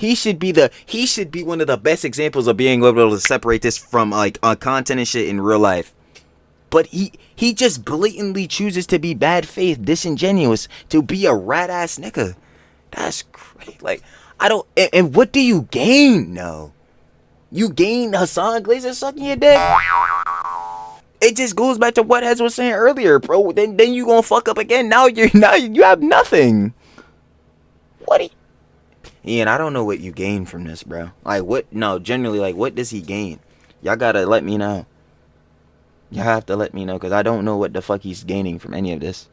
he should be one of the best examples of being able to separate this from like content and shit in real life. But he just blatantly chooses to be bad faith, disingenuous, to be a rat ass nigga. That's crazy. Like, I don't. And what do you gain? No, you gain Hassan Glazer sucking your dick. It just goes back to what Hez was saying earlier, bro. Then you gonna fuck up again. Now you have nothing. What? Ian, I don't know what you gain from this, bro. Like, what? No, generally, like, what does he gain? Y'all gotta let me know. Y'all have to let me know, because I don't know what the fuck he's gaining from any of this.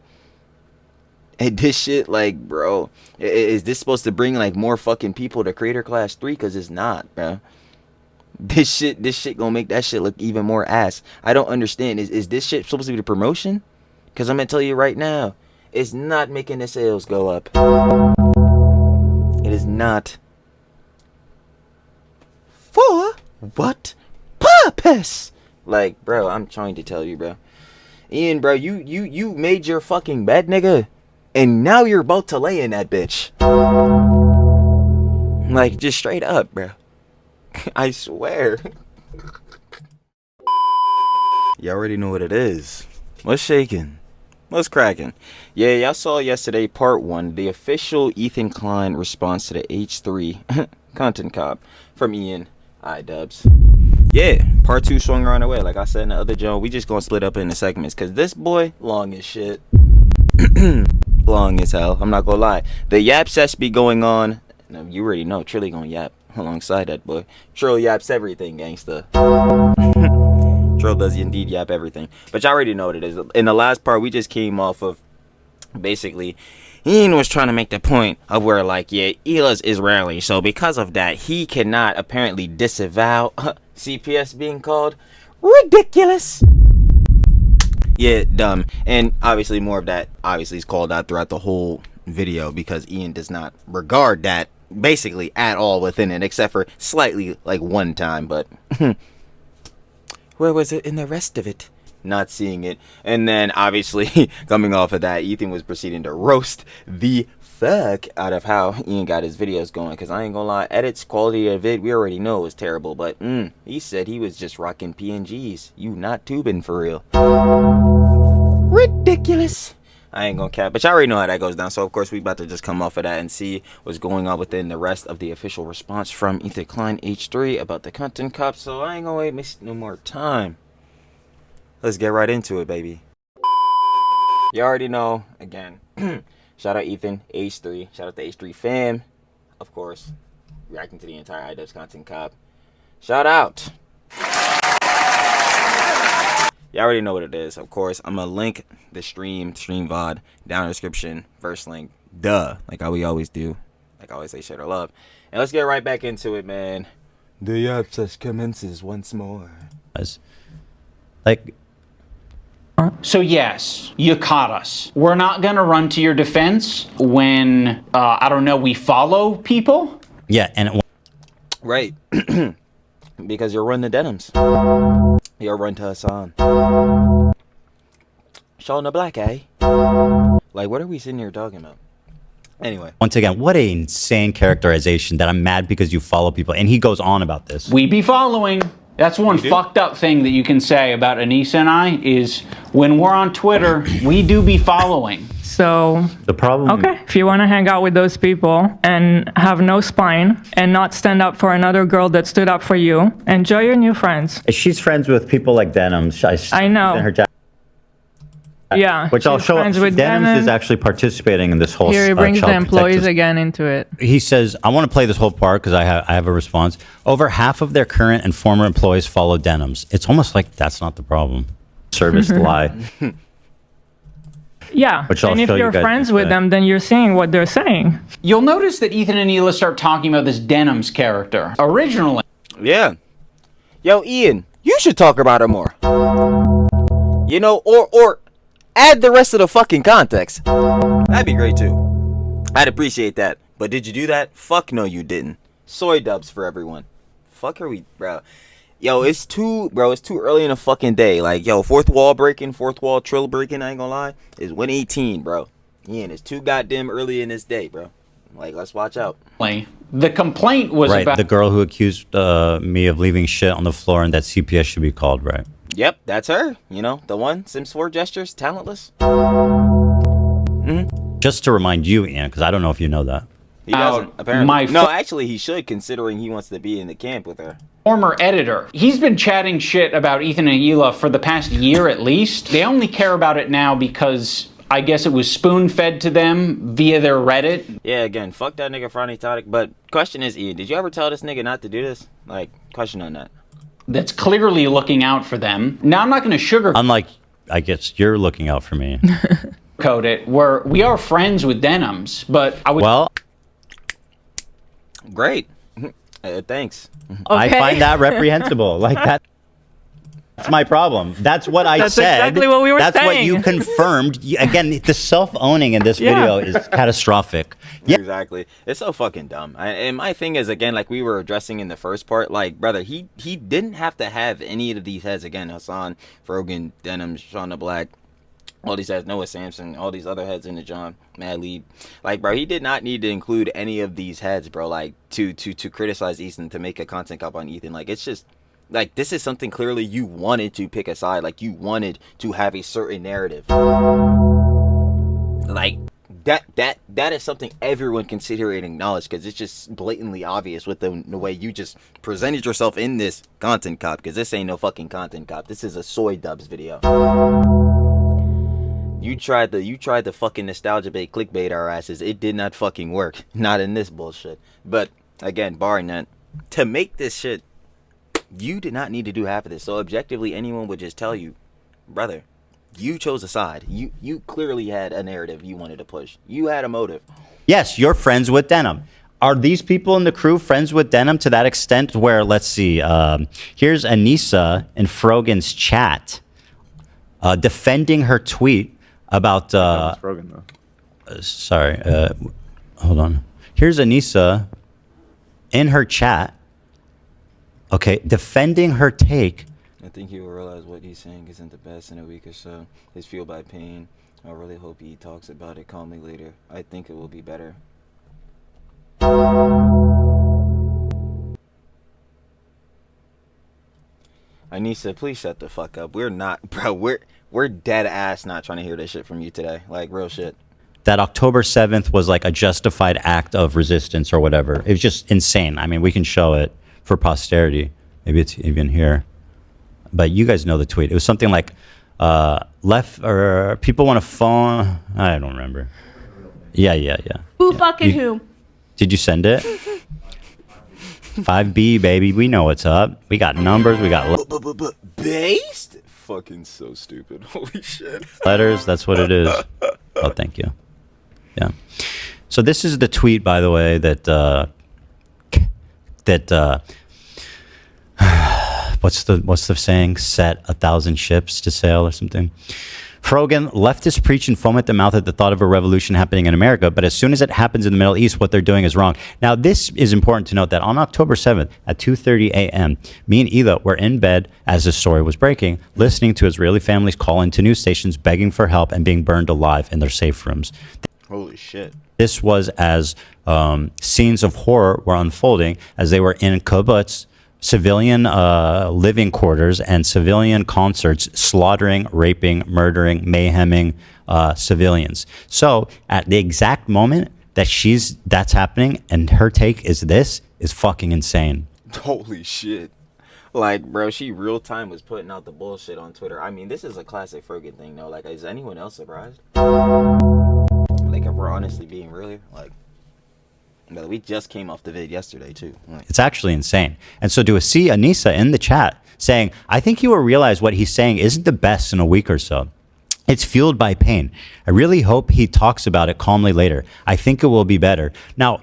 And this shit, like, bro, is this supposed to bring, like, more fucking people to Creator Class 3? Because it's not, bro. This shit gonna make that shit look even more ass. I don't understand. Is this shit supposed to be the promotion? Because I'm gonna tell you right now, it's not making the sales go up. It is not. For what purpose? Like, bro, I'm trying to tell you, bro. Ian, bro, you made your fucking bed, nigga. And now you're about to lay in that bitch. Like, just straight up, bro. I swear. You already know what it is. What's shaking? What's cracking? Yeah, y'all saw yesterday part 1, the official Ethan Klein response to the H3 content cop from Ian IDubbbz. Yeah, part 2 swung around the way. Like I said in the other joint, we just gonna split up into segments, because this boy, long as shit. Long as hell, I'm not gonna lie. The yap sesh be going on. Now, you already know, Trilly gonna yap alongside that boy. Trill yaps everything, gangsta. Trill does indeed yap everything. But y'all already know what it is. In the last part, we just came off of, basically, Ian was trying to make the point of where, like, yeah, Hila's Israeli, so because of that, he cannot apparently disavow CPS being called ridiculous. Yeah, dumb. And obviously more of that obviously is called out throughout the whole video, because Ian does not regard that basically at all within it, except for slightly like one time. But where was it in the rest of it? Not seeing it. And then obviously coming off of that, Ethan was proceeding to roast the fuck out of how Ian got his videos going, because I ain't gonna lie, edits, quality of vid, we already know was terrible. But he said he was just rocking PNGs. You not tubing for real. Ridiculous. I ain't gonna cap, but y'all already know how that goes down. So of course we about to just come off of that and see what's going on within the rest of the official response from Ethan Klein H3 about the content cop. So I ain't gonna waste no more time. Let's get right into it, baby. You already know, again, shout out Ethan H3, shout out the H3 fam, of course, reacting to the entire IDubbbz content cop. Shout out. You already know what it is. Of course, I'm gonna link the stream VOD down in the description, first link, duh, like how we always do, like I always say, share the love. And let's get right back into it, man. The abscess commences once more. Like, so yes, you caught us. We're not gonna run to your defense when, I don't know, we follow people. yeah, and Right. Because you'll run the Denims. You'll run to Hassan. Showing the black, eh? Like, what are we sitting here talking about? Anyway. once again, what an insane characterization that I'm mad because you follow people. And he goes on about this. We be following. That's one fucked up thing that you can say about Anissa and I is when we're on Twitter, we do be following. So, The problem... okay, if you want to hang out with those people and have no spine and not stand up for another girl that stood up for you, enjoy your new friends. She's friends with people like Denims. I know. Her Yeah. which I'll she's show up. friends with Denims is Denim. actually participating in this whole... Here he brings the child employees protective- again into it. He says, I want to play this whole part because I have a response. Over half of their current and former employees follow Denims. It's almost like that's not the problem. Service lie. Yeah, Which I'll and if show you you're guys friends in a with bit. them, then you're seeing what they're saying. You'll notice that Ethan and Hila start talking about this Denims character. Originally, Yeah. Yo, Ian, you should talk about it more. You know, or add the rest of the fucking context. That'd be great too. I'd appreciate that. But did you do that? Fuck no, you didn't. Soy dubs for everyone. Fuck are we, bro? Yo, it's too early in the fucking day. Like, yo, fourth wall trill breaking, I ain't gonna lie, is 118, bro. Ian, it's too goddamn early in this day, bro. Like, let's watch out. The complaint was Right, about the girl who accused me of leaving shit on the floor and that CPS should be called, right? Yep, that's her. You know, the one, Sims 4 gestures, talentless. Just to remind you, Ian, because I don't know if you know that. He doesn't, apparently. my No, actually, he should, considering he wants to be in the camp with her. former editor. He's been chatting shit about Ethan and Hila for the past year at least. They only care about it now because I guess it was spoon-fed to them via their Reddit. Yeah, again, fuck that nigga Franny Todic. But question is, Ian, did you ever tell this nigga not to do this? Like, question on that. That's clearly looking out for them. Now, I'm not going to sugarcoat Unlike, I guess you're looking out for me. it. We are friends with Denims, but I would... Well, Great. Thanks. I Okay. find that reprehensible. Like that. That's my problem. That's what I That's said. exactly what we were That's what saying. you confirmed. Again, the self-owning in this video is catastrophic. Yeah. Exactly. It's so fucking dumb. And my thing is, again, like we were addressing in the first part, like, brother, he didn't have to have any of these heads. Again, Hassan, Frogan, Denims, Shauna Black, all these heads, Noah Sampson, all these other heads in the John, Mad Lead. Like, bro, he did not need to include any of these heads, bro, like, to criticize Ethan, to make a content cop on Ethan. Like, it's just, like, this is something clearly you wanted to pick a side. Like, you wanted to have a certain narrative. Like, that is something everyone can sit here and acknowledge, because it's just blatantly obvious with the way you just presented yourself in this content cop, because this ain't no fucking content cop. This is a soy dubs video. You tried the fucking nostalgia bait, clickbait our asses. It did not fucking work. Not in this bullshit. But again, barring that, to make this shit, you did not need to do half of this. So objectively, anyone would just tell you, brother, you chose a side. You clearly had a narrative you wanted to push. You had a motive. Yes, you're friends with Denim. Are these people in the crew friends with Denim to that extent where, let's see, here's Anissa in Frogan's chat defending her tweet about sorry, hold on. Here's Anissa in her chat, okay, defending her take. I think he will realize what he's saying isn't the best in a week or so. He's fueled by pain. I really hope he talks about it calmly later. I think it will be better. Anissa, please shut the fuck up. We're not, bro, we're dead ass not trying to hear this shit from you today. Like, real shit. That October 7th was like a justified act of resistance or whatever. It was just insane. I mean, we can show it for posterity. Maybe it's even here. But you guys know the tweet. It was something like, left, or people want to phone. I don't remember. Yeah. Who fucking who? Did you send it? 5B, baby. We know what's up. We got numbers. We got Based? Fucking so stupid. Holy shit. letters. That's what it is. Oh, thank you. Yeah. So this is the tweet, by the way, that what's the saying? Set 1,000 ships to sail or something. Frogan, leftists preach and foam at the mouth at the thought of a revolution happening in America, but as soon as it happens in the Middle East, what they're doing is wrong. Now, this is important to note that on October 7th at 2:30 a.m., me and Ela were in bed as the story was breaking, listening to Israeli families call into news stations begging for help and being burned alive in their safe rooms. Holy shit. This was as scenes of horror were unfolding as they were in kibbutz, civilian living quarters and civilian concerts, slaughtering, raping, murdering, mayheming civilians. So at the exact moment that that's happening and her take is this is fucking insane. Holy shit. Like, bro, she real time was putting out the bullshit on Twitter. I mean, this is a classic Fergie thing, though. Like, is anyone else surprised? Like, if we're honestly being real here, like, but we just came off the vid yesterday, too. Like, It's actually insane. And so to see Anissa in the chat saying, I think you will realize what he's saying isn't the best in a week or so. It's fueled by pain. I really hope he talks about it calmly later. I think it will be better. Now,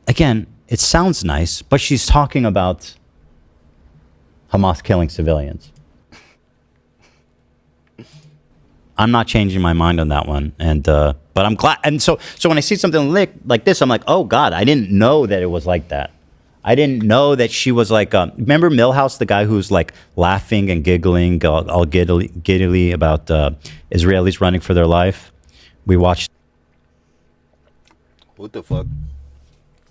again, it sounds nice, but she's talking about Hamas killing civilians. I'm not changing my mind on that one, and but I'm glad. And so when I see something like this, I'm like, oh God, I didn't know that it was like that. I didn't know that she was like, remember Milhouse, the guy who's like laughing and giggling, all giddily about Israelis running for their life. We watched. what the fuck?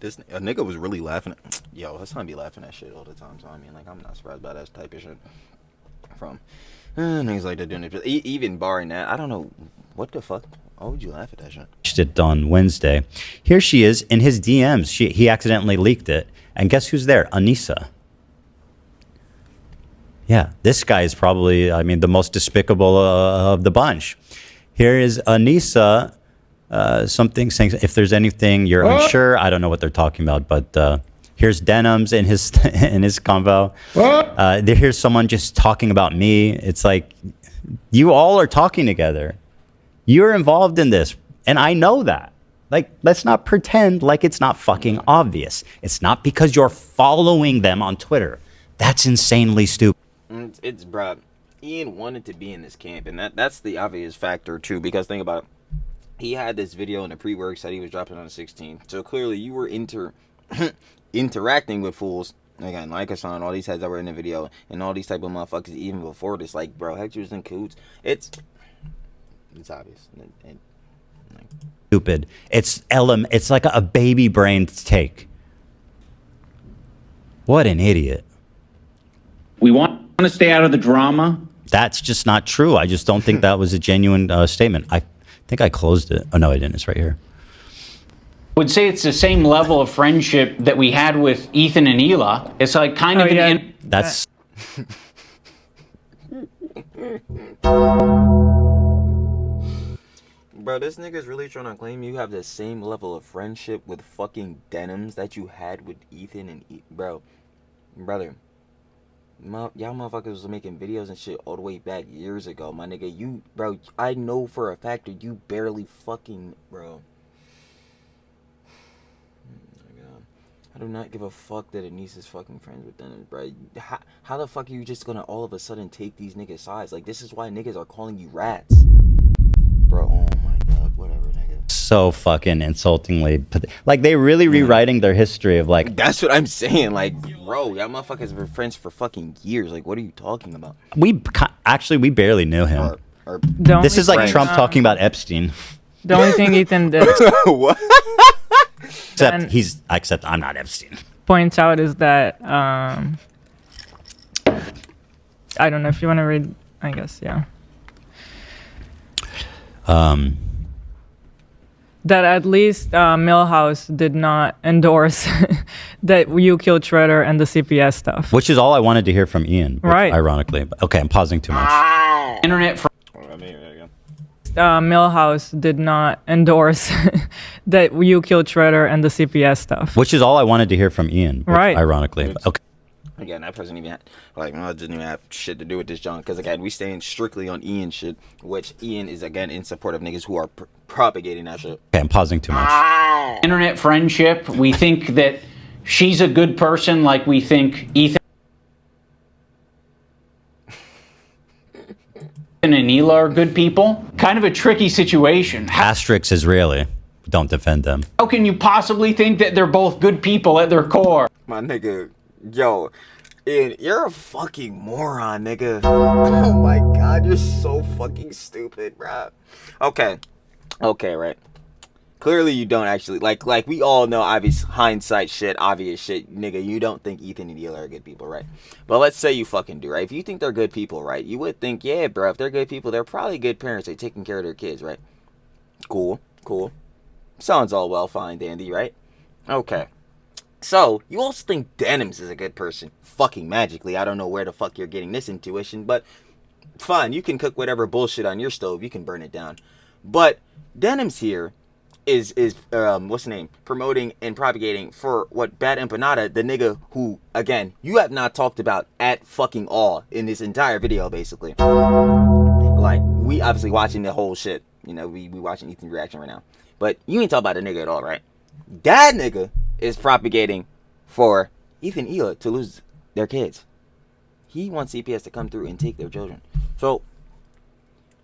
This a nigga was really laughing at, yo, his son be laughing at shit all the time, so I mean, like, I'm not surprised by that type of shit from niggas like they're doing it. Even barring that, I don't know, what the fuck, why would you laugh at that shit? It on Wednesday. Here she is in his DMs. He accidentally leaked it. And guess who's there? Anissa. Yeah, this guy is probably, I mean, the most despicable of the bunch. Here is Anissa, something saying, if there's anything you're unsure, I don't know what they're talking about, but here's Denims in his convo. Here's someone just talking about me. It's like, you all are talking together. You're involved in this, and I know that. Like, let's not pretend like it's not fucking obvious. It's not because you're following them on Twitter. That's insanely stupid. It's bruh. Ian wanted to be in this camp, and that's the obvious factor too. Because think about it, he had this video in the pre-work said he was dropping on the 16th. So clearly, you were interacting with fools. Again, like Hassan, all these heads that were in the video, and all these type of motherfuckers even before this. Like, bro, Hector's and Coots. It's obvious. Like, Stupid. It's like a baby brain take. What an idiot. We want to stay out of the drama. That's just not true. I just don't think that was a genuine statement. I think I closed it. Oh, no, I didn't. It's right here. Would say it's the same level of friendship that we had with Ethan and Hila. It's like kind of That's bro, this nigga's really trying to claim you have the same level of friendship with fucking Denims that you had with Ethan and brother. Y'all motherfuckers was making videos and shit all the way back years ago, my nigga. You, bro, I know for a fact that you barely fucking, bro. Oh my God. I do not give a fuck that Anissa's fucking friends with them, bro. How the fuck are you just gonna all of a sudden take these niggas' sides? Like, this is why niggas are calling you rats. Bro, oh my God, whatever, nigga. so fucking insultingly. Like, they really rewriting their history of, like... That's what I'm saying. Like, bro, y'all motherfuckers been friends for fucking years. Like, what are you talking about? We barely knew him. This is like Trump talking about Epstein. The only thing Ethan did... What? Except I'm not Epstein. Points out is that... I don't know if you want to read... I guess, yeah. That at least Milhouse did not endorse that you killed Shredder and the CPS stuff. Which is all I wanted to hear from Ian. Right. Ironically. Okay, I'm pausing too much. Internet for Milhouse did not endorse that you killed Shredder and the CPS stuff. Which is all I wanted to hear from Ian. Right. Ironically. Okay. Again, that person even had, like, I didn't even have shit to do with this, John. Because, again, we staying strictly on Ian shit, which Ian is, again, in support of niggas who are propagating that shit. Okay, I'm pausing too much. Internet friendship. We think that she's a good person, like we think Ethan and Hila are good people. Kind of a tricky situation. Asterix Israeli. Don't defend them. How can you possibly think that they're both good people at their core? My nigga, yo, Ian, you're a fucking moron, nigga. Oh my God, you're so fucking stupid, bro. Okay, right. Clearly you don't actually, like we all know, obvious hindsight shit, obvious shit, nigga, you don't think Ethan and Hila are good people, right? But let's say you fucking do, right? If you think they're good people, right, you would think, yeah, bro, if they're good people, they're probably good parents. They're taking care of their kids, right? Cool. Sounds all well, fine, dandy, right? Okay. So, you also think Denims is a good person. Fucking magically. I don't know where the fuck you're getting this intuition, but fine, you can cook whatever bullshit on your stove. You can burn it down. But Denims here is what's the name? Promoting and propagating for what Bad Empanada, the nigga who, again, you have not talked about at fucking all in this entire video, basically. Like, we obviously watching the whole shit. You know, we watching Ethan's reaction right now. But you ain't talk about the nigga at all, right? That nigga is propagating for Ethan and Hila to lose their kids. He wants CPS to come through and take their children. So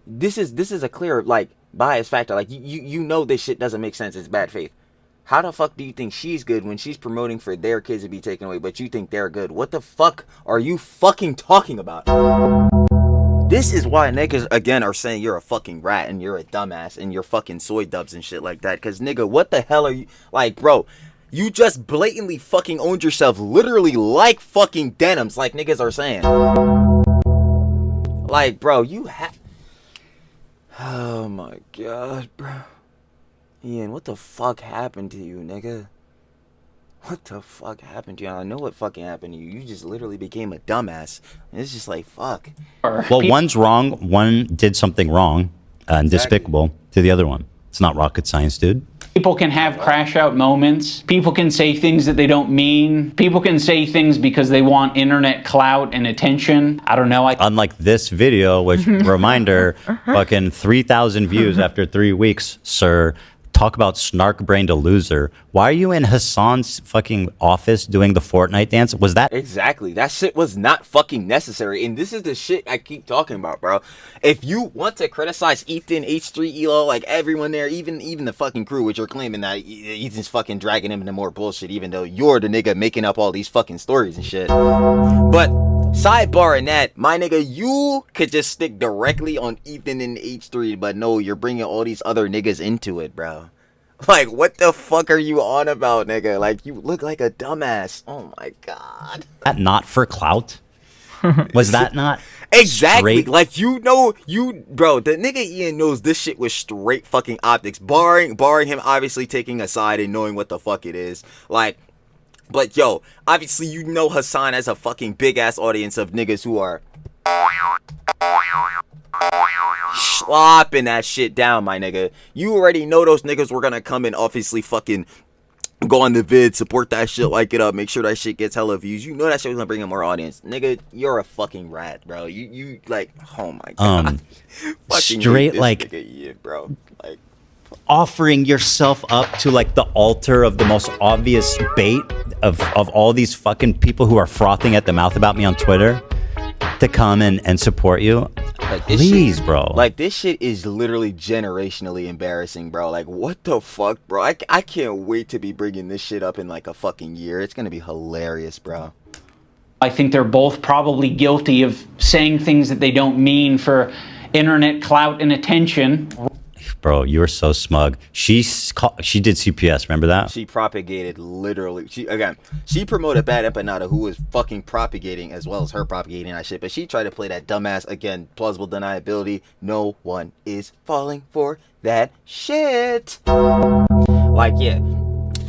this is a clear, like, bias factor. Like, you know this shit doesn't make sense. It's bad faith. How the fuck do you think she's good when she's promoting for their kids to be taken away, but you think they're good? What the fuck are you fucking talking about? This is why niggas, again, are saying you're a fucking rat and you're a dumbass and you're fucking soy dubs and shit like that. Because, nigga, what the hell are you... Like, bro, You just blatantly fucking owned yourself, literally like fucking Denims, like niggas are saying. Like, bro, you have... Oh my god, bro. Ian, what the fuck happened to you, nigga? What the fuck happened to you? I know what fucking happened to you. You just literally became a dumbass. It's just like, fuck. Well, one's wrong. One did something wrong and despicable to the other one. It's not rocket science, dude. People can have crash out moments. People can say things that they don't mean. People can say things because they want internet clout and attention. I don't know. Unlike this video, which, reminder, fucking 3,000 views after 3 weeks, sir. Talk about snark-brained a loser. Why are you in Hassan's fucking office doing the Fortnite dance? Was that... Exactly. That shit was not fucking necessary. And this is the shit I keep talking about, bro. If you want to criticize Ethan, H3, Elo, like everyone there, even the fucking crew, which are claiming that Ethan's fucking dragging him into more bullshit, even though you're the nigga making up all these fucking stories and shit. But... sidebar in that, my nigga, you could just stick directly on Ethan and H3, but no, you're bringing all these other niggas into it, bro. Like, what the fuck are you on about, nigga? Like, you look like a dumbass. Oh my god. That not for clout? Was that not exactly straight? like, you know, bro, the nigga Ian knows this shit was straight fucking optics, barring him obviously taking a side and knowing what the fuck it is. Like, but yo, obviously you know Hassan has a fucking big ass audience of niggas who are slopping that shit down, my nigga. You already know those niggas were gonna come and obviously fucking go on the vid, support that shit, like it up, make sure that shit gets hella views. You know that shit was gonna bring in more audience. Nigga, you're a fucking rat, bro. You like, oh my god. Straight like nigga Ian, bro. Like, offering yourself up to like the altar of the most obvious bait of all these fucking people who are frothing at the mouth about me on Twitter to come and support you. Like, please, shit, bro. Like, this shit is literally generationally embarrassing, bro. Like, what the fuck, bro? I can't wait to be bringing this shit up in like a fucking year. It's gonna be hilarious, bro. I think they're both probably guilty of saying things that they don't mean for internet clout and attention. Bro, you were so smug. She did CPS, remember that? She propagated literally. She promoted Bad Empanada, who was fucking propagating as well as her propagating that shit. But she tried to play that dumbass, again, plausible deniability. No one is falling for that shit. Like, yeah.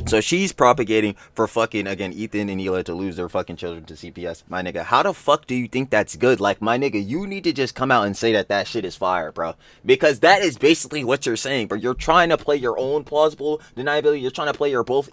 So she's propagating for fucking, again, Ethan and Hila to lose their fucking children to CPS. My nigga, how the fuck do you think that's good? Like, my nigga, you need to just come out and say that shit is fire, bro. Because that is basically what you're saying, bro. You're trying to play your own plausible deniability. You're trying to play your both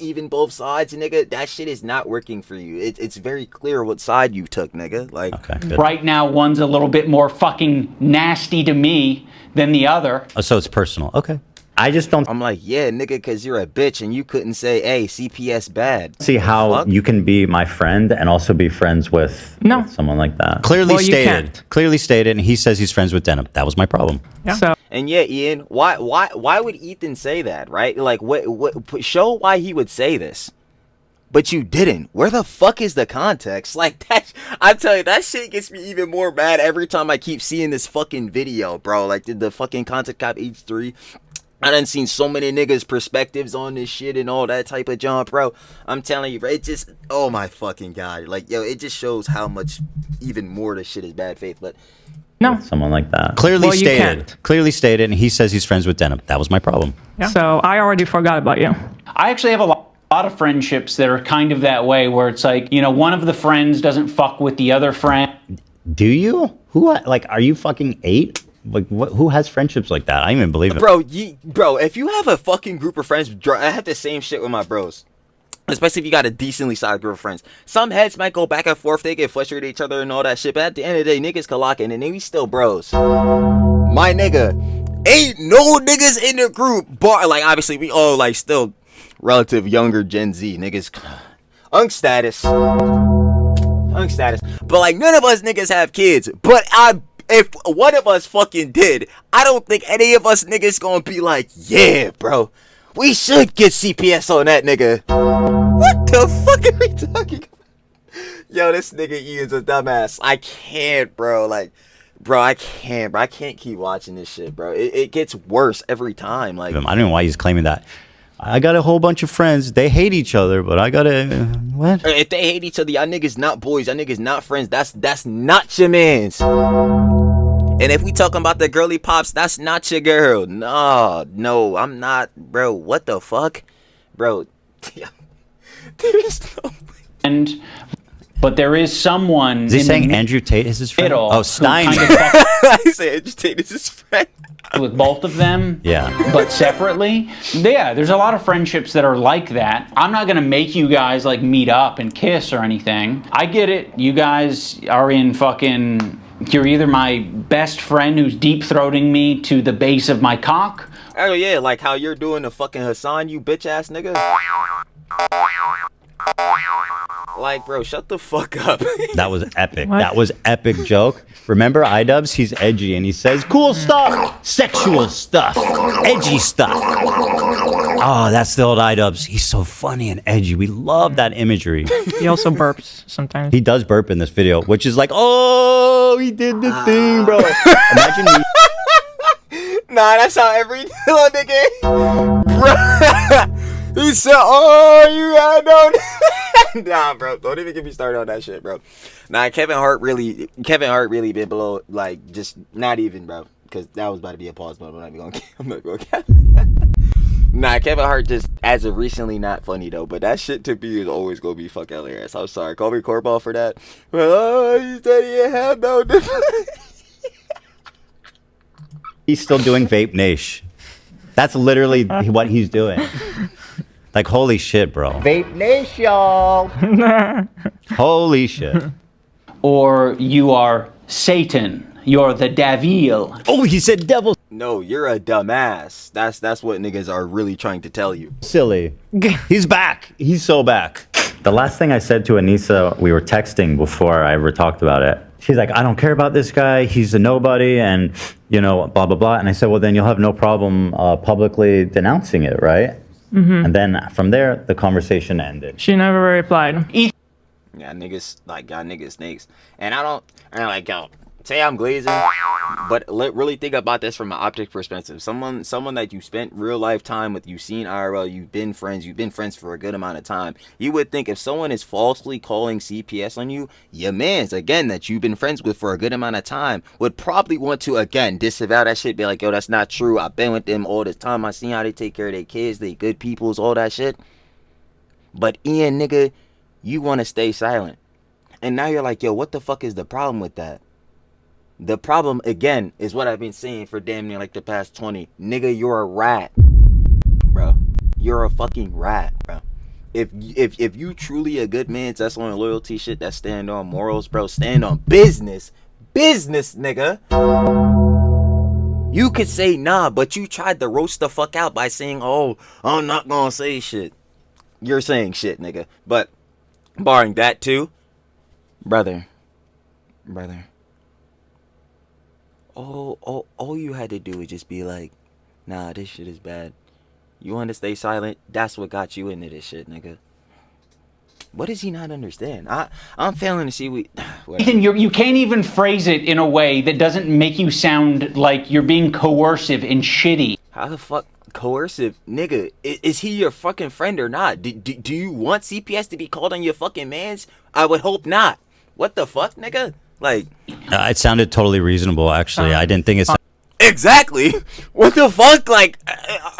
sides, nigga. That shit is not working for you. It's very clear what side you took, nigga. Like, okay, good. Right now, one's a little bit more fucking nasty to me than the other. Oh, so it's personal. Okay. I just don't I'm like, yeah, nigga, because you're a bitch and you couldn't say, hey, CPS bad. see how you can be my friend and also be friends with someone like that. Clearly stated. Clearly stated, and he says he's friends with Denim. That was my problem. Yeah. So, and yeah, Ian, why would Ethan say that, right? Like, what show why he would say this. But you didn't. Where the fuck is the context? Like, that, I tell you, that shit gets me even more mad every time I keep seeing this fucking video, bro. Like, the fucking Content Cop H3. I done seen so many niggas' perspectives on this shit and all that type of junk, bro. I'm telling you, bro, it just, oh my fucking god. Like, yo, it just shows how much even more this shit is bad faith. But no. Someone like that. Clearly stated. Clearly stated, and he says he's friends with Denim. That was my problem. Yeah. So I already forgot about you. I actually have a lot of friendships that are kind of that way, where it's like, you know, one of the friends doesn't fuck with the other friend. Do you? Who, like, are you fucking 8? Like, who has friendships like that? I don't even believe it. Bro, if you have a fucking group of friends, I have the same shit with my bros. Especially if you got a decently sized group of friends. Some heads might go back and forth, they get frustrated with each other and all that shit, but at the end of the day, niggas can lock in and they still bros. My nigga, ain't no niggas in the group, but, like, obviously we all, like, still relative younger Gen Z niggas. Unk status. But, like, none of us niggas have kids, but if one of us fucking did, I don't think any of us niggas gonna be like, yeah, bro, we should get CPS on that nigga. What the fuck are we talking about? Yo, this nigga Ian's a dumbass. I can't, bro. Like, bro, I can't, bro. I can't keep watching this shit, bro. It gets worse every time. Like, I don't know why he's claiming that. I got a whole bunch of friends. They hate each other, but I gotta what? If they hate each other, y'all niggas not boys. Y'all niggas not friends. That's not your mans. And if we talking about the girly pops, that's not your girl. No, I'm not, bro. What the fuck, bro? There's no. But there is someone. Is he saying Andrew Tate is his friend? Oh, Stein. I say Andrew Tate is his friend. With both of them, yeah, but separately. Yeah, there's a lot of friendships that are like that. I'm not gonna make you guys like meet up and kiss or anything. I get it. You guys are in fucking. You're either my best friend who's deep throating me to the base of my cock. Oh yeah, like how you're doing the fucking Hassan, you bitch ass nigga. Like, bro, shut the fuck up. That was epic. What? That was epic joke. Remember IDubbbz? He's edgy and he says cool stuff, sexual stuff, edgy stuff. Oh, that's the old IDubbbz. He's so funny and edgy. We love that imagery. He also burps sometimes. He does burp in this video, which is like, oh, he did the thing, bro. Imagine me. Nah, that's how every little nigga. Bro. He said, oh, you had no. Nah, bro, don't even get me started on that shit, bro. Nah, Kevin Hart really been below, like, just not even, bro, because that was about to be a pause, but I'm not gonna Nah, Kevin Hart just, as of recently, not funny, though, but that shit to me is always gonna be fucking hilarious. I'm sorry, call me cornball for that. Oh, you said he had no. He's still doing Vape Nash. That's literally what he's doing. Like, holy shit, bro. Vape Nash, y'all. Holy shit. Or you are Satan. You're the devil. Oh, he said devil. No, you're a dumbass. That's what niggas are really trying to tell you. Silly. He's back. He's so back. The last thing I said to Anissa, we were texting before I ever talked about it. She's like, I don't care about this guy. He's a nobody and, you know, blah, blah, blah. And I said, well, then you'll have no problem publicly denouncing it, right? Mm-hmm. And then from there, the conversation ended. She never replied. Yeah, niggas, like, got niggas snakes. And I like, yo, say I'm glazing, but really think about this from an optic perspective. Someone that you spent real life time with, you've seen IRL, you've been friends for a good amount of time. You would think if someone is falsely calling CPS on you, your mans, again, that you've been friends with for a good amount of time, would probably want to, again, disavow that shit, be like, yo, that's not true. I've been with them all this time. I seen how they take care of their kids, they good peoples, all that shit. But Ian, nigga, you want to stay silent. And now you're like, yo, what the fuck is the problem with that? The problem, again, is what I've been saying for damn near like the past 20. Nigga, you're a rat. Bro. You're a fucking rat, bro. If you truly a good man, that's on loyalty shit, that stand on morals, bro. Stand on business. Business, nigga. You could say nah, but you tried to roast the fuck out by saying, oh, I'm not gonna say shit. You're saying shit, nigga. But, barring that too, brother. All you had to do was just be like, nah, this shit is bad. You want to stay silent? That's what got you into this shit, nigga. What does he not understand? I'm failing to see Ethan, you can't even phrase it in a way that doesn't make you sound like you're being coercive and shitty. How the fuck coercive? Nigga, is he your fucking friend or not? Do you want CPS to be called on your fucking mans? I would hope not. What the fuck, nigga? Like, it sounded totally reasonable, actually. I didn't think it's... Exactly. What the fuck? Like,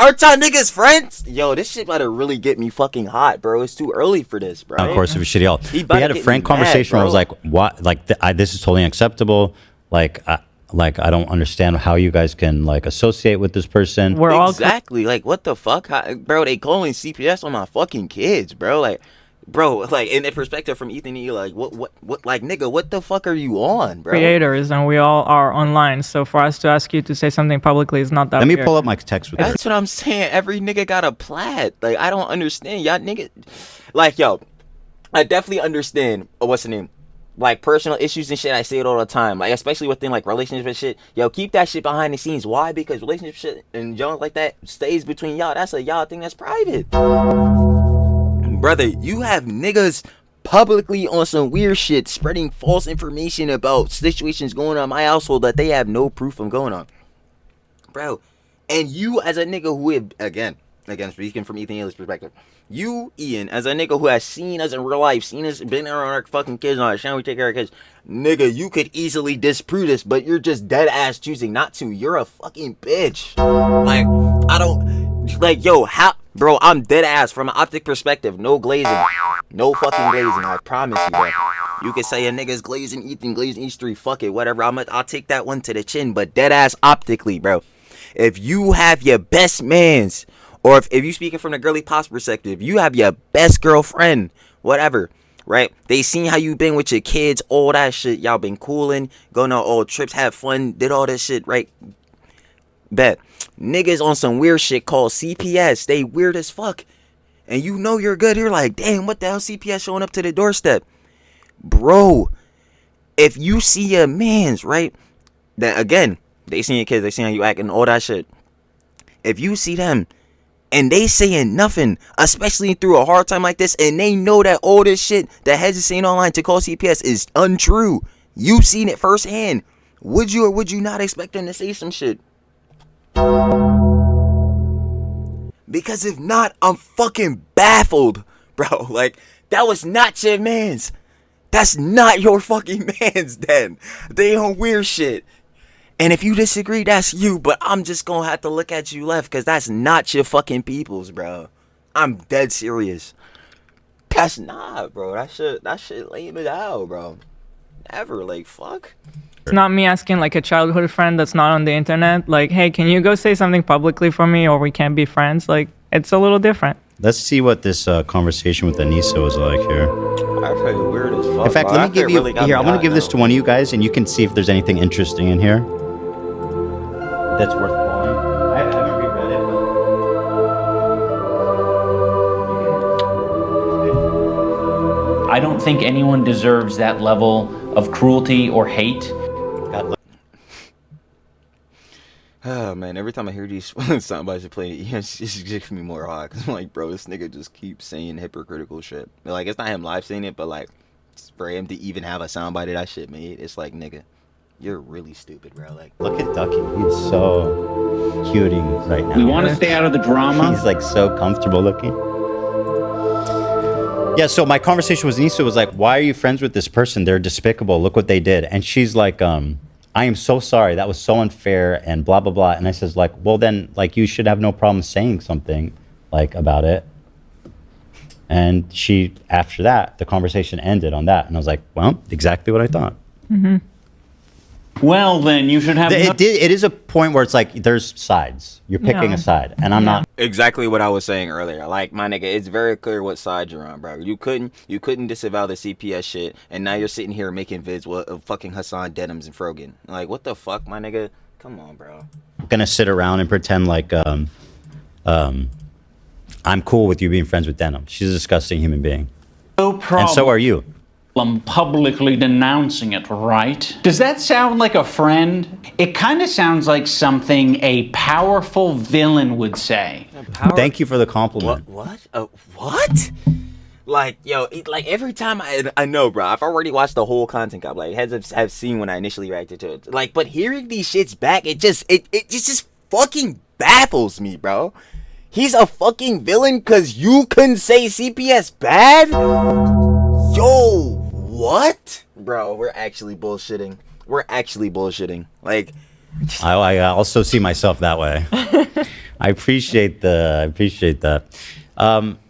aren't y'all niggas friends? Yo, this shit about to really get me fucking hot, bro. It's too early for this, bro. Of course, it was shitty all. We had a frank conversation where I was like, what? Like, this is totally unacceptable. Like, I don't understand how you guys can, like, associate with this person. We're all... Exactly. Like, what the fuck? Bro, they calling CPS on my fucking kids, bro. Like... Bro, like, in the perspective from Ethan E, like, what, like, nigga, what the fuck are you on, bro? Creators, and we all are online, so for us to ask you to say something publicly is not that Let me weird. pull up my text with that. That's what I'm saying. Every nigga got a plaid. Like, I don't understand. Y'all nigga... Like, yo, I definitely understand, what's the name? Like, personal issues and shit, I say it all the time. Like, especially within, like, relationship and shit. Yo, keep that shit behind the scenes. Why? Because relationship shit and junk like that stays between y'all. That's a y'all thing that's private. Brother, you have niggas publicly on some weird shit spreading false information about situations going on in my household that they have no proof of going on. Bro, and you as a nigga who, again, again, speaking from Ethan Haley's perspective, you, Ian, as a nigga who has seen us in real life, seen us, been around our fucking kids, and all that, shall we take care of our kids, nigga, you could easily disprove this, but you're just dead ass choosing not to. You're a fucking bitch. Like, I don't, like, yo, how, bro, I'm dead ass from an optic perspective, no glazing, no fucking glazing, I promise you, bro. You could say a nigga's glazing Ethan, glazing H3, fuck it, whatever, I'll take that one to the chin, but dead ass optically, bro. If you have your best mans, or if you speaking from the girly pop's perspective, you have your best girlfriend, whatever, right? They seen how you been with your kids, all that shit. Y'all been cooling, going on all trips, have fun, did all this shit, right? Bet. Niggas on some weird shit called CPS. They weird as fuck. And you know you're good. You're like, damn, what the hell CPS showing up to the doorstep? Bro, if you see your mans, right? That, again, they seen your kids, they seen how you acting, all that shit. If you see them and they saying nothing, especially through a hard time like this, and they know that all this shit that heads is saying online to call CPS is untrue, you've seen it firsthand, would you or would you not expect them to say some shit? Because if not, I'm fucking baffled, bro. Like, that was not your mans. That's not your fucking mans then. They on weird shit. And if you disagree, that's you, but I'm just gonna have to look at you left, because that's not your fucking peoples, bro. I'm dead serious. That's not, bro. That shit lame as hell, bro. Never, like, fuck. It's not me asking like a childhood friend that's not on the internet, like, hey, can you go say something publicly for me, or we can't be friends? Like, it's a little different. Let's see what this conversation with Anissa was like here. I feel weird as fuck. In fact, bro. let me give you Really here. I'm gonna give this to one of you guys, and you can see if there's anything interesting in here that's worth calling. I haven't reread it. I don't think anyone deserves that level of cruelty or hate. God, Oh man, every time I hear these somebody play, it's just giving me more hot. Cause I'm like, bro, this nigga just keeps saying hypocritical shit. Like, it's not him live saying it, but like, for him to even have a soundbite of that shit made, it's like, nigga, you're really stupid, bro. Like, look at Ducky. He's so cuting right now. We want to stay out of the drama. He's like so comfortable looking. Yeah, so my conversation with Nisa was like, why are you friends with this person? They're despicable. Look what they did. And she's like, I am so sorry. That was so unfair and blah, blah, blah. And I says like, well then, like, you should have no problem saying something like about it. And she, after that, the conversation ended on that. And I was like, well, exactly what I thought. Mm-hmm. Well, then you should have. It is a point where it's like there's sides. You're picking a side, and I'm not. exactly what I was saying earlier. Like, my nigga, it's very clear what side you're on, bro. You couldn't disavow the CPS shit, and now you're sitting here making vids with fucking Hassan, Denims, and Frogan. Like, what the fuck, my nigga? Come on, bro. I'm gonna sit around and pretend like I'm cool with you being friends with Denim. She's a disgusting human being. No problem. And so are you. I'm publicly denouncing it, right? Does that sound like a friend? It kind of sounds like something a powerful villain would say. Thank you for the compliment. What? What? Like, yo, like every time I know, bro, I've already watched the whole content cop. Like, heads have seen when I initially reacted to it. Like, but hearing these shits back, it just fucking baffles me, bro. He's a fucking villain because you couldn't say CPS bad? Yo, what? Bro, we're actually bullshitting. Like, I also see myself that way. I appreciate that.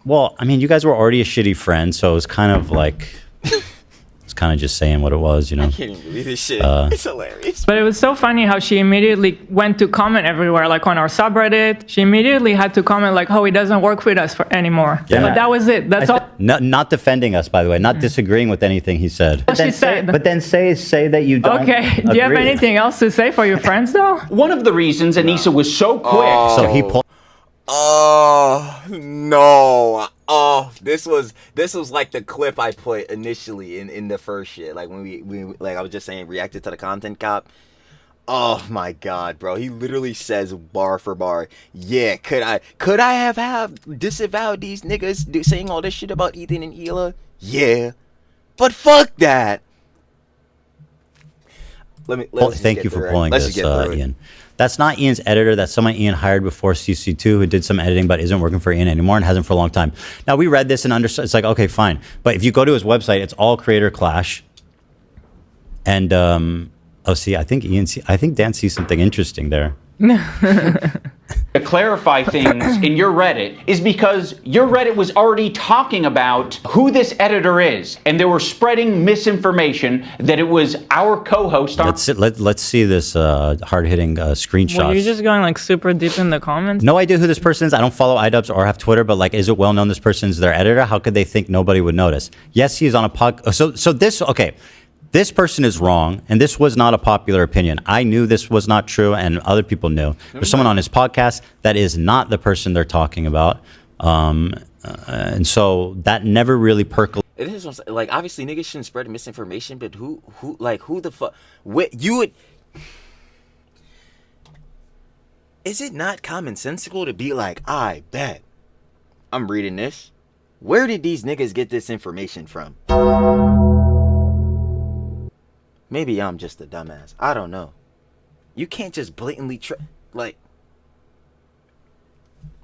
Well, I mean, you guys were already a shitty friend, so it was kind of like, it's kind of just saying what it was, you know? I can't even believe this shit. It's hilarious. But it was so funny how she immediately went to comment everywhere, like on our subreddit. She immediately had to comment like, oh, he doesn't work with us anymore. Yeah. But that was it. That's all. Not defending us, by the way, not disagreeing with anything he said. She said. But then say that you don't. Okay. Do you have agree. anything else to say for your friends, though? One of the reasons Anissa was so quick. So he pulled. Oh no! Oh, this was like the clip I put initially in the first shit. Like when we like I was just saying, reacted to the content cop. Oh my god, bro! He literally says bar for bar, yeah. Could I have disavowed these niggas saying all this shit about Ethan and Hila? Yeah, but fuck that. Let's Thank you for pulling this, Ian. That's not Ian's editor. That's someone Ian hired before CC2 who did some editing but isn't working for Ian anymore and hasn't for a long time. Now, we read this and understood. It's like, okay, fine. But if you go to his website, it's all creator clash. And, I think Dan sees something interesting there. To clarify things in your Reddit is because your Reddit was already talking about who this editor is, and they were spreading misinformation that it was our co-host. Let's see this hard-hitting screenshot. Well, you're just going like super deep in the comments. No idea who this person is. I don't follow IDubbbz or have Twitter, but like, is it well known this person's their editor? How could they think nobody would notice? Yes, he's on a podcast. This person is wrong, and this was not a popular opinion. I knew this was not true, and other people knew. There's someone on his podcast that is not the person they're talking about, and so that never really percolated. It is like, obviously niggas shouldn't spread misinformation, but who the fuck? You would? Is it not commonsensical to be like, I bet I'm reading this. Where did these niggas get this information from? Maybe I'm just a dumbass. I don't know. You can't just blatantly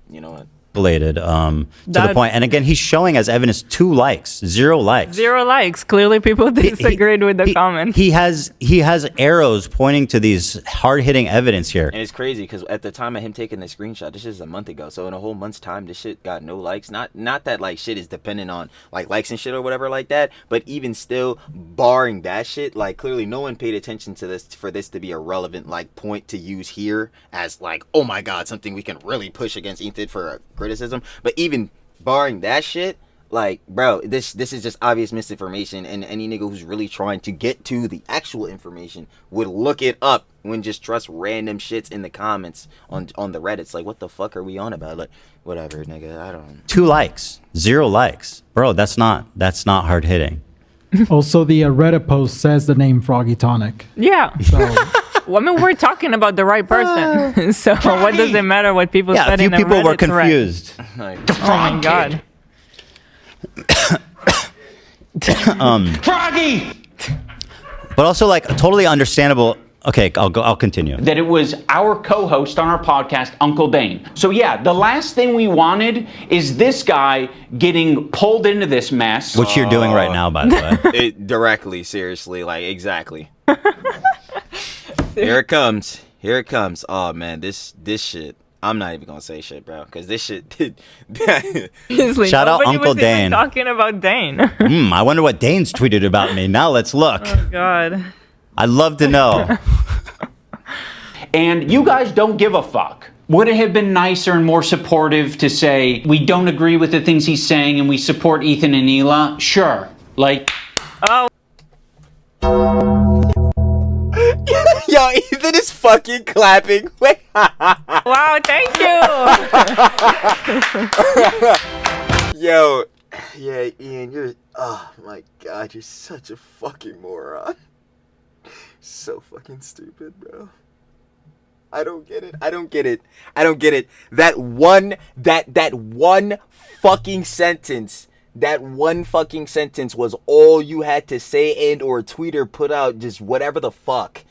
you know what? To the point. And again, he's showing as evidence 2 likes, 0 likes. 0 likes. Clearly people disagreed with the comment. He has arrows pointing to these hard-hitting evidence here. And it's crazy because at the time of him taking the screenshot, this is a month ago. So in a whole month's time, this shit got no likes. Not that like shit is dependent on like likes and shit or whatever like that. But even still, barring that shit, like clearly no one paid attention to this for this to be a relevant like point to use here as like, oh my god, something we can really push against Ethan for criticism. But even barring that shit, like, bro, this is just obvious misinformation, and any nigga who's really trying to get to the actual information would look it up when just trust random shits in the comments on the Reddits. Like, what the fuck are we on about? Like, whatever, nigga, I don't. 2 likes, 0 likes, bro. That's not hard hitting. Also, the Reddit post says the name Froggy Tonic. Yeah. So. Well, I mean, we're talking about the right person. So what does it matter what people said in the Reddit? Yeah, a few people were confused. Like, Oh my god. Froggy! But also, like, totally understandable. Okay, I'll continue. That it was our co-host on our podcast, Uncle Dane. So yeah, the last thing we wanted is this guy getting pulled into this mess. Which you're doing right now, by the way. it directly, seriously, like, exactly. Here it comes. Oh man, this shit. I'm not even gonna say shit, bro, because this shit did. Shout out Uncle Dane. Talking about Dane. I wonder what Dane's tweeted about me. Now let's look. Oh god. I'd love to know. And you guys don't give a fuck. Would it have been nicer and more supportive to say we don't agree with the things he's saying and we support Ethan and Hila? Sure. Like. Oh. Yo, Ethan is fucking clapping. Wow, thank you. Yo, yeah, Ian, oh my god, you're such a fucking moron. So fucking stupid, bro. I don't get it. That one fucking sentence. That one fucking sentence was all you had to say and or tweet or put out, just whatever the fuck.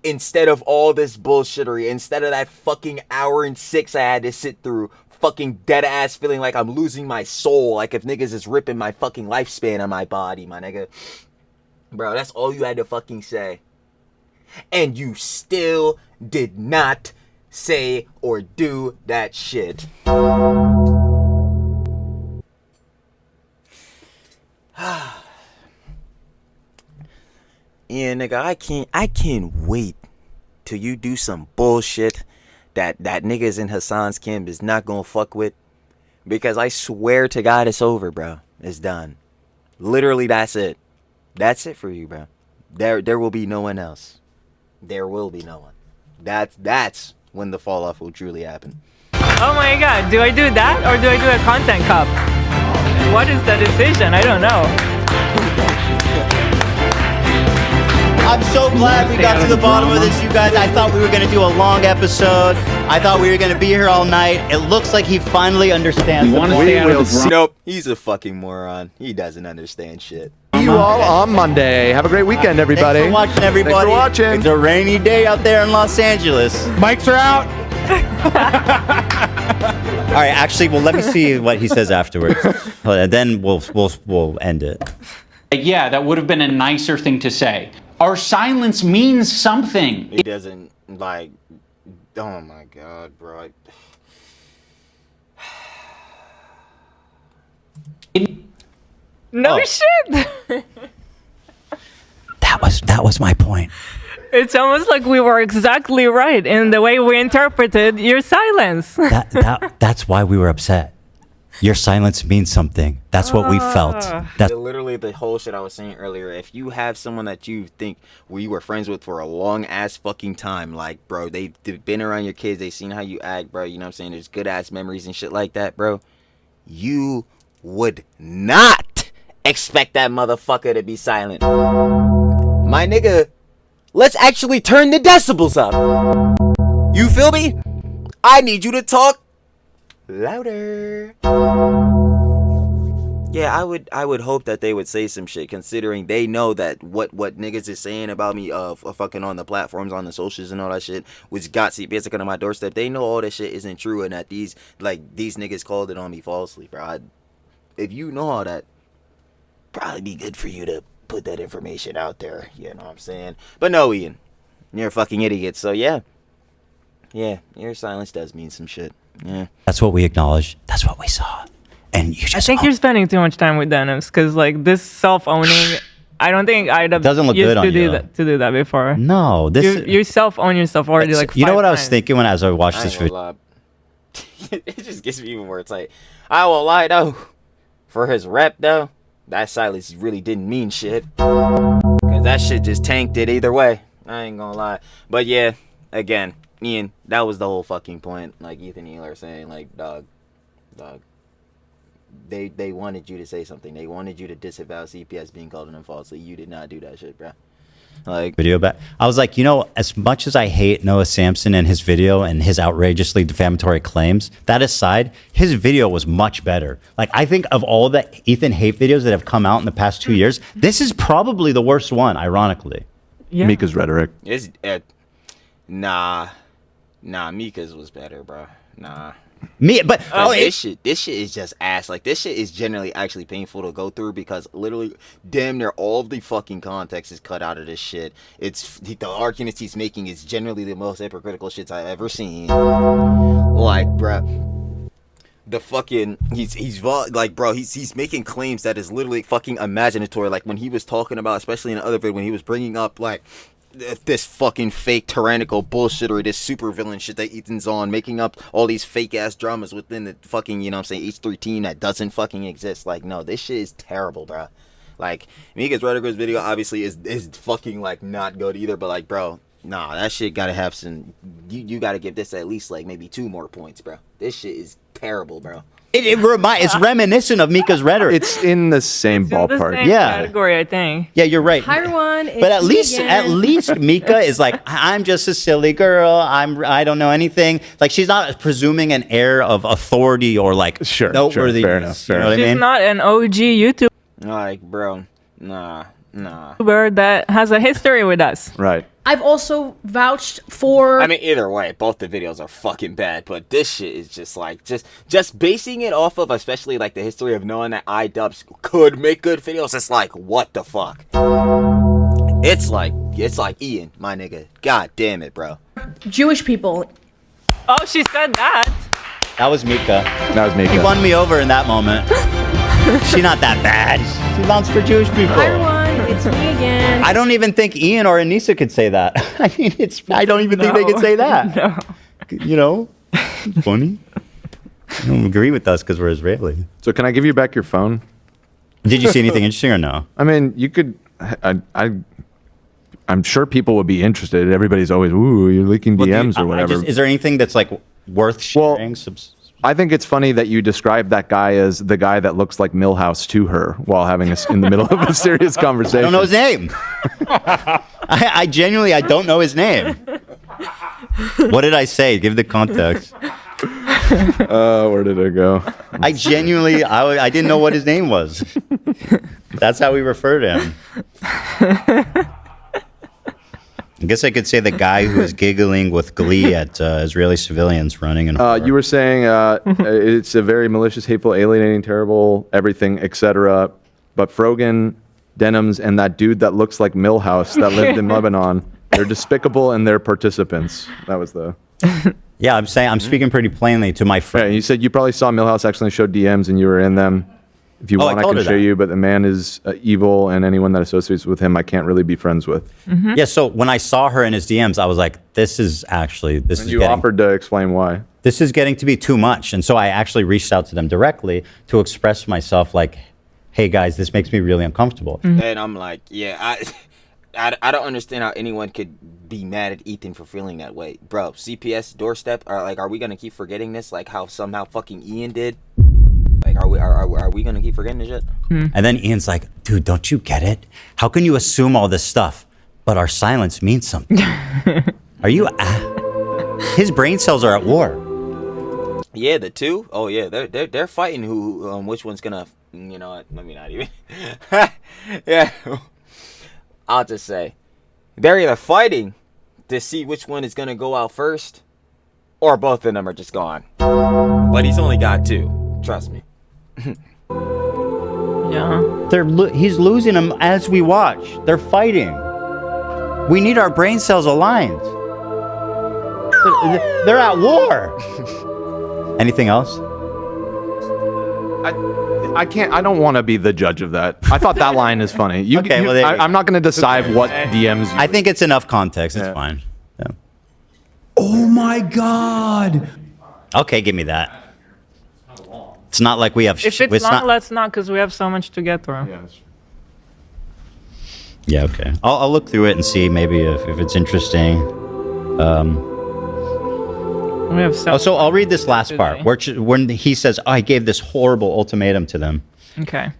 Instead of all this bullshittery, instead of that fucking hour and 6 I had to sit through, fucking dead ass feeling like I'm losing my soul, like if niggas is ripping my fucking lifespan on my body, my nigga. Bro, that's all you had to fucking say. And you still did not say or do that shit. Yeah, nigga, I can't wait till you do some bullshit that niggas in Hassan's camp is not gonna fuck with. Because I swear to God it's over, bro. It's done. Literally, that's it. That's it for you, bro. There will be no one else. There will be no one. That's when the fall off will truly happen. Oh my god, do I do that or do I do a content cup? What is the decision? I don't know. I'm so glad we got to the bottom of this, you guys. I thought we were going to do a long episode. I thought we were going to be here all night. It looks like he finally understands. You want to stay out of the Nope, he's a fucking moron. He doesn't understand shit. you all on Monday. Have a great weekend, everybody. Thanks for watching, everybody. Thanks for watching. It's a rainy day out there in Los Angeles. Mics are out. All right, actually, well, let me see what he says afterwards. And then we'll end it. Yeah, that would have been a nicer thing to say. Our silence means something. It doesn't, like, oh my God, bro. No shit. That was my point. It's almost like we were exactly right in the way we interpreted your silence. That's why we were upset. Your silence means something. That's what we felt. That's Literally the whole shit I was saying earlier. If you have someone that you think you were friends with for a long ass fucking time, like, bro, they've been around your kids, they've seen how you act, bro, you know what I'm saying? There's good ass memories and shit like that, bro. You would not expect that motherfucker to be silent. My nigga, let's actually turn the decibels up. You feel me? I need you to talk louder. Yeah, I would hope that they would say some shit, considering they know that what niggas is saying about me fucking on the platforms, on the socials and all that shit, which got CPS on my doorstep. They know all that shit isn't true and that these niggas called it on me falsely, bro. If you know all that, probably be good for you to put that information out there, you know what I'm saying? But no, Ian, you're a fucking idiot, so yeah, your silence does mean some shit. Yeah, that's what we acknowledged. That's what we saw. And you just I think you're spending too much time with Denims because, like, this self-owning, I don't think IDubbbz doesn't look used good on to do you. to do that before. No, you self-own yourself already, like, you know 5 what I was times. thinking when as I watched this video? It just gets me even more tight. I won't lie though, for his rep though, that silence really didn't mean shit, cause that shit just tanked it either way. I ain't gonna lie, but yeah, again, Ian, that was the whole fucking point. Like Ethan and Elar saying, like, dog. They wanted you to say something. They wanted you to disavow CPS being called on them falsely. You did not do that shit, bro. Like, Video back. I was like, you know, as much as I hate Noah Sampson and his video and his outrageously defamatory claims, that aside, his video was much better. Like, I think of all the Ethan hate videos that have come out in the past 2 years, this is probably the worst one, ironically. Yeah. Mika's rhetoric. it's nah, Mika's was better, bro. Nah. This shit is just ass. Like, this shit is generally actually painful to go through because literally, damn near all of the fucking context is cut out of this shit. It's the arguments he's making is generally the most hypocritical shits I've ever seen. Like, bruh, the fucking he's making claims that is literally fucking imaginatory. Like when he was talking about, especially in the other video, when he was bringing up like this fucking fake tyrannical bullshit or this super villain shit that Ethan's on, making up all these fake ass dramas within the fucking, you know what I'm saying, H3 team that doesn't fucking exist. Like, no, this shit is terrible, bro. Like, Mika's Rhetoric's video obviously is fucking like not good either, but like, bro, nah, that shit gotta have some, you gotta give this at least like maybe 2 more points, bro. This shit is terrible, bro. It's reminiscent of Mika's rhetoric. It's in the same ballpark. Same category, I think. Yeah, you're right. Hi everyone. But at least Mika is like, I'm just a silly girl. I don't know anything. Like, she's not presuming an air of authority or like noteworthy. Fair enough. You know what I mean? She's not an OG YouTuber Like, bro, nah. that has a history with us. Right. I've also vouched for. I mean, either way, both the videos are fucking bad, but this shit is just like, just basing it off of, especially like the history of knowing that IDubbbz could make good videos. It's like, what the fuck? It's like Ian, my nigga. God damn it, bro. Jewish people. Oh, she said that. That was Mika. He He won me over in that moment. She's not that bad. She bounced for Jewish people. Hi everyone, it's me again. I don't even think Ian or Anissa could say that. I mean, I don't even think they could say that. No. You know? Funny. You don't agree with us because we're Israeli. So can I give you back your phone? Did you see anything interesting or no? I mean, you could. I'm sure people would be interested. Everybody's always, ooh, you're leaking DMs or whatever. Is there anything that's like worth sharing? I think it's funny that you describe that guy as the guy that looks like Milhouse to her while having in the middle of a serious conversation. I don't know his name. I genuinely, I don't know his name. What did I say? Give the context. Where did it go? I genuinely, I didn't know what his name was. That's how we refer to him. I guess I could say the guy who is giggling with glee at Israeli civilians running in horror. You were saying it's a very malicious, hateful, alienating, terrible, everything, etc. But Frogan, Denims, and that dude that looks like Milhouse that lived in Lebanon, they're despicable and they're participants. That was the... Yeah, I'm speaking pretty plainly to my friend. Yeah, you said you probably saw Milhouse accidentally show DMs and you were in them. If you want, I can show you, but the man is evil, and anyone that associates with him, I can't really be friends with. Yeah, so when I saw her in his DMs, I was like, this is offered to explain why. This is getting to be too much. And so I actually reached out to them directly to express myself like, hey guys, this makes me really uncomfortable. And I'm like, yeah, I don't understand how anyone could be mad at Ethan for feeling that way. Bro, CPS doorstep, are we going to keep forgetting this? Like how somehow fucking Ian did? Like, are we gonna keep forgetting this shit? And then Ian's like, dude, don't you get it? How can you assume all this stuff, but our silence means something? Are you? His brain cells are at war. Yeah, the two. Oh yeah, they're fighting who which one's gonna. You know what? Let me not even. Yeah, I'll just say they're either fighting to see which one is gonna go out first, or both of them are just gone. But he's only got two. Trust me. Yeah. He's losing them as we watch. They're fighting. We need our brain cells aligned. They're at war. Anything else? I can't. I don't want to be the judge of that. I thought that line is funny. I'm not going to decide what DMs. I think it's enough context. It's fine. Yeah. Oh my God. Okay, give me that. It's not like we have. If it's long, let's not, because we have so much to get through. Yeah, okay. I'll look through it and see maybe if it's interesting. We have so I'll read this last part when he says, I gave this horrible ultimatum to them. Okay.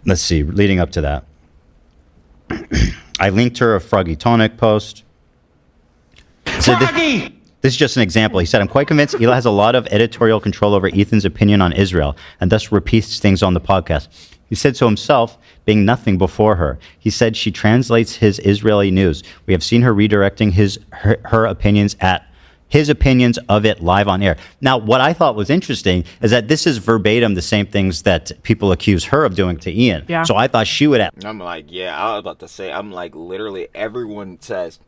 Let's see, leading up to that. I linked her a Froggy Tonic post. Froggy! This is just an example. He said, I'm quite convinced Hila has a lot of editorial control over Ethan's opinion on Israel and thus repeats things on the podcast. He said so himself, being nothing before her. He said she translates his Israeli news. We have seen her redirecting her opinions at his opinions of it live on air. Now, what I thought was interesting is that this is verbatim the same things that people accuse her of doing to Ian. Yeah. So I thought she would have. I'm like, yeah, I was about to say, I'm like, literally everyone says,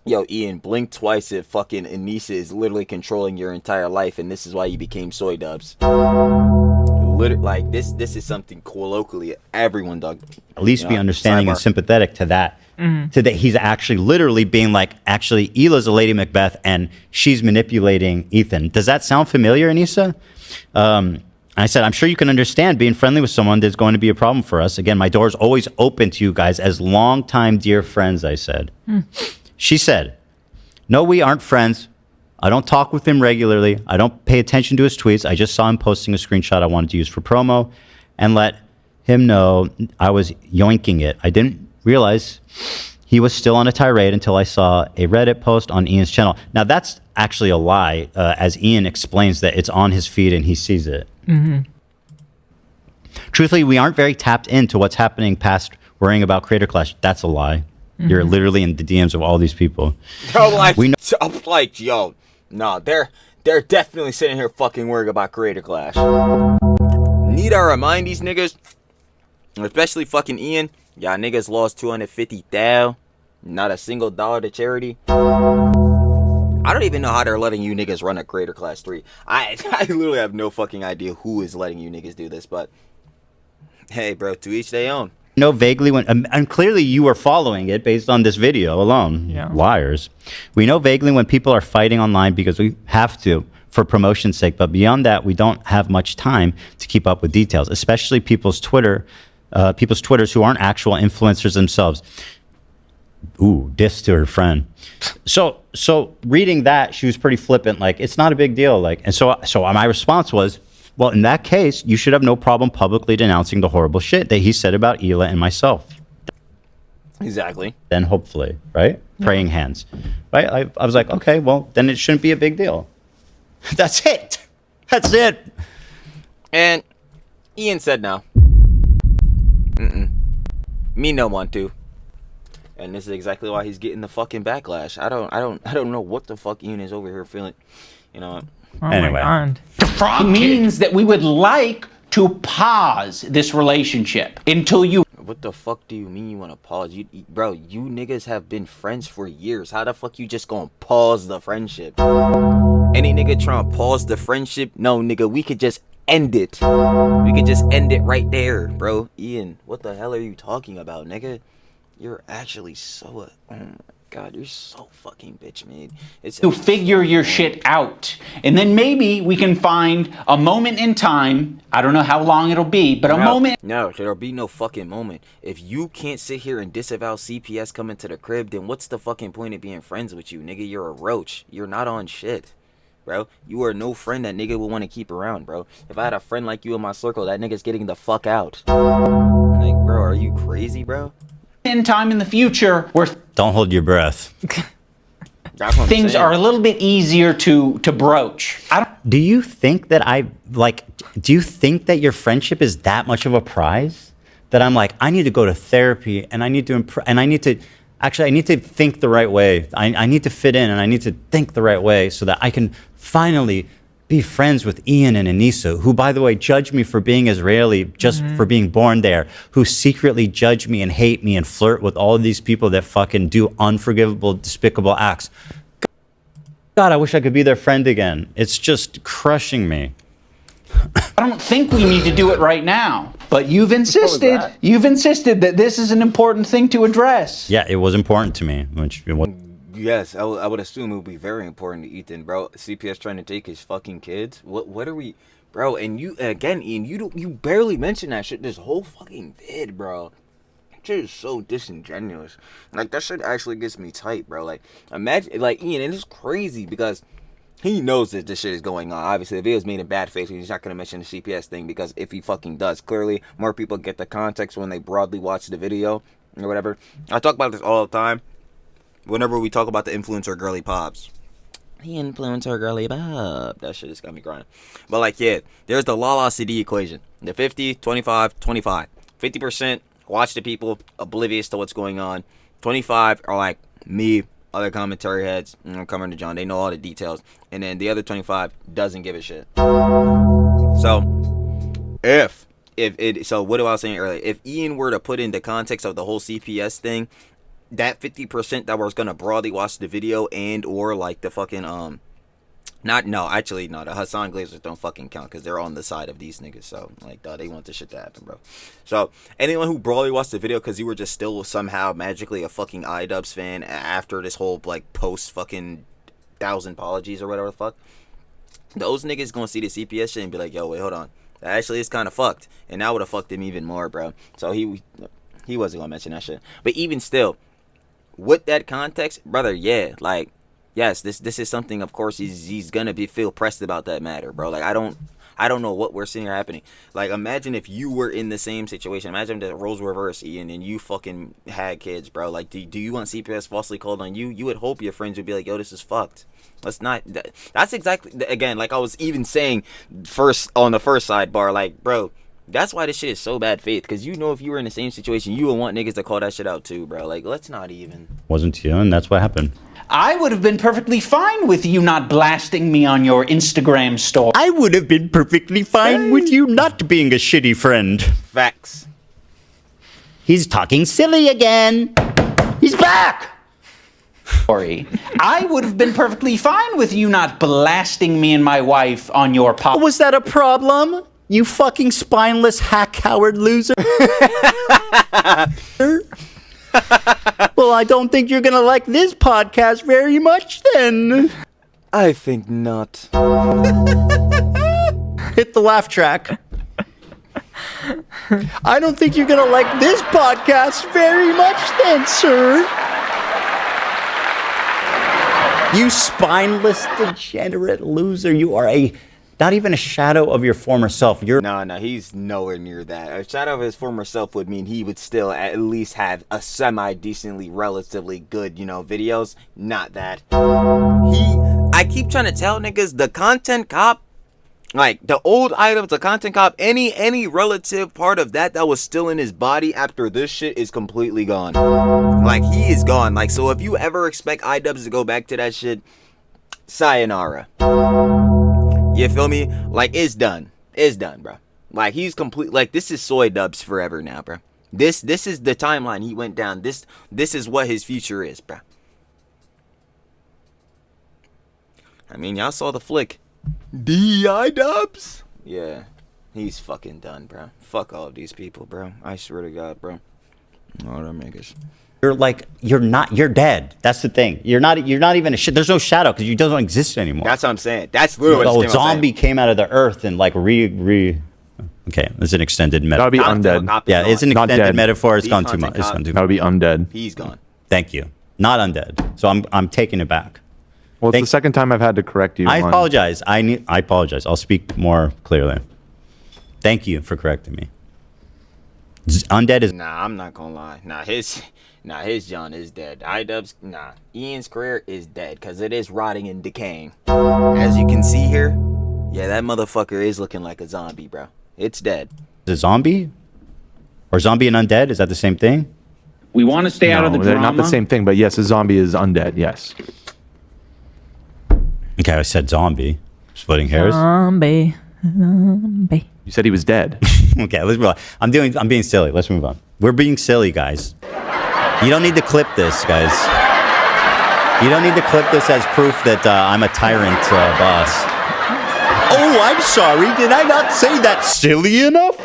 yo, Ian, blink twice if fucking Anissa is literally controlling your entire life, and this is why you became soy dubs. Like, this is something colloquially everyone, dog. At least be understanding and sympathetic to that. To that he's actually literally being like, actually, Hila's a Lady Macbeth, and she's manipulating Ethan. Does that sound familiar, Anissa? I said, I'm sure you can understand being friendly with someone that's going to be a problem for us. Again, my door's always open to you guys as longtime dear friends, I said. She said, no, we aren't friends. I don't talk with him regularly. I don't pay attention to his tweets. I just saw him posting a screenshot I wanted to use for promo and let him know I was yoinking it. I didn't realize he was still on a tirade until I saw a Reddit post on Ian's channel. Now, that's actually a lie, as Ian explains that it's on his feed and he sees it. Truthfully, we aren't very tapped into what's happening past worrying about Creator Clash. That's a lie. You're literally in the DMs of all these people. I'm like, yo, no, they're definitely sitting here fucking worrying about Creator Clash. Need I remind these niggas, especially fucking Ian, y'all niggas lost $250,000, not a single dollar to charity. I don't even know how they're letting you niggas run a Creator Clash 3. I literally have no fucking idea who is letting you niggas do this, but hey, bro, to each their own. Know vaguely when, and clearly you are following it based on this video alone. Yeah. Liars. We know vaguely when people are fighting online because we have to for promotion's sake, but beyond that, we don't have much time to keep up with details, especially people's Twitters who aren't actual influencers themselves. Ooh, diss to her friend. So reading that, she was pretty flippant, like, it's not a big deal. Like, and so my response was, well, in that case, you should have no problem publicly denouncing the horrible shit that he said about Hila and myself. Exactly. Then hopefully, right? Yeah. Praying hands. Right? I was like, okay, well, then it shouldn't be a big deal. That's it. That's it. And Ian said no. Me no want to. And this is exactly why he's getting the fucking backlash. I don't know what the fuck Ian is over here feeling. You know. Oh Anyway. my God. It means that we would like to pause this relationship until you What the fuck do you mean you want to pause? Bro, you niggas have been friends for years. How the fuck you just gonna pause the friendship? Any nigga trying to pause the friendship? No, nigga, we could just end it. We could just end it right there, bro. Ian, what the hell are you talking about, nigga? You're actually so... oh my God, you're so fucking bitch made. to figure your shit out. And then maybe we can find a moment in time. I don't know how long it'll be, but a moment. No, there'll be no fucking moment. If you can't sit here and disavow CPS coming to the crib, then what's the fucking point of being friends with you, nigga? You're a roach. You're not on shit, bro. You are no friend that nigga would want to keep around, bro. If I had a friend like you in my circle, that nigga's getting the fuck out. Like, bro, are you crazy, bro? In time in the future where Don't hold your breath. That's what I'm things saying. are a little bit easier to broach. I don't Do you think that do you think that your friendship is that much of a prize? That I'm like, I need to go to therapy and I need to I need to think the right way. I need to fit in and I need to think the right way so that I can finally be friends with Ian and Anissa, who, by the way, judge me for being Israeli just for being born there, who secretly judge me and hate me and flirt with all of these people that fucking do unforgivable, despicable acts. God, I wish I could be their friend again. It's just crushing me. I don't think we need to do it right now. But you've insisted that this is an important thing to address. Yeah, it was important to me. Which it was. Yes, I would assume it would be very important to Ethan, bro. CPS trying to take his fucking kids. What are we, bro? And you again, Ian, you barely mentioned that shit this whole fucking vid, bro. That shit is so disingenuous. Like, that shit actually gets me tight, bro. Like, imagine, like, Ian, and it's crazy because he knows that this shit is going on. Obviously, the video's made in bad faith, he's not gonna mention the CPS thing because if he fucking does, clearly more people get the context when they broadly watch the video or whatever. I talk about this all the time. Whenever we talk about the influencer girly pops. The influencer girly pop. That shit just got me crying. But like, yeah, there's the Lala CD equation. The 50, 25, 25. 50% watch the people, oblivious to what's going on. 25 are like me, other commentary heads, coming to John. They know all the details. And then the other 25 doesn't give a shit. So, so what I was saying earlier, if Ian were to put in the context of the whole CPS thing, that 50% that was gonna broadly watch the video and or like the fucking the Hassan Glazers don't fucking count because they're on the side of these niggas, so like they want this shit to happen, bro. So anyone who broadly watched the video because you were just still somehow magically a fucking IDubbbz fan after this whole like post fucking 1,000 apologies or whatever the fuck, those niggas gonna see the CPS shit and be like, yo, wait, hold on, that actually is kind of fucked, and that would have fucked him even more, bro. So he wasn't gonna mention that shit, but even still, with that context, brother, yeah, like, yes, this is something, of course, he's gonna feel pressed about that matter, bro. Like, I don't know what we're seeing happening. Like, imagine if you were in the same situation. Imagine the roles were reversed, Ian, and you fucking had kids, bro. Like, do you want CPS falsely called on you? You would hope your friends would be like, yo, this is fucked. Let's not. That's exactly, again, like I was even saying first on the first sidebar, like, bro, that's why this shit is so bad faith. Because you know if you were in the same situation, you would want niggas to call that shit out too, bro. Like, let's not even. Wasn't you, and that's what happened. I would have been perfectly fine with you not blasting me on your Instagram story. I would have been perfectly fine with you not being a shitty friend. Facts. He's talking silly again. He's back. I would have been perfectly fine with you not blasting me and my wife on your pop. Was that a problem? You fucking spineless hack coward loser. Well, I don't think you're gonna like this podcast very much then. I think not. Hit the laugh track. I don't think you're gonna like this podcast very much then, sir. You spineless, degenerate loser. You are not even a shadow of your former self. You're No, he's nowhere near that. A shadow of his former self would mean he would still at least have a semi-decently, relatively good, videos. Not that. I keep trying to tell niggas, the content cop Like the old items, the content cop, any relative part of that was still in his body after this shit is completely gone. Like he is gone. Like so, if you ever expect IDubbbz to go back to that shit, sayonara. You feel me? Like it's done. It's done, bro. Like he's complete. Like this is soy dubs forever now, bro. This is the timeline he went down. This is what his future is, bro. I mean, y'all saw the flick. IDubbbz? Yeah. He's fucking done, bro. Fuck all of these people, bro. I swear to God, bro. All them niggas. You're dead. That's the thing. You're not even a shit. There's no shadow because you don't exist anymore. That's what I'm saying. That's literally what the zombie came out of the earth and like okay, it's an extended metaphor. That would be undead. Yeah, it's an extended metaphor. It's gone too much. It's gone too much. That would be undead. He's gone. Thank you. Not undead. So I'm taking it back. Well, it's the second time I've had to correct you. I apologize. I apologize. I'll speak more clearly. Thank you for correcting me. Undead is... Nah, I'm not gonna lie. His John is dead. IDubbbz, Ian's career is dead because it is rotting and decaying. As you can see here, yeah, that motherfucker is looking like a zombie, bro. It's dead. Is a zombie? Or zombie and undead? Is that the same thing? We want to stay out of the drama. They're not the same thing, but yes, a zombie is undead, yes. Okay, I said zombie. Splitting hairs. Zombie. You said he was dead. Okay, let's move on. I'm being silly. Let's move on. We're being silly, guys. You don't need to clip this, guys. You don't need to clip this as proof that I'm a tyrant boss. Oh, I'm sorry. Did I not say that silly enough?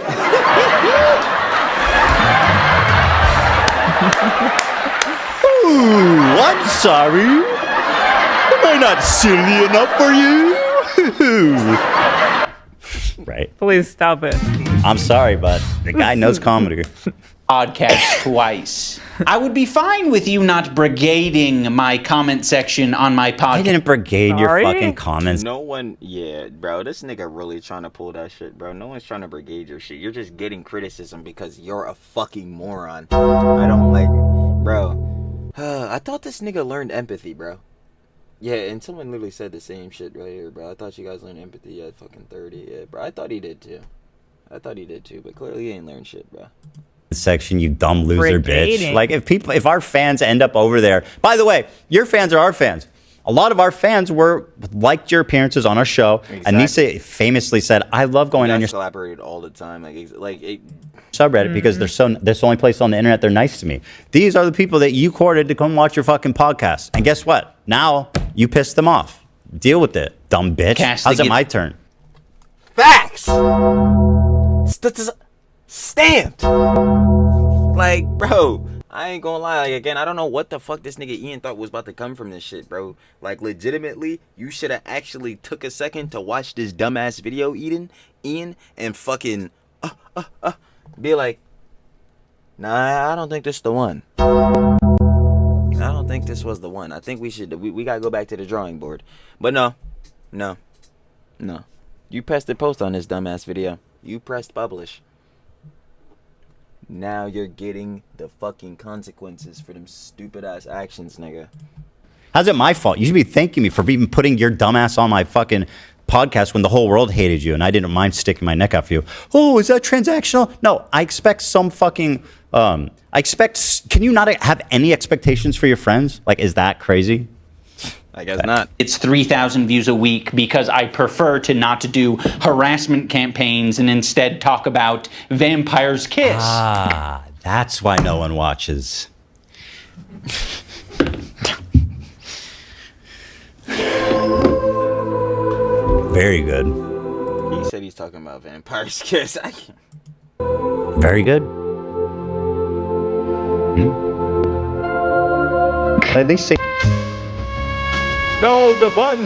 Ooh, I'm sorry. Am I not silly enough for you? Right. Please stop it. I'm sorry, but the guy knows comedy. Podcast twice. I would be fine with you not brigading my comment section on my podcast. I didn't brigade your fucking comments. No one, yeah, bro, this nigga really trying to pull that shit, bro. No one's trying to brigade your shit. You're just getting criticism because you're a fucking moron. I don't like, bro. I thought this nigga learned empathy, bro. Yeah, and someone literally said the same shit right here, bro. I thought you guys learned empathy at fucking 30. Yeah, bro. I thought he did too. But clearly he ain't learned shit, bro. Section, you dumb loser Brigading. bitch. Like if our fans end up over there. By the way, your fans are our fans. A lot of our fans liked your appearances on our show. Exactly. Anissa famously said, "I love going on your collaborated all the time, subreddit because that's the only place on the internet they're nice to me. These are the people that you courted to come watch your fucking podcast. And guess what? Now you pissed them off. Deal with it, dumb bitch. How's it my turn? Facts. Stamped. Like, bro, I ain't gonna lie. Like, again, I don't know what the fuck this nigga Ian thought was about to come from this shit, bro. Like, legitimately, you should have actually took a second to watch this dumbass video, Ian, and fucking be like, nah, I don't think this is the one. I don't think this was the one. I think we gotta go back to the drawing board. But no. You pressed the post on this dumbass video. You pressed publish. Now you're getting the fucking consequences for them stupid ass actions, nigga. How's it my fault? You should be thanking me for even putting your dumbass on my fucking podcast when the whole world hated you and I didn't mind sticking my neck out for you. Oh, is that transactional? No, I expect some fucking can you not have any expectations for your friends? Like, is that crazy? I guess not. It's 3,000 views a week because I prefer to not to do harassment campaigns and instead talk about Vampire's Kiss. Ah, that's why no one watches. Very good. He said he's talking about Vampire's Kiss. I can't. Very good. They say... No, the button.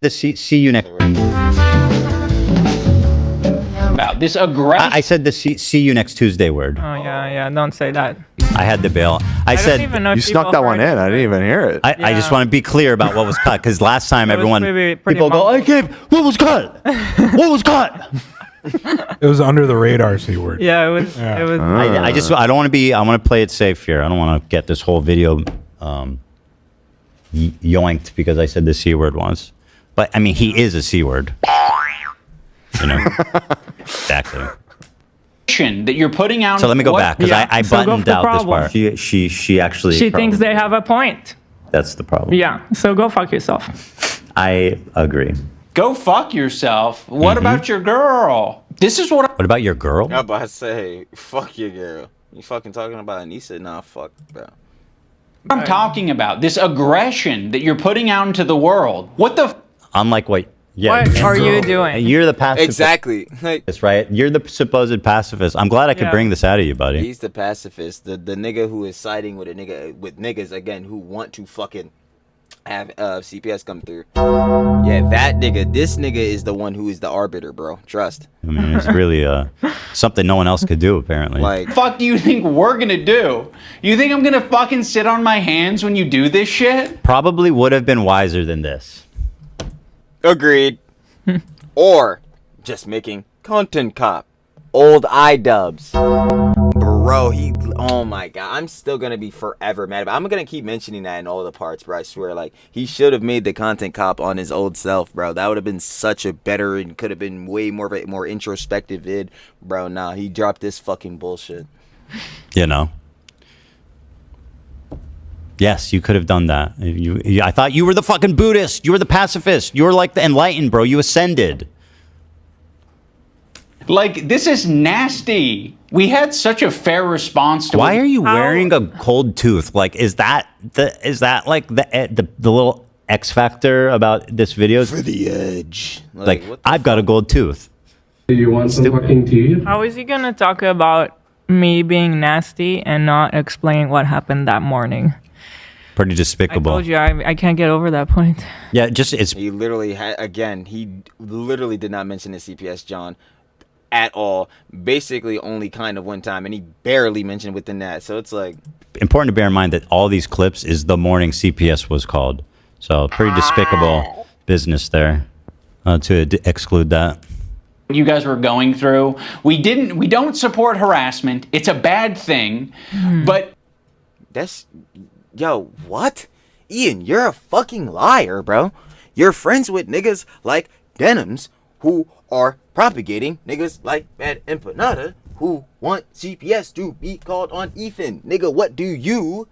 See you next. About this aggressive. I said the see you next Tuesday word. Oh yeah, don't say that. I had the bill. I don't said even know if You snuck people that one heard in. I didn't even hear it. I just want to be clear about what was cut because last time was everyone pretty people go, mumbling. I gave what was cut? What was cut? It was under the radar C word. Yeah, it was. Yeah. It was. I don't want to be. I want to play it safe here. I don't want to get this whole video yoinked because I said the C word once. But I mean, he is a C word. You know, exactly. That you're putting out. So let me go back because I So go for buttoned the out this problem. part. She actually. She thinks they have a point. That's the problem. Yeah. So go fuck yourself. I agree. Go fuck yourself. What about your girl? This is what What about your girl? I'm about to say, fuck your girl. You fucking talking about Anissa? Nah, fuck, bro. I'm talking about. This aggression that you're putting out into the world. What the? Unlike what? Yeah. What are you doing? You're the pacifist. Exactly. Like, That's right. You're the supposed pacifist. I'm glad I could Yeah. bring this out of you, buddy. he's the pacifist, the nigga who is siding with niggas again who want to fucking have CPS come through. Yeah, that nigga. This nigga is the one who is the arbiter, bro. Trust. I mean, it's really something no one else could do, apparently. Like, Fuck do you think we're gonna do? You think I'm gonna fucking sit on my hands when you do this shit? Probably would have been wiser than this. agreed. Or just making content cop. Old IDubbbz. Bro, oh my god, I'm still gonna be forever mad. But I'm gonna keep mentioning that in all the parts, bro. I swear, like, he should have made the content cop on his old self, bro. That would have been such a better and could have been way more of a more introspective vid, bro. Nah, he dropped this fucking bullshit. You know. Yes, you could have done that. I thought you were the fucking Buddhist. You were the pacifist. You were like the enlightened, bro. You ascended. Like, this is nasty. We had such a fair response to Why it. are you wearing a cold tooth? Like, is that like the little X factor about this video? For the edge. Like, what the I've got a gold tooth. Do you want some fucking tea? How is he gonna talk about me being nasty and not explain what happened that morning? Pretty I despicable. told you I can't get over that point. Yeah, it's He literally he literally did not mention the CPS John at all. Basically only kind of one time, and he barely mentioned within that. So it's like, important to bear in mind that all these clips is the morning CPS was called. So pretty despicable business there to exclude that. You guys were going through. We don't support harassment. It's a bad thing. But that's, yo, what? Ian, you're a fucking liar, bro. You're friends with niggas like Denims who are propagating niggas like Bad Empanada who want CPS to be called on Ethan. Nigga, what do you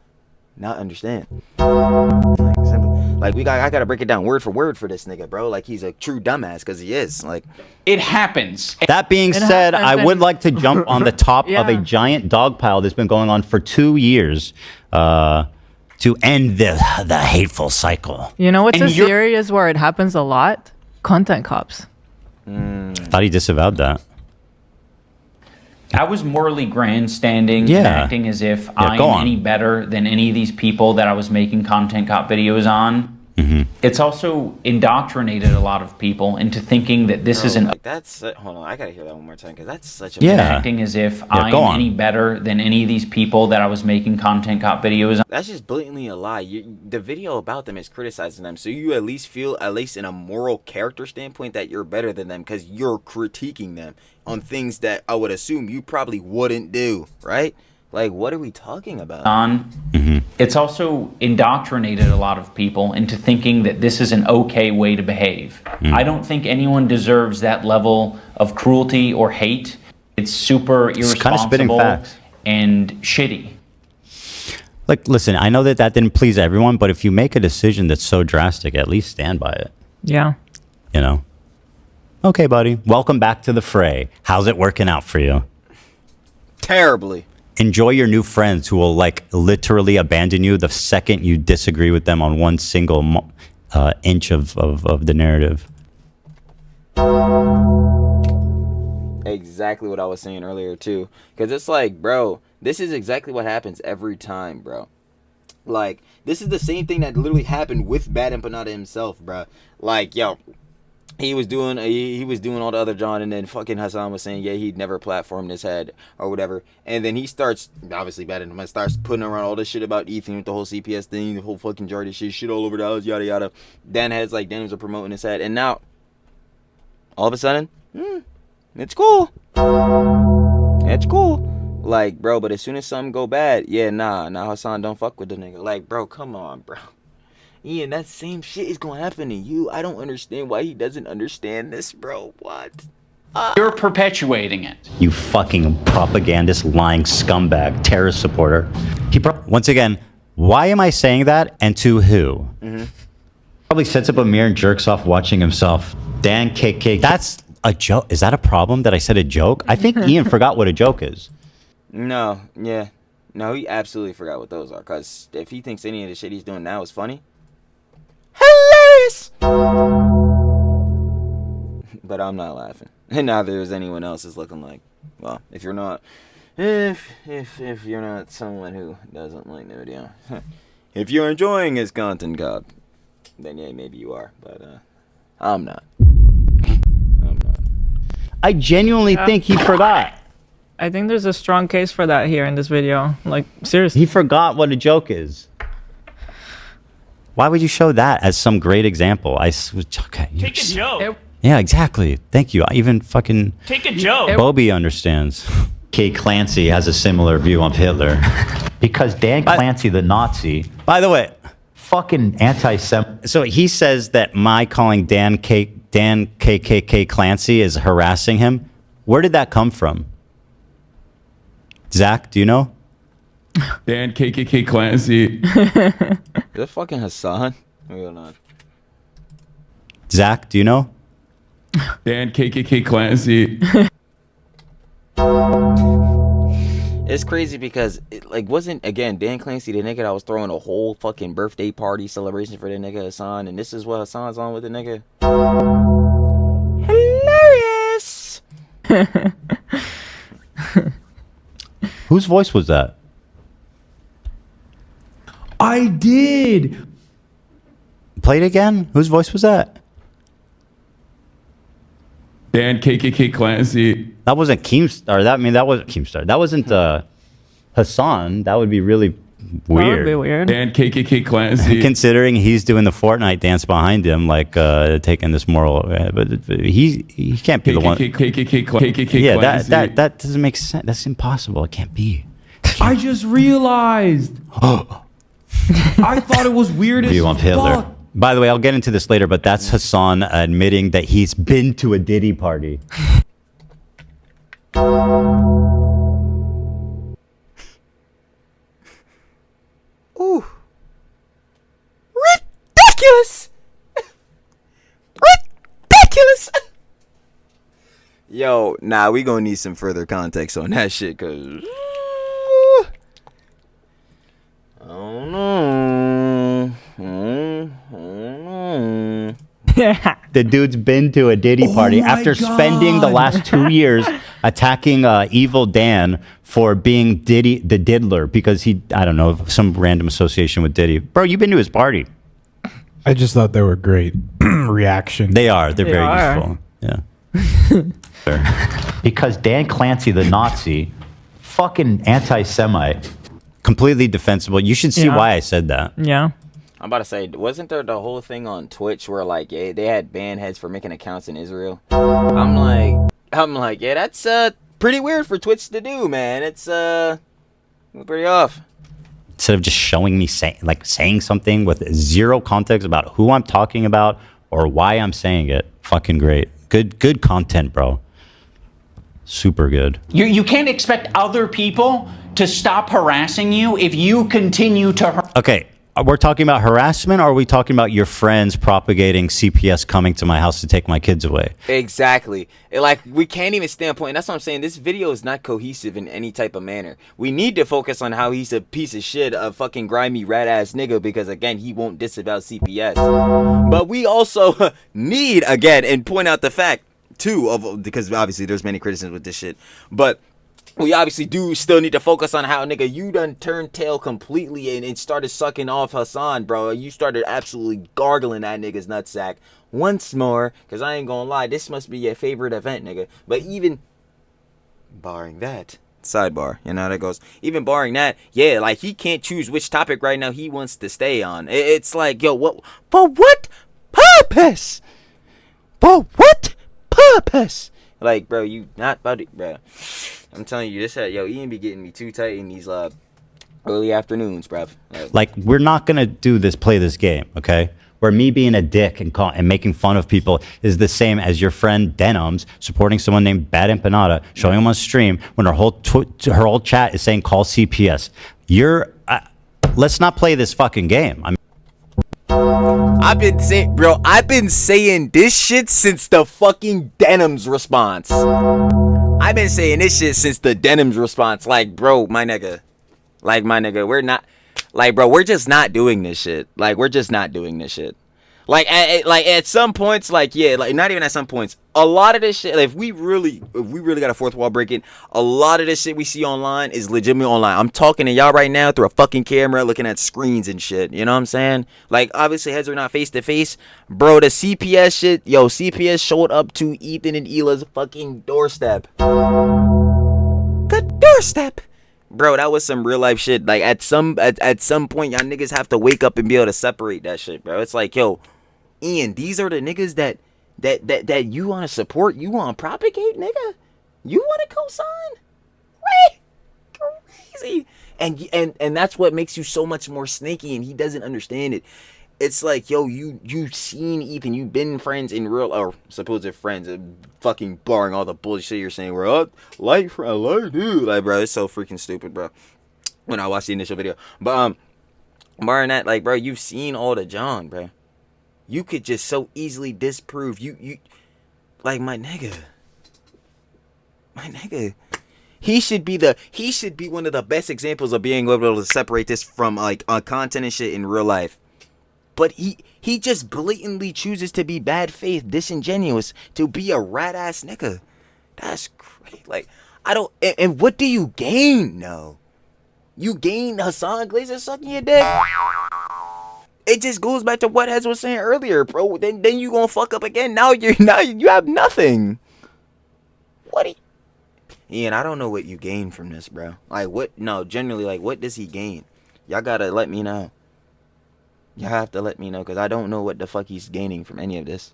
not understand? Like, simple. Like, I gotta break it down word for word for this nigga, bro. Like, he's a true dumbass, because he is. Like, it happens. That being said, happens, I would like to jump on the top of a Yeah. giant dog pile that's been going on for 2 years to end the hateful cycle. You know what's And a you're- series where it happens a lot? Content cops. I thought he disavowed that. I was morally grandstanding Yeah. and acting as if I'm go on. any better than any of these people that I was making content cop videos on. It's also indoctrinated a lot of people into thinking that this is an like, that's, hold on, I gotta hear that one more time, because that's such a Yeah. acting as if I'm go on. any better than any of these people that I was making content cop videos on. That's just blatantly a lie. The video about them is criticizing them, so you at least feel, at least in a moral character standpoint, that you're better than them because you're critiquing them on things that I would assume you probably wouldn't do, right? Like, what are we talking about? It's also indoctrinated a lot of people into thinking that this is an okay way to behave. I don't think anyone deserves that level of cruelty or hate. It's super irresponsible kinda spitting facts. and shitty. Like, listen, I know that didn't please everyone, but if you make a decision that's so drastic, at least stand by it. Yeah. You know? Okay, buddy. Welcome back to the fray. How's it working out for you? Terribly. Enjoy your new friends who will, like, literally abandon you the second you disagree with them on one single inch of the narrative. Exactly what I was saying earlier, too. Because it's like, bro, this is exactly what happens every time, bro. Like, this is the same thing that literally happened with Bad Empanada himself, bro. Like, yo, he was doing all the other John, and then fucking Hassan was saying, yeah, he'd never platformed his head or whatever. And then he starts, obviously Bad Empanada starts putting around all this shit about Ethan with the whole CPS thing, the whole fucking Jardy shit all over the house, yada yada. Dan has like Denims are promoting his head, and now all of a sudden, It's cool. It's cool. Like, bro, but as soon as something go bad, yeah, nah, Hassan, don't fuck with the nigga. Like, bro, come on, bro. Ian, that same shit is gonna happen to you. I don't understand why he doesn't understand this, bro. What? You're perpetuating it. You fucking propagandist, lying scumbag, terrorist supporter. Once again, why am I saying that, and to who? Probably sets up a mirror and jerks off watching himself. Dan KK. That's a joke. Is that a problem that I said a joke? I think Ian forgot what a joke is. No, yeah. No, he absolutely forgot what those are. Because if he thinks any of the shit he's doing now is funny, hilarious! But I'm not laughing. And neither is anyone else is looking like, well, if you're not someone who doesn't like the video, if you're enjoying his content, God, then yeah, maybe you are. But I'm not. I genuinely think he forgot. I think there's a strong case for that here in this video. Like, seriously. He forgot what a joke is. Why would you show that as some great example? Okay. Take a joke. Yeah, exactly. Thank you. I even fucking... Take a joke. Bobby understands. Kay Clancy has a similar view of Hitler. Because Dan Clancy, the Nazi... By the way... Fucking anti-Semite. So he says that my calling Dan KKK Clancy is harassing him. Where did that come from? Zach, do you know? Dan KKK Clancy. Is that fucking Hassan? Hold on. Zach, do you know? Dan KKK Clancy. It's crazy because it, like, wasn't, again, Dan Clancy the nigga that was throwing a whole fucking birthday party celebration for the nigga Hassan, and this is what Hassan's on with the nigga? Hilarious! Whose voice was that? I did. Play it again? Whose voice was that? Dan KKK Clancy. That wasn't Keemstar. That wasn't Keemstar. That wasn't Hassan. That would be really weird. That would be weird. Dan KKK Clancy. Considering he's doing the Fortnite dance behind him, like taking this moral, but he can't be the one. KKK Yeah, Clancy. that doesn't make sense. That's impossible. It can't be. I just realized. I thought it was weird as View of Hitler. fuck. By the way, I'll get into this later, but that's Hassan admitting that he's been to a Diddy party. Ooh. Ridiculous! Ridiculous! Yo, nah, we gonna need some further context on that shit, cause... I don't know. The dude's been to a Diddy party after spending the last 2 years attacking Evil Dan for being Diddy the Diddler because he, I don't know, some random association with Diddy. Bro, you've been to his party. I just thought they were great reaction. They are. They're very useful. Yeah. Because Dan Clancy, the Nazi, fucking anti-Semite. Completely defensible. You should see why I said that. Yeah. I'm about to say, wasn't there the whole thing on Twitch where like, yeah, they had ban heads for making accounts in Israel? I'm like, yeah, that's pretty weird for Twitch to do, man. It's pretty off. Instead of just showing me saying something with zero context about who I'm talking about or why I'm saying it, fucking great. Good content, bro. Super good. You can't expect other people to stop harassing you if you continue to... Okay, we're talking about harassment, or are we talking about your friends propagating CPS coming to my house to take my kids away? Exactly. Like, we can't even stand point. That's what I'm saying. This video is not cohesive in any type of manner. We need to focus on how he's a piece of shit, a fucking grimy rat-ass nigga, because, again, he won't disavow CPS. But we also need, again, and point out the fact, too, because obviously there's many criticisms with this shit, but... we obviously do still need to focus on how, nigga, you done turned tail completely and started sucking off Hassan, bro. You started absolutely gargling that nigga's nutsack once more, because I ain't gonna lie, this must be your favorite event, nigga. But even barring that, sidebar, you know how that goes, even barring that, yeah, like, he can't choose which topic right now he wants to stay on. It's like, yo, what, for what purpose? For what purpose? Like, bro, you not about it, bro. I'm telling you, this Ian be getting me too tight in these early afternoons, bruv. Like, we're not gonna play this game, okay? Where me being a dick and making fun of people is the same as your friend Denims supporting someone named Bad Empanada, showing him on stream when her whole chat is saying call CPS. Let's not play this fucking game. I've been saying this shit since the fucking Denims response. I've been saying this shit since the Denims response. Like, bro, my nigga, we're not. Like, bro, we're just not doing this shit. Like, we're just not doing this shit. Like, at some points, like, yeah, like, not even at some points. A lot of this shit, like, if we really got a fourth wall breaking, a lot of this shit we see online is legitimately online. I'm talking to y'all right now through a fucking camera, looking at screens and shit. You know what I'm saying? Like, obviously, heads are not face to face. Bro, the CPS shit, CPS showed up to Ethan and Ela's fucking doorstep. The doorstep. Bro, that was some real life shit. Like, at some point, y'all niggas have to wake up and be able to separate that shit, bro. It's like, yo, Ian, these are the niggas that you want to support, you want to propagate, nigga. You want to co-sign? Right? Crazy. And that's what makes you so much more snaky, and he doesn't understand it. It's like, yo, you've seen Ethan, you've been friends in real, or supposed friends, fucking barring all the bullshit you're saying, bro. Like, dude, like, bro, it's so freaking stupid, bro. When I watched the initial video, but barring that, like, bro, you've seen all the John, bro. You could just so easily disprove you, like, my nigga. He should be one of the best examples of being able to separate this from like content and shit in real life. But he just blatantly chooses to be bad faith, disingenuous, to be a rat ass nigga. That's great. Like, I don't. And what do you gain? No, you gain Hassan Glazer sucking your dick. It just goes back to what Hez was saying earlier, bro. Then you gonna fuck up again. Now you have nothing. What? Ian, I don't know what you gain from this, bro. Like, what? No, generally, like, what does he gain? Y'all gotta let me know. You have to let me know, because I don't know what the fuck he's gaining from any of this.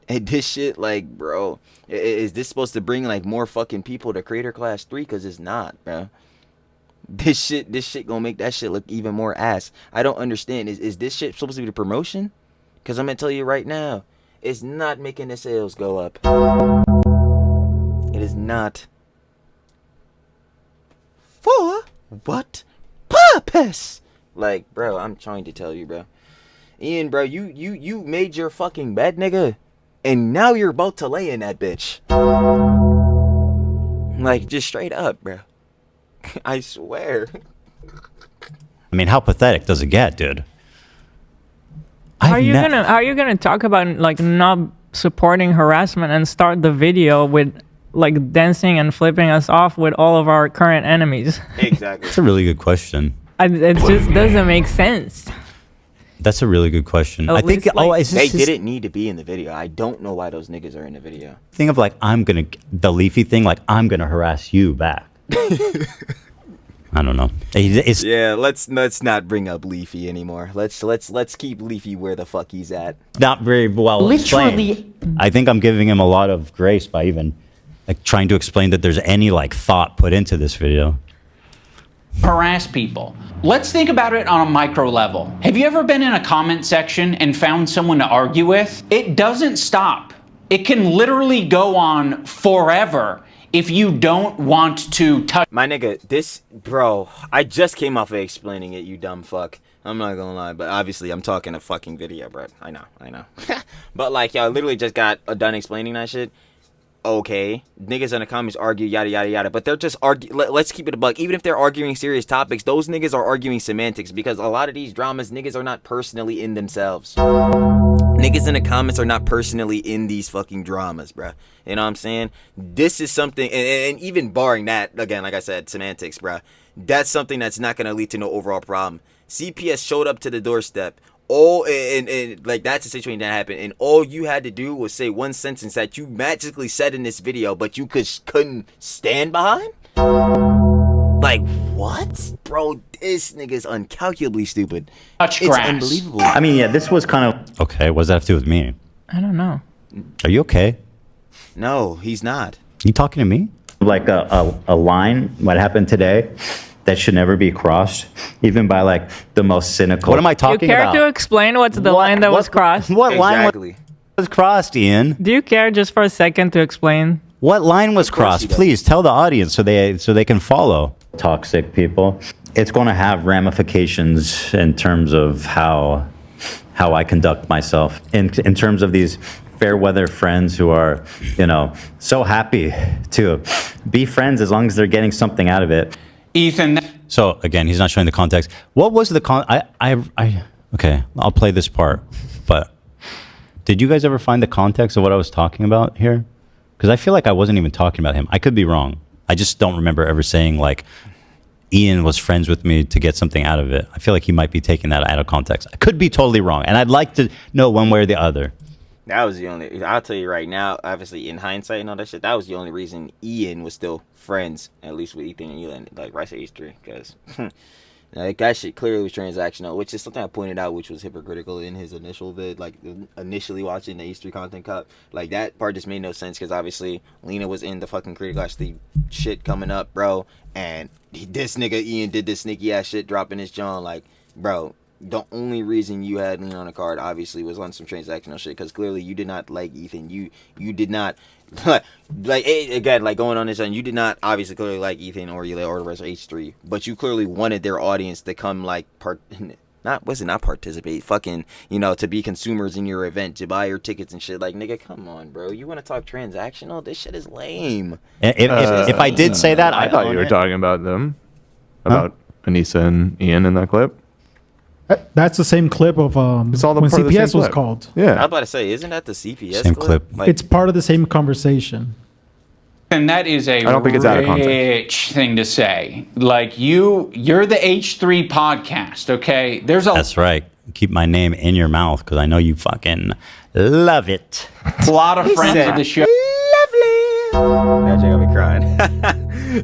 And this shit, like, bro, is this supposed to bring, like, more fucking people to Creator Class 3? Because it's not, bro. This shit gonna make that shit look even more ass. I don't understand. Is this shit supposed to be the promotion? Because I'm gonna tell you right now, it's not making the sales go up. It is not. For what purpose? Like, bro, I'm trying to tell you, bro. Ian, bro, you made your fucking bed, nigga. And now you're about to lay in that bitch. Like, just straight up, bro. I swear. I mean, how pathetic does it get, dude? How are you gonna talk about like not supporting harassment and start the video with like dancing and flipping us off with all of our current enemies? Exactly. That's a really good question. It just doesn't make sense. That's a really good question. I think they didn't need to be in the video. I don't know why those niggas are in the video. Think of like the Leafy thing, like I'm gonna harass you back. I don't know. Yeah, let's not bring up Leafy anymore. Let's keep Leafy where the fuck he's at. Not very well explained. I think I'm giving him a lot of grace by even like trying to explain that there's any like thought put into this video. Harass people. Let's think about it on a micro level. Have you ever been in a comment section and found someone to argue with? It doesn't stop. It can literally go on forever if you don't want to touch. My nigga, this, bro, I just came off of explaining it, you dumb fuck. I'm not gonna lie, but obviously I'm talking a fucking video, bro. I know. But like, y'all literally just got done explaining that shit. Okay, niggas in the comments argue yada yada yada, but they're just let's keep it a buck. Even if they're arguing serious topics, those niggas are arguing semantics, because a lot of these dramas, niggas are not personally in themselves. Niggas in the comments are not personally in these fucking dramas, bruh. You know what I'm saying? This is something, and even barring that, again, like I said, semantics, bruh. That's something that's not gonna lead to no overall problem. CPS showed up to the doorstep. And like, that's a situation that happened, and all you had to do was say one sentence that you magically said in this video, but you couldn't stand behind. Like, what, bro? This nigga's uncalculably stupid. It's unbelievable. I mean, yeah, this was kind of okay. What does that have to do with me? I don't know. Are you okay? No, he's not. You talking to me? Like a line, what happened today, that should never be crossed, even by like the most cynical. What am I talking about? Do you care to explain what's the line that was crossed? What Exactly. line was crossed, Ian? Do you care just for a second to explain? What line was crossed? Please tell the audience so they can follow. Toxic people. It's going to have ramifications in terms of how I conduct myself. In terms of these Fairweather friends who are, so happy to be friends as long as they're getting something out of it. Ethan. So again, he's not showing the context. What was the okay, I'll play this part, but did you guys ever find the context of what I was talking about here? Because I feel like I wasn't even talking about him. I could be wrong. I just don't remember ever saying like Ian was friends with me to get something out of it. I feel like he might be taking that out of context. I could be totally wrong, and I'd like to know one way or the other. That was the only. I'll tell you right now. Obviously, in hindsight and all that shit, that was the only reason Ian was still friends, at least with Ethan and Elon, like Preciate H3, because like that shit clearly was transactional, which is something I pointed out, which was hypocritical in his initial vid, like initially watching the H3 content cut. Like that part just made no sense because obviously Lena was in the fucking Creator Class 3 shit coming up, bro, and this nigga Ian did this sneaky ass shit, dropping his jaw, like, bro. The only reason you had Lena on the card obviously was on some transactional shit because clearly you did not like Ethan. You did not like again, like going on this and you did not obviously clearly like Ethan or the rest of H3, but you clearly wanted their audience to come like not participate, fucking, to be consumers in your event, to buy your tickets and shit. Like, nigga, come on, bro. You want to talk transactional? This shit is lame. If I did say that, I thought you were talking about them, about Anissa and Ian in that clip. That's the same clip of it's all the when part of the CPS same was clip. called. Yeah. I was about to say, isn't that the CPS Same clip. Like, It's part of the same conversation. And that is a I don't think it's out of context. rich thing to say. Like you're the H3 podcast, okay? That's right. Keep my name in your mouth because I know you fucking love it. A lot of friends of the show. Lovely. Now Jay got me crying.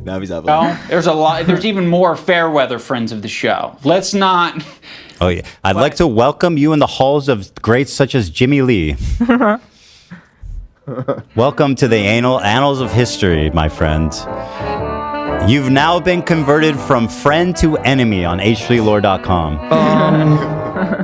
Now he's up. There's even more Fairweather friends of the show. Let's not. Oh yeah, I'd like to welcome you in the halls of greats such as Jimmy Lee. Welcome to the annals of history, my friend. You've now been converted from friend to enemy on h3lore.com.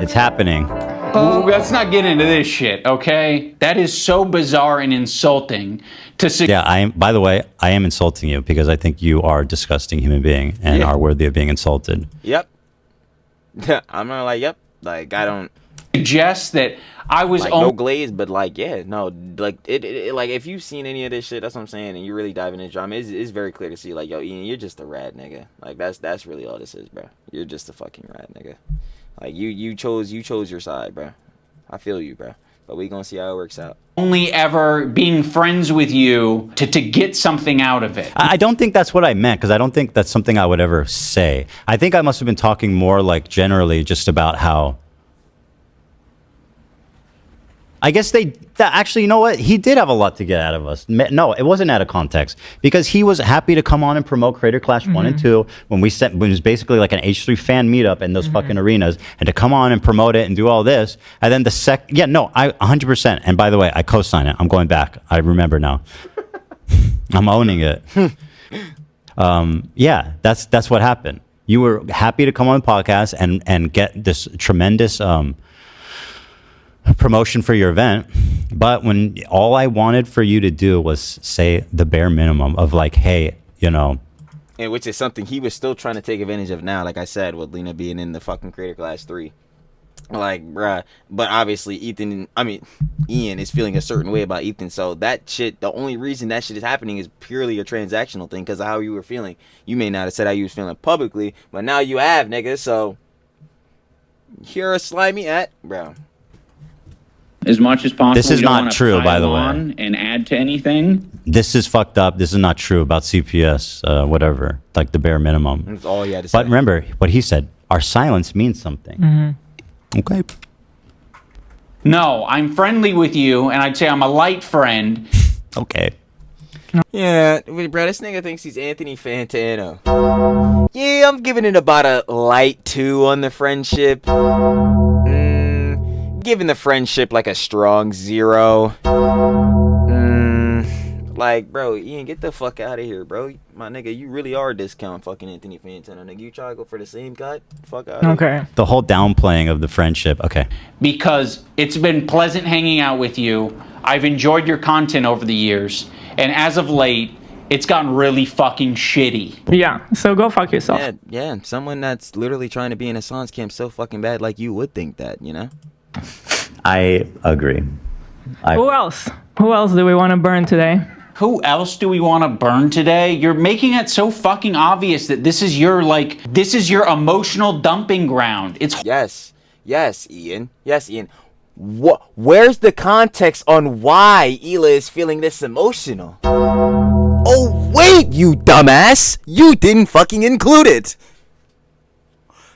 It's happening. Let's not get into this shit, okay? That is so bizarre and insulting to say. Yeah, by the way, I am insulting you because I think you are a disgusting human being and are worthy of being insulted. Yep. I'm not like, yep. Like, I don't suggest that I was like, no glaze, but like, yeah, no, like it like if you've seen any of this shit, that's what I'm saying, and you really dive into drama, it's very clear to see, like, yo, Ian, you're just a rad nigga. Like that's really all this is, bro. You're just a fucking rad nigga. Like you chose your side, bro. I feel you, bro. But we gonna see how it works out. Only ever being friends with you to get something out of it. I don't think that's what I meant because I don't think that's something I would ever say. I think I must have been talking more like generally just about how. I guess actually, you know what? He did have a lot to get out of us. No, it wasn't out of context because he was happy to come on and promote Creator Clash 1 and 2 when it was basically like an H3 fan meetup in those fucking arenas, and to come on and promote it and do all this. And then I 100%. And by the way, I co-sign it. I'm going back. I remember now. I'm owning it. Yeah, that's what happened. You were happy to come on the podcast and get this tremendous promotion for your event, but when all I wanted for you to do was say the bare minimum of like, hey, and which is something he was still trying to take advantage of now, like I said, with Lena being in the fucking Creator Class 3. Like, bruh, but obviously Ian is feeling a certain way about Ethan, so that shit, the only reason that shit is happening is purely a transactional thing because of how you were feeling. You may not have said how you was feeling publicly, but now you have, nigga, so you're a slimy bro. As much as possible. This is not true, by the way. And add to anything. This is fucked up. This is not true about CPS, whatever, like the bare minimum. That's all you had to say. But remember what he said. Our silence means something. Mm-hmm. Okay. No, I'm friendly with you, and I'd say I'm a light friend. Okay. Yeah, bro, this nigga thinks he's Anthony Fantano. Yeah, I'm giving it about a light 2 on the friendship. Giving the friendship like a strong 0. Like, bro, Ian, get the fuck out of here, bro. My nigga, you really are a discount fucking Anthony Fantano. Nigga, you try to go for the same cut? Fuck out of here. The whole downplaying of the friendship. Okay. Because it's been pleasant hanging out with you. I've enjoyed your content over the years. And as of late, it's gotten really fucking shitty. Yeah, so go fuck yourself. Yeah, someone that's literally trying to be in a Sans camp so fucking bad, like, you would think that, you know? I agree. Who else? Who else do we want to burn today? Who else do we want to burn today? You're making it so fucking obvious that this is your emotional dumping ground. It's Yes, Ian. Yes, Ian. Where's the context on why Hila is feeling this emotional? Oh, wait, you dumbass! You didn't fucking include it!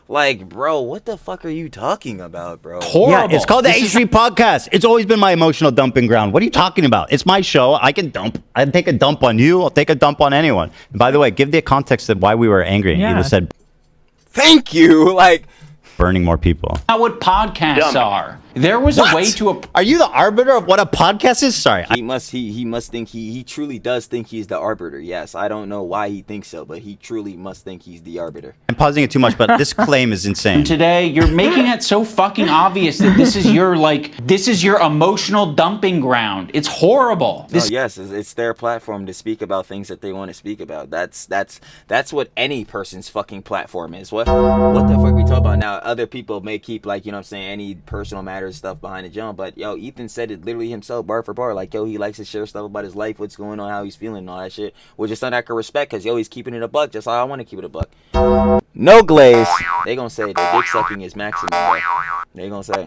Like, bro, what the fuck are you talking about, bro? Yeah, it's called the H3 podcast. It's always been my emotional dumping ground. What are you talking about? It's my show. I can dump. I take a dump on you. I'll take a dump on anyone. And by the way, give the context of why we were angry. Yeah. You just said, thank you. Like, burning more people. not what podcasts are. There was a way to... Are you the arbiter of what a podcast is? Sorry. He must think he truly does think he's the arbiter. Yes, I don't know why he thinks so, but he truly must think he's the arbiter. I'm pausing it too much, but this claim is insane. Today, you're making it so fucking obvious that this is your emotional dumping ground. It's horrible. Yes, it's their platform to speak about things that they want to speak about. That's what any person's fucking platform is. What the fuck are we talking about now? Other people may keep, like, you know what I'm saying, any personal matters stuff behind the jump, but yo, Ethan said it literally himself, bar for bar. Like, yo, he likes to share stuff about his life, what's going on, how he's feeling, and all that shit. Which is something I can respect, because yo, he's keeping it a buck, just how I want to keep it a buck. No glaze. They gonna say that dick sucking is maximum, bro. They gonna say,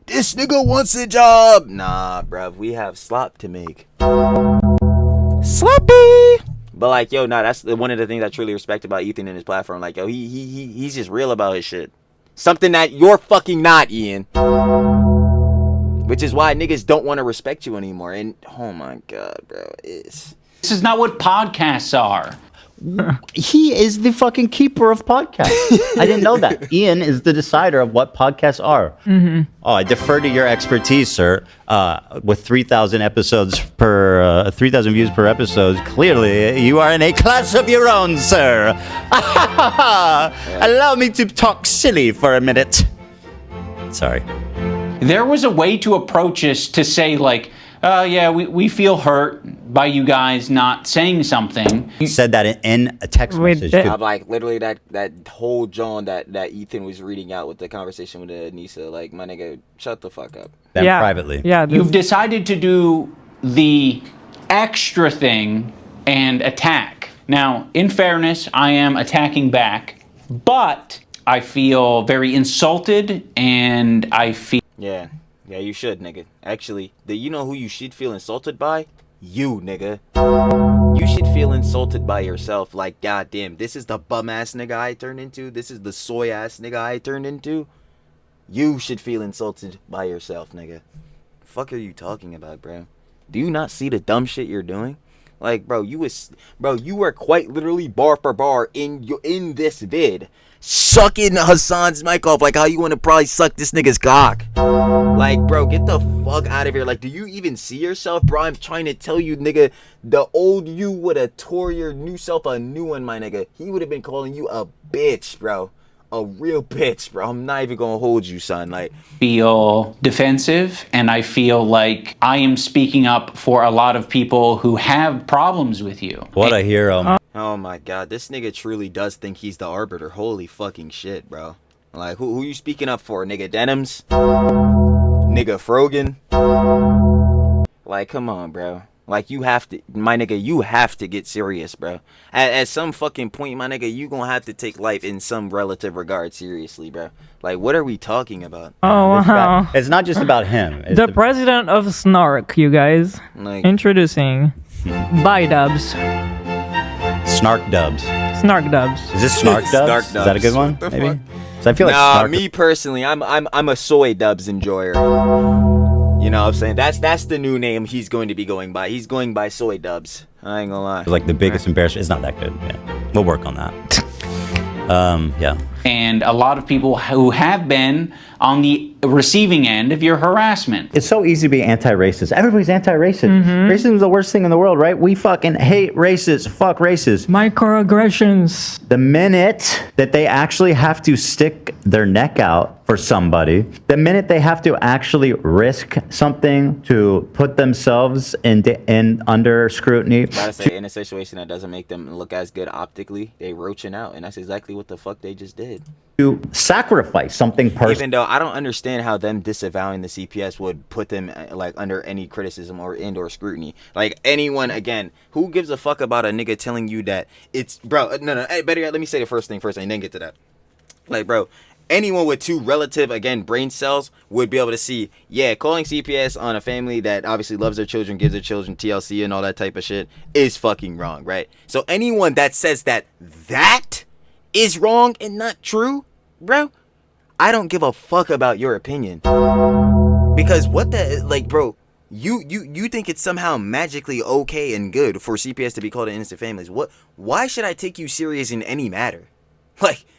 this nigga wants a job. Nah, bruv, we have slop to make. Sloppy. But like, yo, nah, that's one of the things I truly respect about Ethan and his platform. Like, yo, he's just real about his shit. Something that you're fucking not, Ian. Which is why niggas don't want to respect you anymore. And oh my god, bro, this is not what podcasts are. He is the fucking keeper of podcasts. I didn't know that. Ian is the decider of what podcasts are. Mm-hmm. Oh, I defer to your expertise, sir. With 3,000 episodes per 3,000 views per episode, clearly you are in a class of your own, sir. Allow me to talk silly for a minute. Sorry. There was a way to approach this to say, like, yeah, we feel hurt by you guys not saying something. You said that in a text message. I'm like, literally that whole John that Ethan was reading out with the conversation with Anissa. Like, my nigga, shut the fuck up. Them privately. Yeah, you've decided to do the extra thing and attack. Now, in fairness, I am attacking back, but I feel very insulted, and I feel... Yeah, you should, nigga. Actually, you know who you should feel insulted by? You, nigga. You should feel insulted by yourself. Like, goddamn, this is the bum-ass nigga I turned into? This is the soy-ass nigga I turned into? You should feel insulted by yourself, nigga. Fuck are you talking about, bro? Do you not see the dumb shit you're doing? Like, bro, you were quite literally bar for bar in this vid sucking Hassan's mic off like how you want to probably suck this nigga's cock. Like, bro, get the fuck out of here. Like, do you even see yourself, bro? I'm trying to tell you, nigga, the old you would have tore your new self a new one, my nigga. He would have been calling you a bitch, bro. A real bitch, bro. I'm not even gonna hold you, son. Like, feel defensive, and I feel like I am speaking up for a lot of people who have problems with you. What a hero. Oh my god, this nigga truly does think he's the arbiter. Holy fucking shit, bro. Like, who you speaking up for, nigga? Denims? Nigga Frogan? Like, come on, bro. Like, you have to, my nigga, you have to get serious, bro. At some fucking point, my nigga, you gonna have to take life in some relative regard seriously, bro. Like, what are we talking about? Oh, wow. It's not just about him. It's the president of Snark, you guys. Like, introducing IDubbbz. Snark Dubs. Snark Dubs. Is this Snark Dubs? Snark Is that a good one? What the Maybe? fuck? So I feel like nah, Snark me personally, I'm a soy dubs enjoyer. You know what I'm saying? That's the new name he's going to be going by. He's going by soy dubs. I ain't gonna lie. Like the biggest embarrassment. It's not that good. Yeah. We'll work on that. Yeah. and a lot of people who have been on the receiving end of your harassment. It's so easy to be anti-racist. Everybody's anti-racist. Racism is the worst thing in the world, right? We fucking hate racists. Fuck racists. Microaggressions. The minute that they actually have to stick their neck out for somebody, the minute they have to actually risk something to put themselves in under scrutiny. Gotta say, in a situation that doesn't make them look as good optically, they roaching out, and that's exactly what the fuck they just did. To sacrifice something personal. Even though I don't understand how them disavowing the CPS would put them like under any criticism or scrutiny. Like anyone, again, who gives a fuck about a nigga telling you that it's, bro? No. Hey, better yet, let me say the first thing first, and then get to that. Like, bro, anyone with two relative, again, brain cells would be able to see, yeah, calling CPS on a family that obviously loves their children, gives their children TLC and all that type of shit is fucking wrong, right? So anyone that says that is wrong and not true, bro, I don't give a fuck about your opinion. Because what the, like, bro, you think it's somehow magically okay and good for CPS to be called to innocent families. Why should I take you serious in any matter?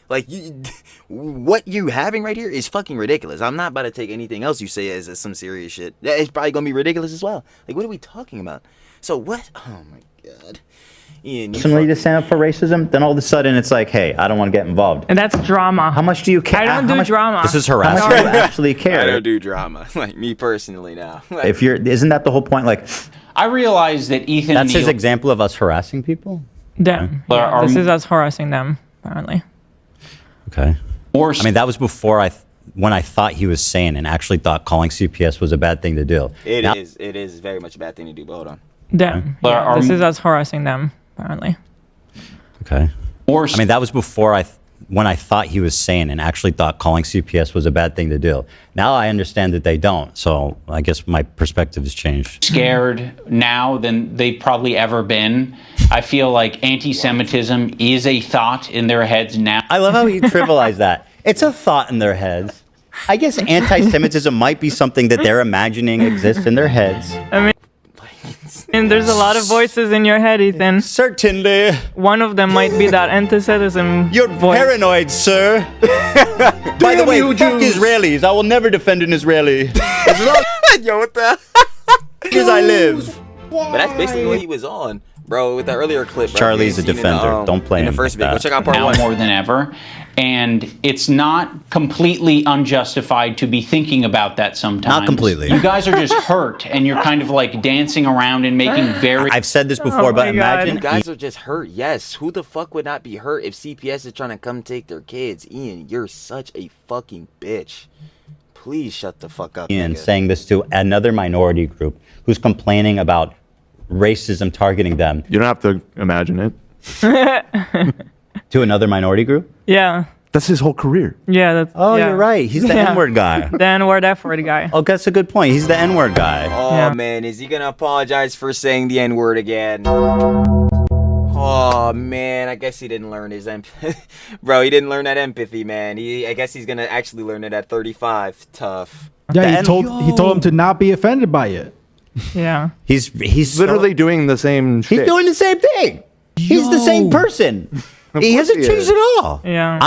Like you, what you having right here is fucking ridiculous. I'm not about to take anything else you say as some serious shit. It's probably gonna be ridiculous as well. Like, what are we talking about? So what? Oh my god. Ian, Personally to stand up for racism, then all of a sudden it's like, hey, I don't want to get involved. And that's drama. How much do you care? I don't do drama. This is harassment. How much do you actually care? I don't do drama. Like, me personally now. Like, If you're, isn't that the whole point? Like, I realize that Ethan that's his Neal- example of us harassing people. Them. Yeah, this is us harassing them, apparently. Okay. I mean, that was before when I thought he was sane and actually thought calling CPS was a bad thing to do. It is very much a bad thing to do, but hold on. Them. Yeah, this is us harassing them, apparently. Okay. I mean, that was before when I thought he was sane and actually thought calling CPS was a bad thing to do. Now I understand that they don't. So I guess my perspective has changed. Scared now than they've probably ever been. I feel like anti-Semitism is a thought in their heads now. I love how you trivialize that. It's a thought in their heads. I guess anti-Semitism might be something that they're imagining exists in their heads. I mean, and there's a lot of voices in your head, Ethan. Certainly. One of them might be that anti-Semitism. You're paranoid, sir. By the way, fuck Israelis. I will never defend an Israeli. As long Yo, what the? as I live. But that's basically what he was on, bro. With the earlier clip. Bro, Charlie's a defender. Don't play in him the first like video. that. Check out part now one. more than ever. And it's not completely unjustified to be thinking about that sometimes. Not completely. You guys are just hurt, and you're kind of like dancing around and making very... I've said this before, but imagine... You guys are just hurt. Yes. Who the fuck would not be hurt if CPS is trying to come take their kids? Ian, you're such a fucking bitch. Please shut the fuck up, Ian nigga. saying this to another minority group who's complaining about racism targeting them. You don't have to imagine it. To another minority group? Yeah. That's his whole career. Yeah. That's, Oh, yeah. you're right. He's the N-word guy. The N-word, F-word guy. Oh, that's a good point. He's the N-word guy. Oh, Yeah. man. Is he going to apologize for saying the N-word again? Oh, man. I guess he didn't learn his empathy. Bro, he didn't learn that empathy, man. I guess he's going to actually learn it at 35. Tough. Yeah, he told him to not be offended by it. Yeah. He's Literally doing the same shit. He's doing the same thing. He's the same person. He hasn't he changed is. at all. Yeah.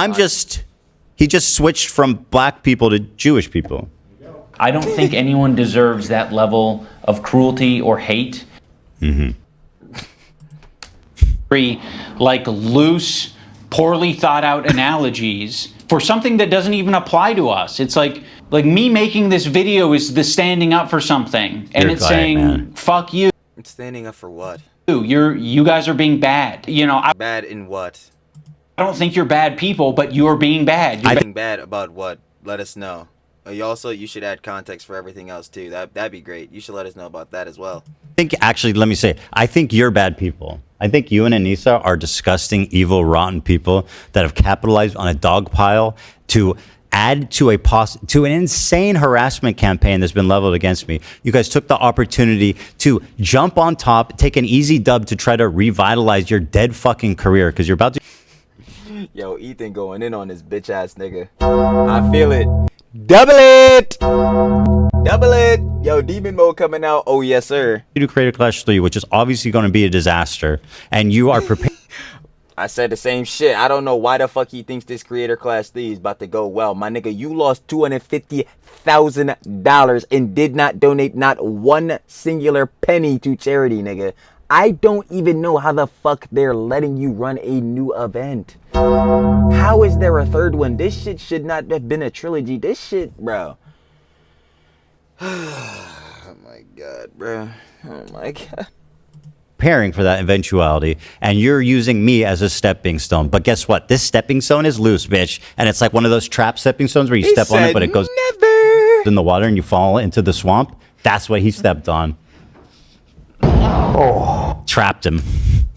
He just switched from black people to Jewish people. I don't think anyone deserves that level of cruelty or hate. Like loose, poorly thought out analogies for something that doesn't even apply to us. It's like me making this video is the standing up for something, and You're it's right, saying man. fuck you. It's standing up for what? You guys are being bad. You know, I Bad in what? don't think you're bad people, but you're being bad. You're Being bad about what? Let us know. You should add context for everything else too. That'd be great. You should let us know about that as well. Let me say, I think you're bad people. I think you and Anissa are disgusting, evil, rotten people that have capitalized on a dog pile to add to an insane harassment campaign that's been leveled against me. You guys took the opportunity to jump on top, take an easy dub to try to revitalize your dead fucking career because you're about to... Yo, Ethan going in on this bitch ass nigga. I feel it. Double it! Double it! Yo, Demon Mode coming out. Oh, yes, sir. to Creator Clash 3, which is obviously going to be a disaster, and you are prepared... I said the same shit. I don't know why the fuck he thinks this creator class thing is about to go well. My nigga, you lost $250,000 and did not donate not one singular penny to charity, nigga. I don't even know how the fuck they're letting you run a new event. How is there a third one? This shit should not have been a trilogy. This shit, bro. Oh my god, bro. Oh my god. Preparing for that eventuality, and you're using me as a stepping stone. But guess what? This stepping stone is loose, bitch. And it's like one of those trap stepping stones where you step on it, but it goes in the water and you fall into the swamp. That's what he stepped on. Oh, trapped him.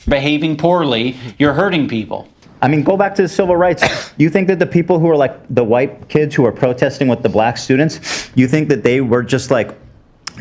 Behaving poorly, you're hurting people. I mean, go back to the civil rights. You think that the people who are like the white kids who are protesting with the black students, you think that they were just like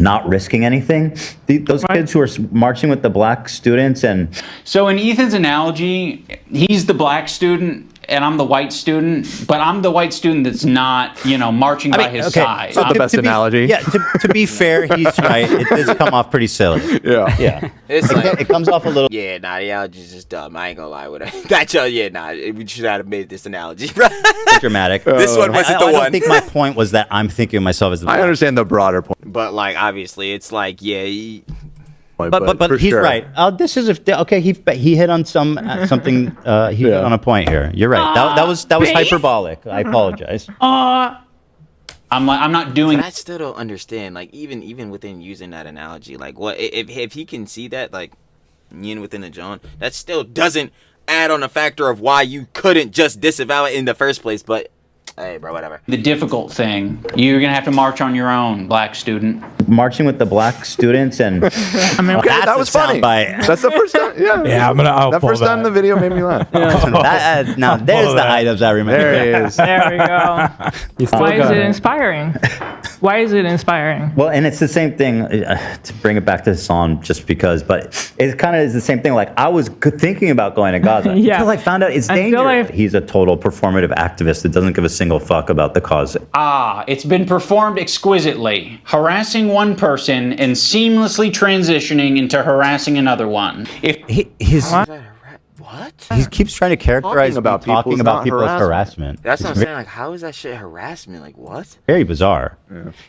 not risking anything? Those kids who are marching with the black students and... So in Ethan's analogy, he's the black student and I'm the white student, but I'm the white student that's not, marching by his side. Not the best analogy. Yeah, to be fair, he's right. It does come off pretty silly. Yeah. It's like, it comes off a little... Yeah, nah, the analogy's just dumb. I ain't gonna lie with it. We should not have made this analogy, bro. Dramatic. This one wasn't the one. I don't think my point was that I'm thinking of myself as the... I understand the broader point. But, like, obviously, it's like, yeah... But he's right. This is okay. He hit on something. He hit on a point here. You're right. That was hyperbolic. I apologize. I'm not doing. But I still don't understand. Like even within using that analogy, like what if he can see that like yin within the John, that still doesn't add on a factor of why you couldn't just disavow it in the first place. But hey, bro, whatever. The difficult thing, you're gonna have to march on your own, black student. Marching with the black students and I mean, okay, that was funny. That's the first time. Yeah, that first time the video made me laugh. Now there's the IDubbbz I remember. There he is. There we go. Why is it inspiring? Why is it inspiring? Well, and it's the same thing, to bring it back to Hassan just because, but it kind of is the same thing. Like, I was thinking about going to Gaza until I found out it's dangerous. He's a total performative activist that doesn't give a single fuck about the cause. It's been performed exquisitely. Harassing one person and seamlessly transitioning into harassing another one. What? He keeps trying to characterize talking about people as harassment. That's what I'm saying. Like, how is that shit harassment? Like, what? Very bizarre.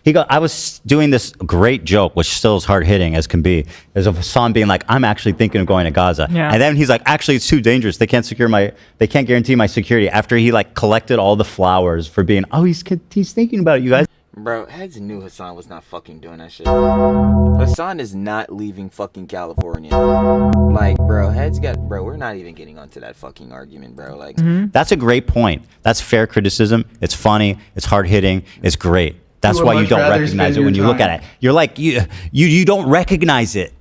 Yeah. I was doing this great joke, which still is hard hitting as can be, as of Hassan being like, I'm actually thinking of going to Gaza. Yeah. And then he's like, actually, it's too dangerous. They can't guarantee my security. After he like collected all the flowers for being, he's thinking about it, you guys. Bro, Heads knew Hassan was not fucking doing that shit. Hassan is not leaving fucking California. Like, bro, we're not even getting onto that fucking argument, bro. Like, That's a great point. That's fair criticism. It's funny. It's hard hitting. It's great. That's why you don't recognize it when you look at it. You're like, you don't recognize it.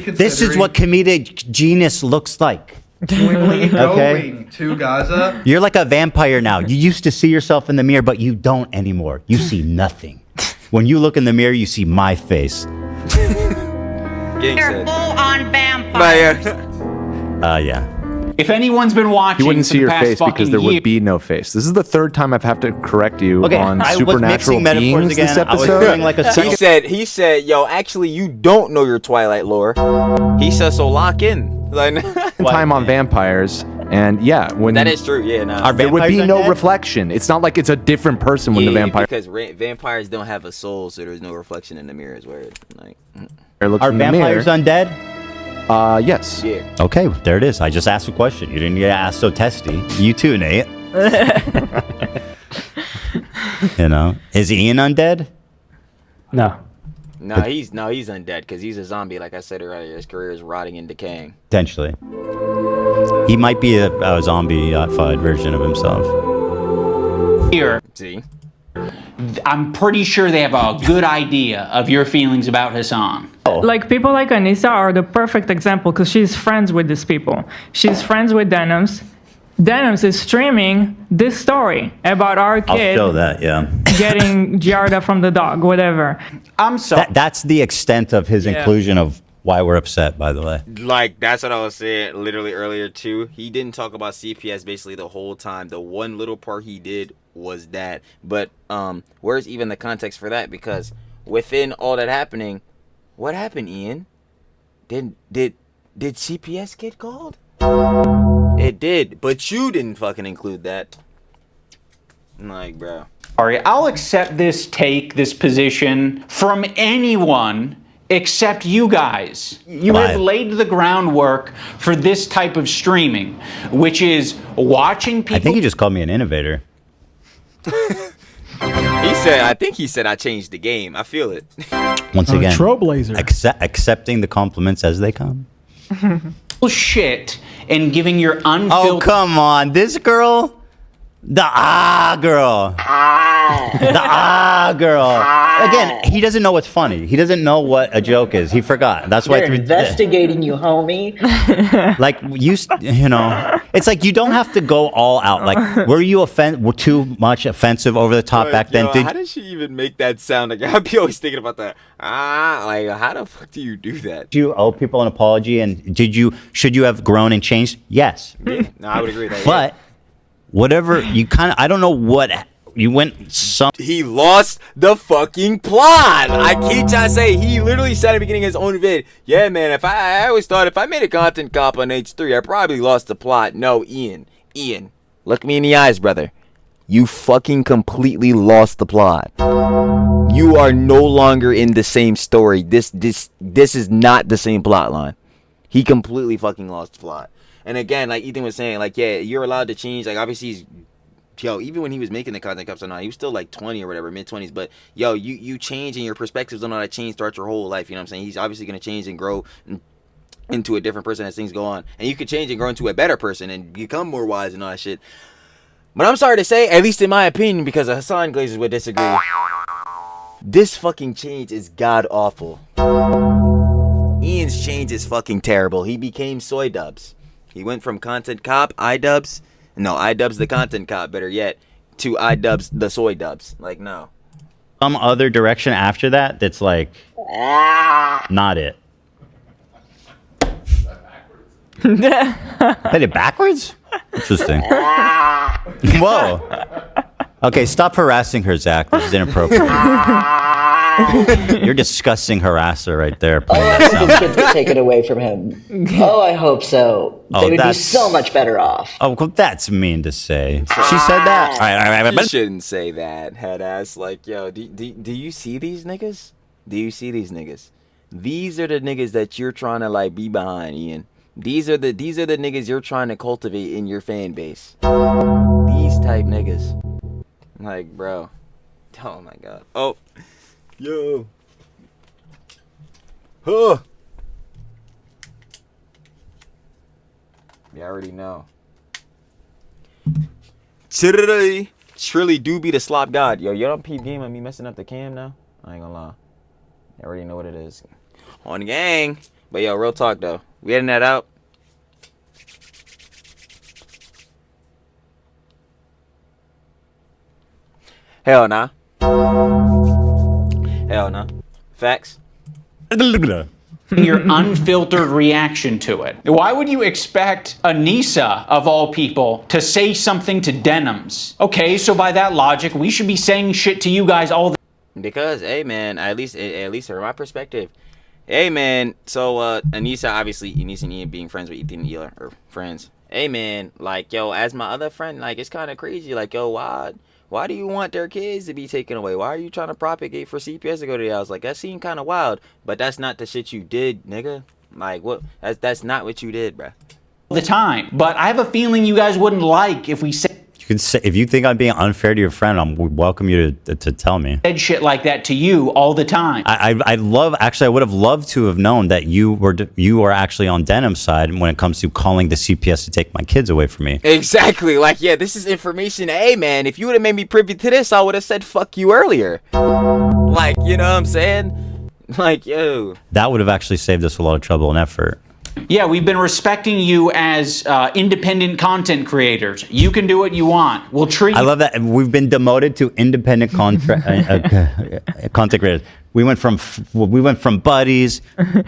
This is what comedic genius looks like. When going to Gaza, you're like a vampire now. You used to see yourself in the mirror, but you don't anymore. You see nothing. When you look in the mirror, you see my face. You're full on vampires. Yeah. If anyone's been watching, you wouldn't see your face because there would be no face. This is the third time I've had to correct you on supernatural beings this episode. He said, yo, actually, you don't know your Twilight lore. He said, so lock in. Like, time on vampires, and when that is true. Yeah, no. There would be no reflection. It's not like it's a different person when the vampire. Because vampires don't have a soul, so there's no reflection in the mirror. Is weird. Like, are vampires undead? Yes. Yeah. Okay, there it is. I just asked a question. You didn't get asked so testy. You too, Nate. Is Ian undead? No. No, he's undead because he's a zombie. Like I said earlier, his career is rotting and decaying. Potentially, he might be a zombie-fied version of himself. Here, see, I'm pretty sure they have a good idea of your feelings about Hassan. Like, people like Anissa are the perfect example because she's friends with these people. She's friends with Denims. Denims is streaming this story about our kid. I'll show that, getting Giarda from the dog, whatever. I'm sorry. That's the extent of his inclusion of why we're upset, by the way. Like, that's what I was saying literally earlier, too. He didn't talk about CPS basically the whole time. The one little part he did was that. But where's even the context for that? Because within all that happening, what happened, Ian? Did CPS get called? It did, but you didn't fucking include that. Like, bro. Sorry, I'll accept this position from anyone except you guys. You have laid the groundwork for this type of streaming, which is watching people. I think he just called me an innovator. I think he said I changed the game. I feel it. Once again, trailblazer. Accepting the compliments as they come. Shit and giving your unfiltered. Oh, come on. This girl? The girl. The girl. Again, he doesn't know what's funny. He doesn't know what a joke is. He forgot. That's why. They're investigating you, homie. Like you know, it's like you don't have to go all out. Like, were you too much offensive, over the top back then? How did she even make that sound? Like, I'd be always thinking about that. Like, how the fuck do you do that? Do you owe people an apology? And should you have grown and changed? Yes. Yeah, no, I would agree with that. But whatever you I don't know what. You went He lost the fucking plot. I keep trying to say, he literally said at the beginning of his own vid, yeah, man, I always thought if I made a content cop on H3, I probably lost the plot. No, Ian, look me in the eyes, brother. You fucking completely lost the plot. You are no longer in the same story. This is not the same plot line. He completely fucking lost the plot. And again, like Ethan was saying, like, yeah, you're allowed to change. Like, obviously, he's even when he was making the content cups or not, he was still like 20 or whatever, mid-20s. But you change, and your perspectives on all that change throughout your whole life. You know what I'm saying? He's obviously gonna change and grow into a different person as things go on, and you could change and grow into a better person and become more wise and all that shit. But I'm sorry to say, at least in my opinion, because Hassan Glazers would disagree, this fucking change is god awful. Ian's change is fucking terrible. He became Soy Dubs. He went from content cop, IDubbbz the content cop, better yet, to IDubbbz the Soy Dubs. Like, no. Some other direction after that that's like not it. Played it backwards? Interesting. Whoa. Okay, stop harassing her, Zach. This is inappropriate. You're disgusting harasser right there. Oh, I hope his kids get taken away from him. Oh, I hope so. They would be so much better off. Oh, well, that's mean to say. She said that. All right. You shouldn't say that, head ass. Like, yo, do you see these niggas? Do you see these niggas? These are the niggas that you're trying to like be behind, Ian. These are the niggas you're trying to cultivate in your fan base. These type niggas. Like, bro. Oh my god. Oh. Yo. Huh. You already know. Trilly do be the slop god. Yo, you don't peep game on me messing up the cam now? I ain't gonna lie. You already know what it is. On the gang. But yo, real talk though. We heading that out. Hell nah. Hell nah. Facts. Your unfiltered reaction to it. Why would you expect Anissa, of all people, to say something to Denims? Okay, so by that logic, we should be saying shit to you guys all the because, hey man, at least from my perspective, hey man, so Anissa, obviously Anissa and Ian being friends with Ethan and Ela, or friends. Hey man, like, yo, as my other friend, like, it's kind of crazy. Like, yo, why do you want their kids to be taken away? Why are you trying to propagate for CPS to go to the house? Like, that seemed kind of wild, but that's not the shit you did, nigga. Like, what? That's not what you did, bruh. The time. But I have a feeling you guys wouldn't like if we said if you think I'm being unfair to your friend, I would welcome you to tell me. Said shit like that to you all the time. I would have loved to have known that you were actually on Denim's side when it comes to calling the CPS to take my kids away from me. Exactly. Like, yeah, this is information. Hey, man, if you would have made me privy to this, I would have said fuck you earlier. Like, you know what I'm saying? Like, yo. That would have actually saved us a lot of trouble and effort. Yeah, we've been respecting you as independent content creators. You can do what you want. We'll treat you. I love that. We've been demoted to independent content creators. We went from buddies to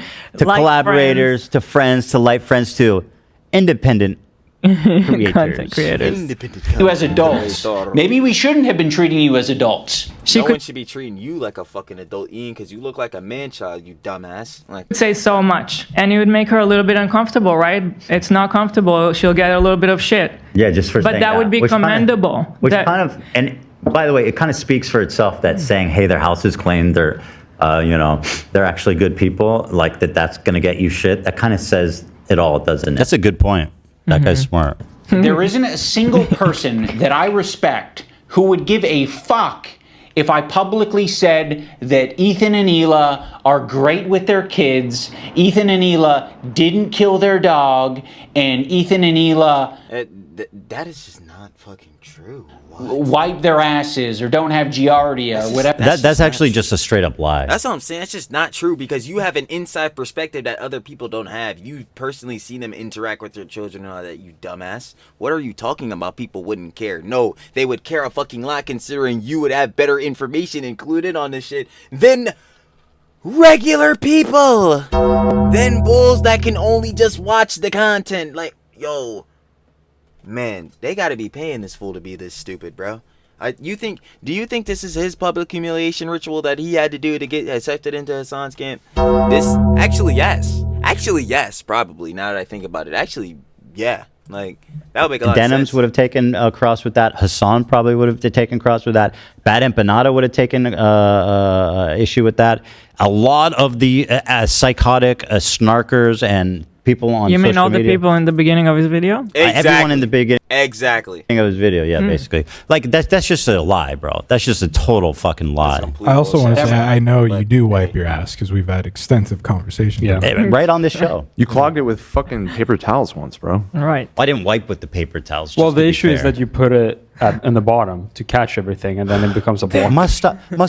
like collaborators friends. to friends to light friends to independent Content creators. Independent You as adults. Maybe we shouldn't have been treating you as adults. No one should be treating you like a fucking adult, Ian, because you look like a man-child, you dumbass. Like, Say so much, and it would make her a little bit uncomfortable, right? It's not comfortable. She'll get a little bit of shit. Yeah, just for But saying that would be commendable. And by the way, it kind of speaks for itself that saying, "Hey, their house is clean. They're, they're actually good people." Like that's gonna get you shit. That kind of says it all, doesn't it? That's a good point. That guy's smart. There isn't a single person that I respect who would give a fuck if I publicly said that Ethan and Hila are great with their kids, Ethan and Hila didn't kill their dog, and Ethan and Hila that is just not fucking true. Wipe their asses or don't have giardia or whatever. That's actually just a straight up lie. That's what I'm saying. That's just not true because you have an inside perspective that other people don't have. You personally seen them interact with their children and all that, you dumbass. What are you talking about? People wouldn't care. No, they would care a fucking lot considering you would have better information included on this shit than regular people. Than bulls that can only just watch the content. Like, yo, man, they gotta be paying this fool to be this stupid, bro. Do you think this is his public humiliation ritual that he had to do to get accepted into Hassan's camp? Actually, yes, probably. Now that I think about it, actually, yeah. Like, that would make a lot of sense. Denims would have taken a cross with that. Hassan probably would have taken cross with that. Bad Empanada would have taken issue with that. A lot of the psychotic snarkers and people on social media. You mean all the people in the beginning of his video? Exactly. Everyone in the beginning. Exactly. Of his video, yeah, basically. Like, that's just a lie, bro. That's just a total fucking lie. I also want to say, I know you do wipe your ass because we've had extensive conversations. Yeah. Right on this show. You clogged it with fucking paper towels once, bro. Right. I didn't wipe with the paper towels. Well, the issue is that you put it in the bottom to catch everything, and then it becomes a block.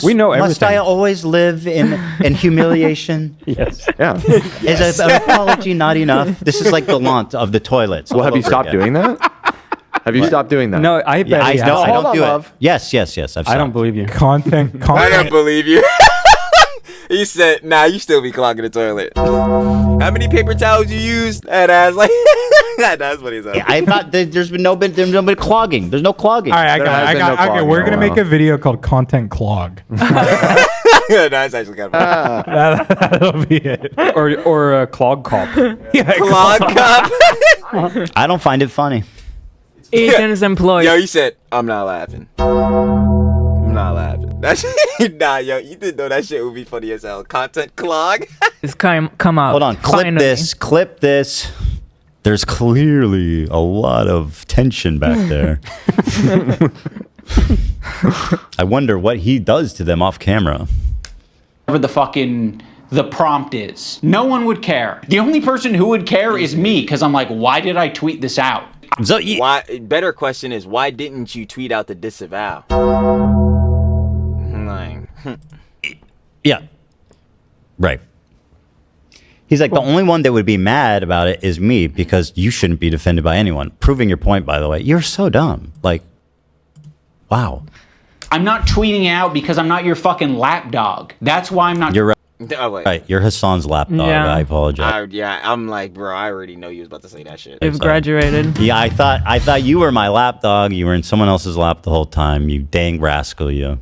We know everything. Must I always live in humiliation? Yes. Yeah. Is an apology not enough? This is like the launt of the toilets. Well, have you stopped doing that? Have you stopped doing that? No, I bet I he has. don't do it. Yes. I don't believe you. Content. I don't believe you. He said, nah, you still be clogging the toilet. How many paper towels you used? And I was like, that's what he said. I thought there's no clogging. There's no clogging. All right, I got. We're gonna make a video called "Content Clog." That's actually kind of That'll be it. Or a clog cop. Yeah, clog cop. I don't find it funny. Ethan's employee. Yo, you said, I'm not laughing. I'm not laughing. That shit, nah, yo, you didn't know that shit would be funny as hell. Content clog. It's come out. Hold on, clip this. There's clearly a lot of tension back there. I wonder what he does to them off camera. Whatever the prompt is. No one would care. The only person who would care is me, because I'm like, why did I tweet this out? So better question is, why didn't you tweet out the disavow? Yeah. Right. He's like, the only one that would be mad about it is me because you shouldn't be defended by anyone. Proving your point, by the way. You're so dumb. Like, wow. I'm not tweeting out because I'm not your fucking lapdog. That's why I'm not. You're right. Oh, wait. Right, you're Hassan's lapdog. Yeah. I apologize. I'm like, bro, I already know you was about to say that shit. You've graduated. Yeah, I thought you were my lapdog. You were in someone else's lap the whole time. You dang rascal, you.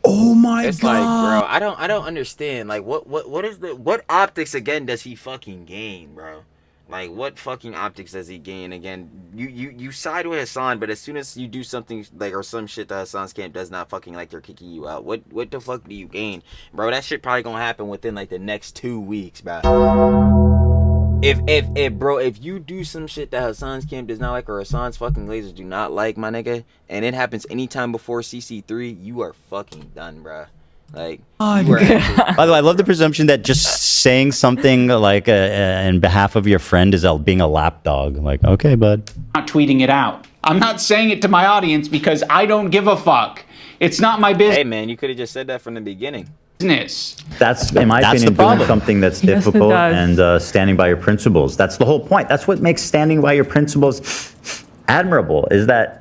Oh my It's god! like, bro, I don't understand. Like, what optics again does he fucking gain, bro? Like, what fucking optics does he gain again? You side with Hassan, but as soon as you do something like or some shit that Hassan's camp does not fucking like, they're kicking you out. What the fuck do you gain, bro? That shit probably gonna happen within like the next 2 weeks, bro. If you do some shit that Hassan's camp does not like or Hassan's fucking lasers do not like, my nigga, and it happens anytime before CC3, you are fucking done, bro. Like, by the way, I love the presumption that just saying something like in behalf of your friend is being a lapdog. Like, okay, bud. I'm not tweeting it out. I'm not saying it to my audience because I don't give a fuck. It's not my business. Hey, man, you could have just said that from the beginning. That's, in my opinion, doing something that's difficult and standing by your principles. That's the whole point. That's what makes standing by your principles admirable, is that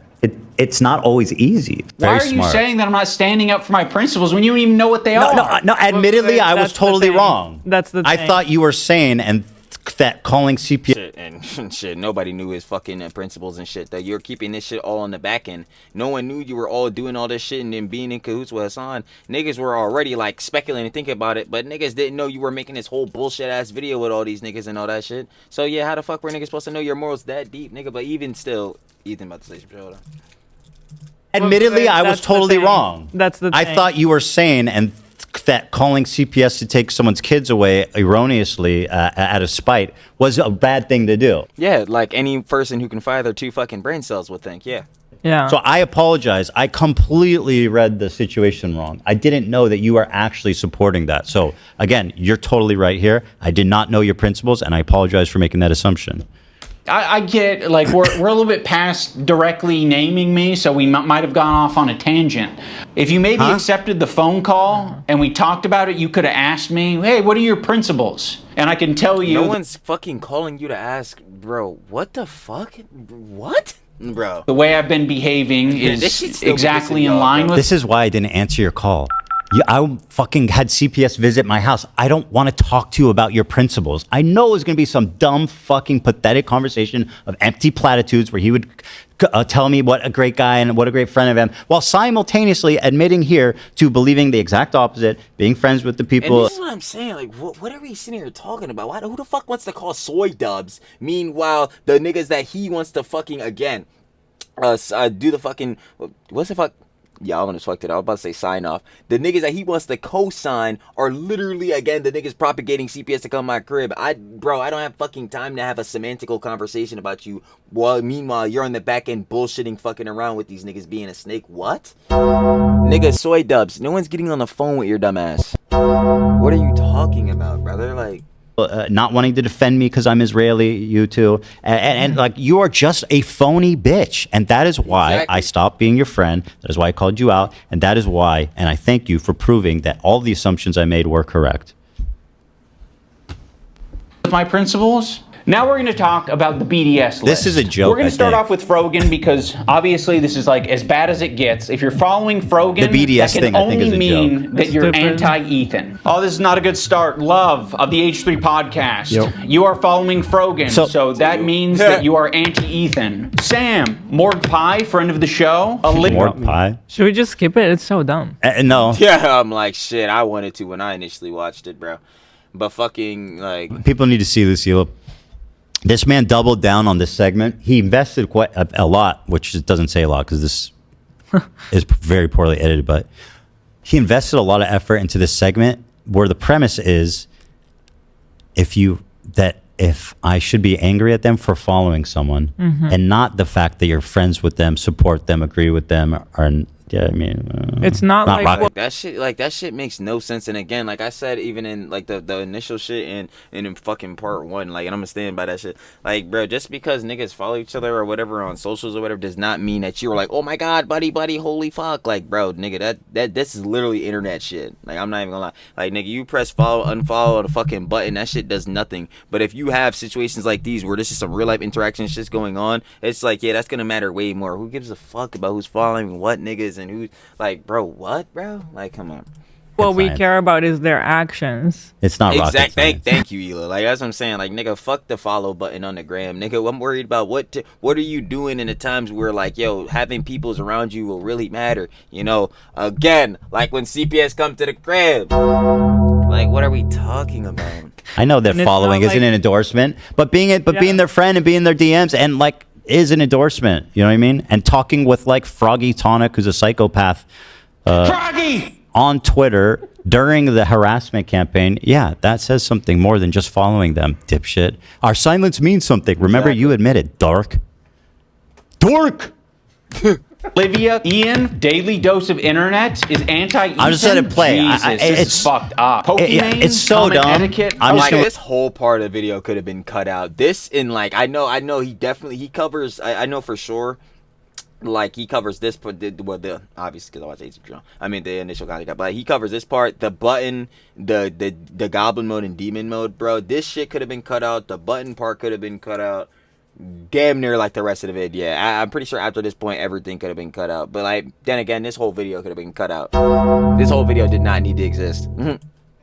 it's not always easy. Why are you saying that I'm not standing up for my principles when you don't even know what they are? No, admittedly, I was totally wrong. That's the thing. I thought you were sane and that calling CPS shit and shit. Nobody knew his fucking principles and shit. That you're keeping this shit all on the back end. No one knew you were all doing all this shit and then being in cahoots with Hassan. Niggas were already like speculating and thinking about it, but niggas didn't know you were making this whole bullshit ass video with all these niggas and all that shit. So yeah, how the fuck were niggas supposed to know your morals that deep, nigga? But even still, Ethan about to say some shit. Hold on. Admittedly, I was totally wrong. That's the I thing. thought you were sane, and that calling CPS to take someone's kids away erroneously out of spite was a bad thing to do. Yeah, like any person who can fire their 2 fucking brain cells would think. Yeah. Yeah. So I apologize. I completely read the situation wrong. I didn't know that you are actually supporting that. So again, you're totally right here. I did not know your principles, and I apologize for making that assumption. I get, like, we're a little bit past directly naming me, so we might have gone off on a tangent. If you maybe accepted the phone call and we talked about it, you could have asked me, hey, what are your principles? And I can tell you... No one's fucking calling you to ask, bro, what the fuck? What? Bro. The way I've been behaving is exactly in line with... This is why I didn't answer your call. I fucking had CPS visit my house. I don't want to talk to you about your principles. I know it was going to be some dumb, fucking pathetic conversation of empty platitudes where he would tell me what a great guy and what a great friend of him, while simultaneously admitting here to believing the exact opposite, being friends with the people. And this is what I'm saying. Like, what are we sitting here talking about? Who the fuck wants to call soy dubs? Meanwhile, the niggas that he wants to fucking, again, do the fucking, what's the fuck? Yeah, I almost fucked it up. I was about to say sign off. The niggas that he wants to co-sign are literally, again, the niggas propagating CPS to come to my crib. Bro, I don't have fucking time to have a semantical conversation about you. Well, meanwhile, you're on the back end bullshitting fucking around with these niggas being a snake. What? Nigga, soy dubs. No one's getting on the phone with your dumb ass. What are you talking about, brother? Like... not wanting to defend me because I'm Israeli, you too, and like you are just a phony bitch, and that is why I stopped being your friend. That is why I called you out, and that is why, and I thank you for proving that all the assumptions I made were correct. My principles. Now we're going to talk about the BDS list. This is a joke. We're going to start off with Frogan because obviously this is like as bad as it gets. If you're following Frogan, the BDS that can thing, I think, only is a mean joke. that you're anti-Ethan. Oh, this is not a good start. Love of the H3 podcast. Yep. You are following Frogan, so that means that you are anti-Ethan. Sam, Morg Pie, friend of the show. Morg Pie? Should we just skip it? It's so dumb. No. Yeah, I'm like, shit, I wanted to when I initially watched it, bro. But fucking, like... People need to see this, Hilo. This man doubled down on this segment. He invested quite a lot, which doesn't say a lot because this is very poorly edited, but he invested a lot of effort into this segment where the premise is if I should be angry at them for following someone and not the fact that you're friends with them, support them, agree with them, or yeah, I mean, it's not like that shit. Like that shit makes no sense. And again, like I said, even in like the initial shit and in fucking part 1, like, and I'm gonna stand by that shit. Like, bro, just because niggas follow each other or whatever on socials or whatever does not mean that you're like, oh my god, buddy, holy fuck, like, bro, nigga, that this is literally internet shit. Like, I'm not even gonna lie. Like, nigga, you press follow, unfollow the fucking button, that shit does nothing. But if you have situations like these where this is some real life interaction shit's going on, it's like, yeah, that's gonna matter way more. Who gives a fuck about who's following what niggas and who, like, bro, what, bro? Like, come on. What we care about is their actions. It's not rocket science. Thank you, Ela. Like, that's what I'm saying. Like, nigga, fuck the follow button on the gram. Nigga, I'm worried about what are you doing in the times where, like, yo, having peoples around you will really matter. You know, again, like when CPS come to the crib. Like, what are we talking about? I know that following isn't an endorsement, but being their friend and being their DMs and like is an endorsement. You know what I mean? And talking with like Froggy Tonic, who's a psychopath, Froggy on Twitter during the harassment campaign. Yeah, that says something more than just following them, dipshit. Our silence means something. Remember, you admitted, dork. Olivia, Ian, daily dose of internet is anti-Ethan. I just let it play. Jesus, it's fucked up. Pokemon, it's so dumb. Etiquette. I'm like, this whole part of the video could have been cut out. This in like, I know he covers. I know for sure. Like, he covers this part, obviously because I watch H3. I mean the initial content, but he covers this part, the button, the goblin mode and demon mode, bro. This shit could have been cut out. The button part could have been cut out. Damn near like the rest of the video. Yeah, I'm pretty sure after this point everything could have been cut out. But like, then again, this whole video could have been cut out. This whole video did not need to exist.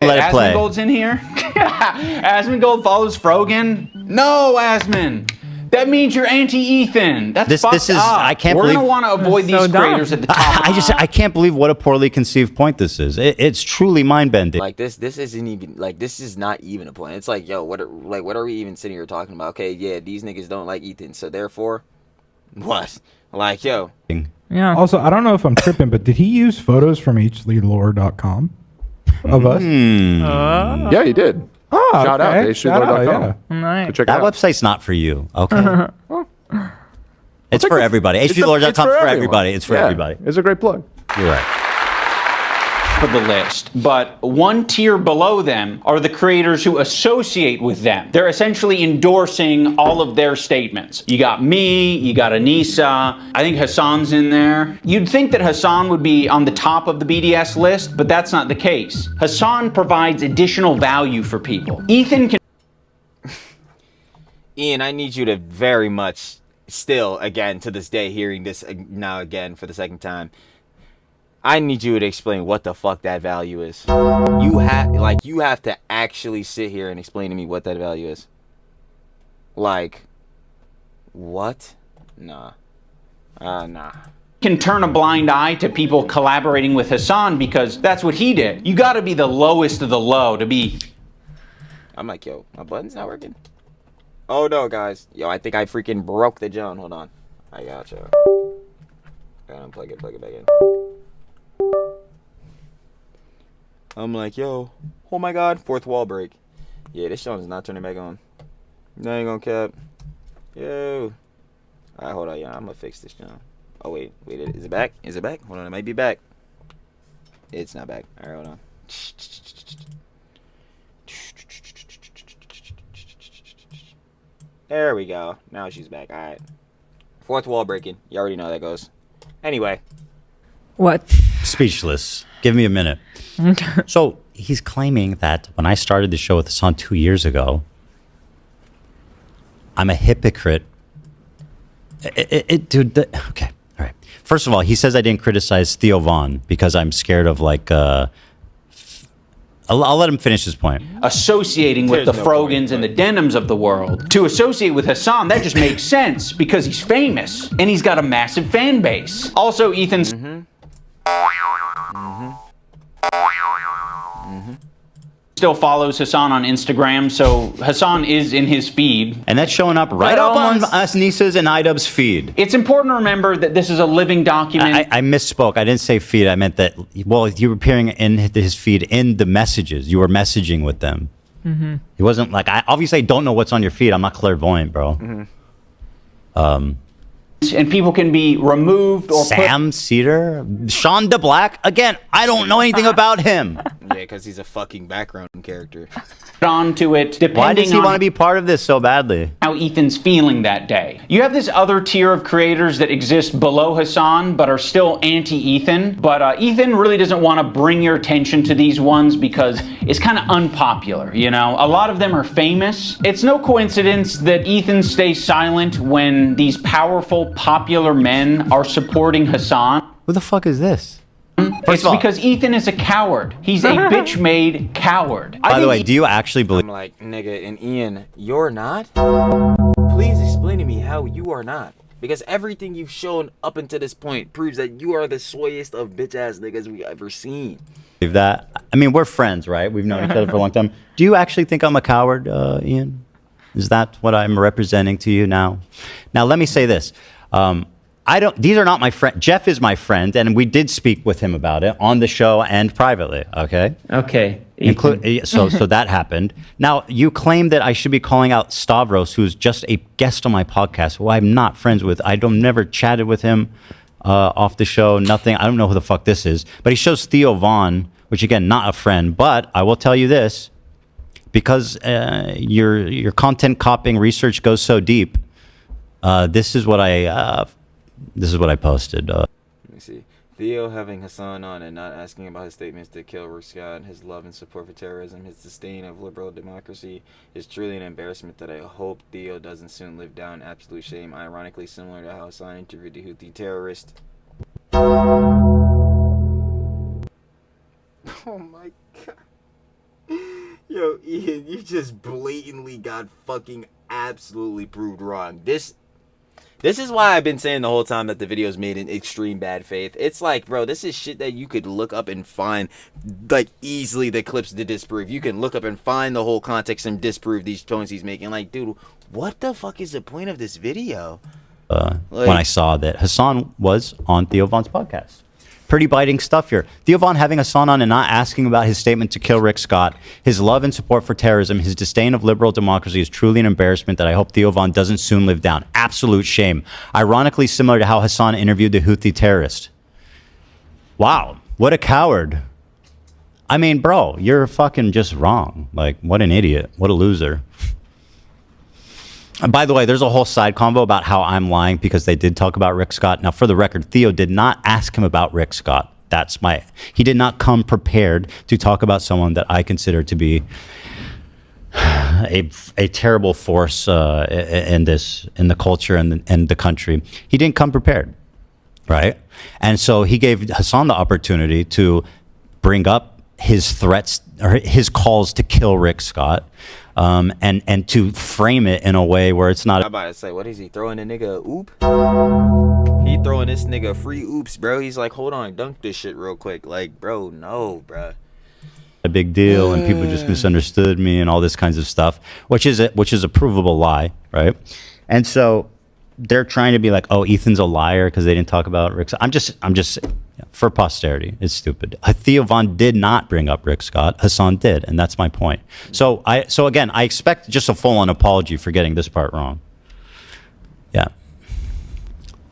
Let it play. Asmongold's in here. Asmongold follows Frogan. No, Asmon. That means you're anti-Ethan. That's fucked up. I can't We're believe. gonna want to avoid these creators at the top. I can't believe what a poorly conceived point this is. It's truly mind bending. Like this isn't even like this is not even a point. It's like, yo, what are we even sitting here talking about? Okay, yeah, these niggas don't like Ethan, so therefore, what? Like, yo. Yeah. Also, I don't know if I'm tripping, but did he use photos from hlore.com of us? Yeah, he did. Oh, Shout out to Shout out, hlore.com. yeah. Nice. Go check it That out. website's not for you, okay? It's for everybody. It's HDLore.com for for everyone. everybody. It's for Yeah, everybody. It's a great plug. You're right. For the list, but one tier below them are the creators who associate with them. They're essentially endorsing all of their statements. You got me, you got Anissa, I think Hassan's in there. You'd think that Hassan would be on the top of the BDS list, but that's not the case. Hassan provides additional value for people. Ethan can... Ian, I need you to very much, still, again, to this day, hearing this now again for the second time, I need you to explain what the fuck that value is. You have to actually sit here and explain to me what that value is. Like, what? Nah. Nah. Can turn a blind eye to people collaborating with Hassan because that's what he did. You gotta be the lowest of the low to be... I'm like, yo, my button's not working. Oh no, guys. Yo, I think I freaking broke the John. Hold on. I gotcha. Gotta unplug it, plug it back in. I'm like, yo, oh my god, fourth wall break. Yeah, this John is not turning back on. No, ain't gonna cap. Yo. Alright, hold on, yeah, I'm gonna fix this John. Oh, wait, is it back? Is it back? Hold on, it might be back. It's not back. Alright, hold on. There we go. Now she's back. Alright. Fourth wall breaking. You already know how that goes. Anyway. What? Speechless. Give me a minute. So he's claiming that when I started the show with Hassan 2 years ago, I'm a hypocrite. Dude, okay. All right. First of all, he says I didn't criticize Theo Von because I'm scared of like, I'll let him finish his point. Associating with the Frogans and the Denims of the world. To associate with Hassan, that just makes sense because he's famous and he's got a massive fan base. Also, Ethan's... still follows Hassan on Instagram, so Hassan is in his feed. And that's showing up right up on us Nisa's and IDubbbz feed. It's important to remember that this is a living document. I misspoke. I didn't say feed. I meant that, well, you were appearing in his feed in the messages. You were messaging with them. Mm-hmm. He wasn't like, I obviously don't know what's on your feed. I'm not clairvoyant, bro. And people can be removed or Sam Cedar? Sean DeBlack? Again, I don't know anything about him. Yeah, because he's a fucking background character. onto it, depending Why does he on want to be part of this so badly? how Ethan's feeling that day. You have this other tier of creators that exist below Hassan but are still anti-Ethan. But Ethan really doesn't want to bring your attention to these ones because it's kind of unpopular, you know? A lot of them are famous. It's no coincidence that Ethan stays silent when these powerful, popular men are supporting Hassan. Who the fuck is this? It's because Ethan is a coward. He's a bitch-made coward. By the way, do you actually believe... I'm like, nigga, and Ian, you're not? Please explain to me how you are not. Because everything you've shown up until this point proves that you are the soyest of bitch-ass niggas we've ever seen. That? I mean, we're friends, right? We've known each other for a long time. Do you actually think I'm a coward, Ian? Is that what I'm representing to you now? Now, let me say this. These are not my friend. Jeff is my friend, and we did speak with him about it on the show and privately. Okay. Okay. So that happened. Now you claim that I should be calling out Stavros, who's just a guest on my podcast, who I'm not friends with. I don't never chatted with him off the show. Nothing. I don't know who the fuck this is. But he shows Theo Von, which again, not a friend. But I will tell you this, because your content copying research goes so deep. This is what I posted. Let me see. Theo having Hassan on and not asking about his statements to kill Rick Scott, his love and support for terrorism, his disdain of liberal democracy is truly an embarrassment that I hope Theo doesn't soon live down. Absolute shame. Ironically similar to how Hassan interviewed the Houthi terrorist. Oh my god. Yo, Ian, you just blatantly got fucking absolutely proved wrong. This is why I've been saying the whole time that the video's made in extreme bad faith. It's like, bro, this is shit that you could look up and find, like, easily the clips to disprove. You can look up and find the whole context and disprove these points he's making. Like, dude, what the fuck is the point of this video? When I saw that Hassan was on Theo Von's podcast. Pretty biting stuff here. Theo Von having Hassan on and not asking about his statement to kill Rick Scott, his love and support for terrorism, his disdain of liberal democracy is truly an embarrassment that I hope Theo Von doesn't soon live down. Absolute shame. Ironically similar to how Hassan interviewed the Houthi terrorist. Wow, what a coward. I mean, bro, you're fucking just wrong. Like, what an idiot. What a loser. And by the way, there's a whole side convo about how I'm lying because they did talk about Rick Scott. Now, for the record, Theo did not ask him about Rick Scott. He did not come prepared to talk about someone that I consider to be a terrible force in the culture and the country. He didn't come prepared, right? And so he gave Hassan the opportunity to bring up his threats or his calls to kill Rick Scott. And to frame it in a way where it's not. I'm about to say, what is he throwing a nigga a oop? He throwing this nigga free oops, bro. He's like, hold on, dunk this shit real quick. Like, bro, no, bro. A big deal, and people just misunderstood me and all this kinds of stuff, which is a provable lie, right? And so they're trying to be like, oh, Ethan's a liar because they didn't talk about Rick. I'm just for posterity, it's stupid. Theo Von did not bring up Rick Scott. Hassan did, and that's my point. So again, I expect just a full-on apology for getting this part wrong. Yeah.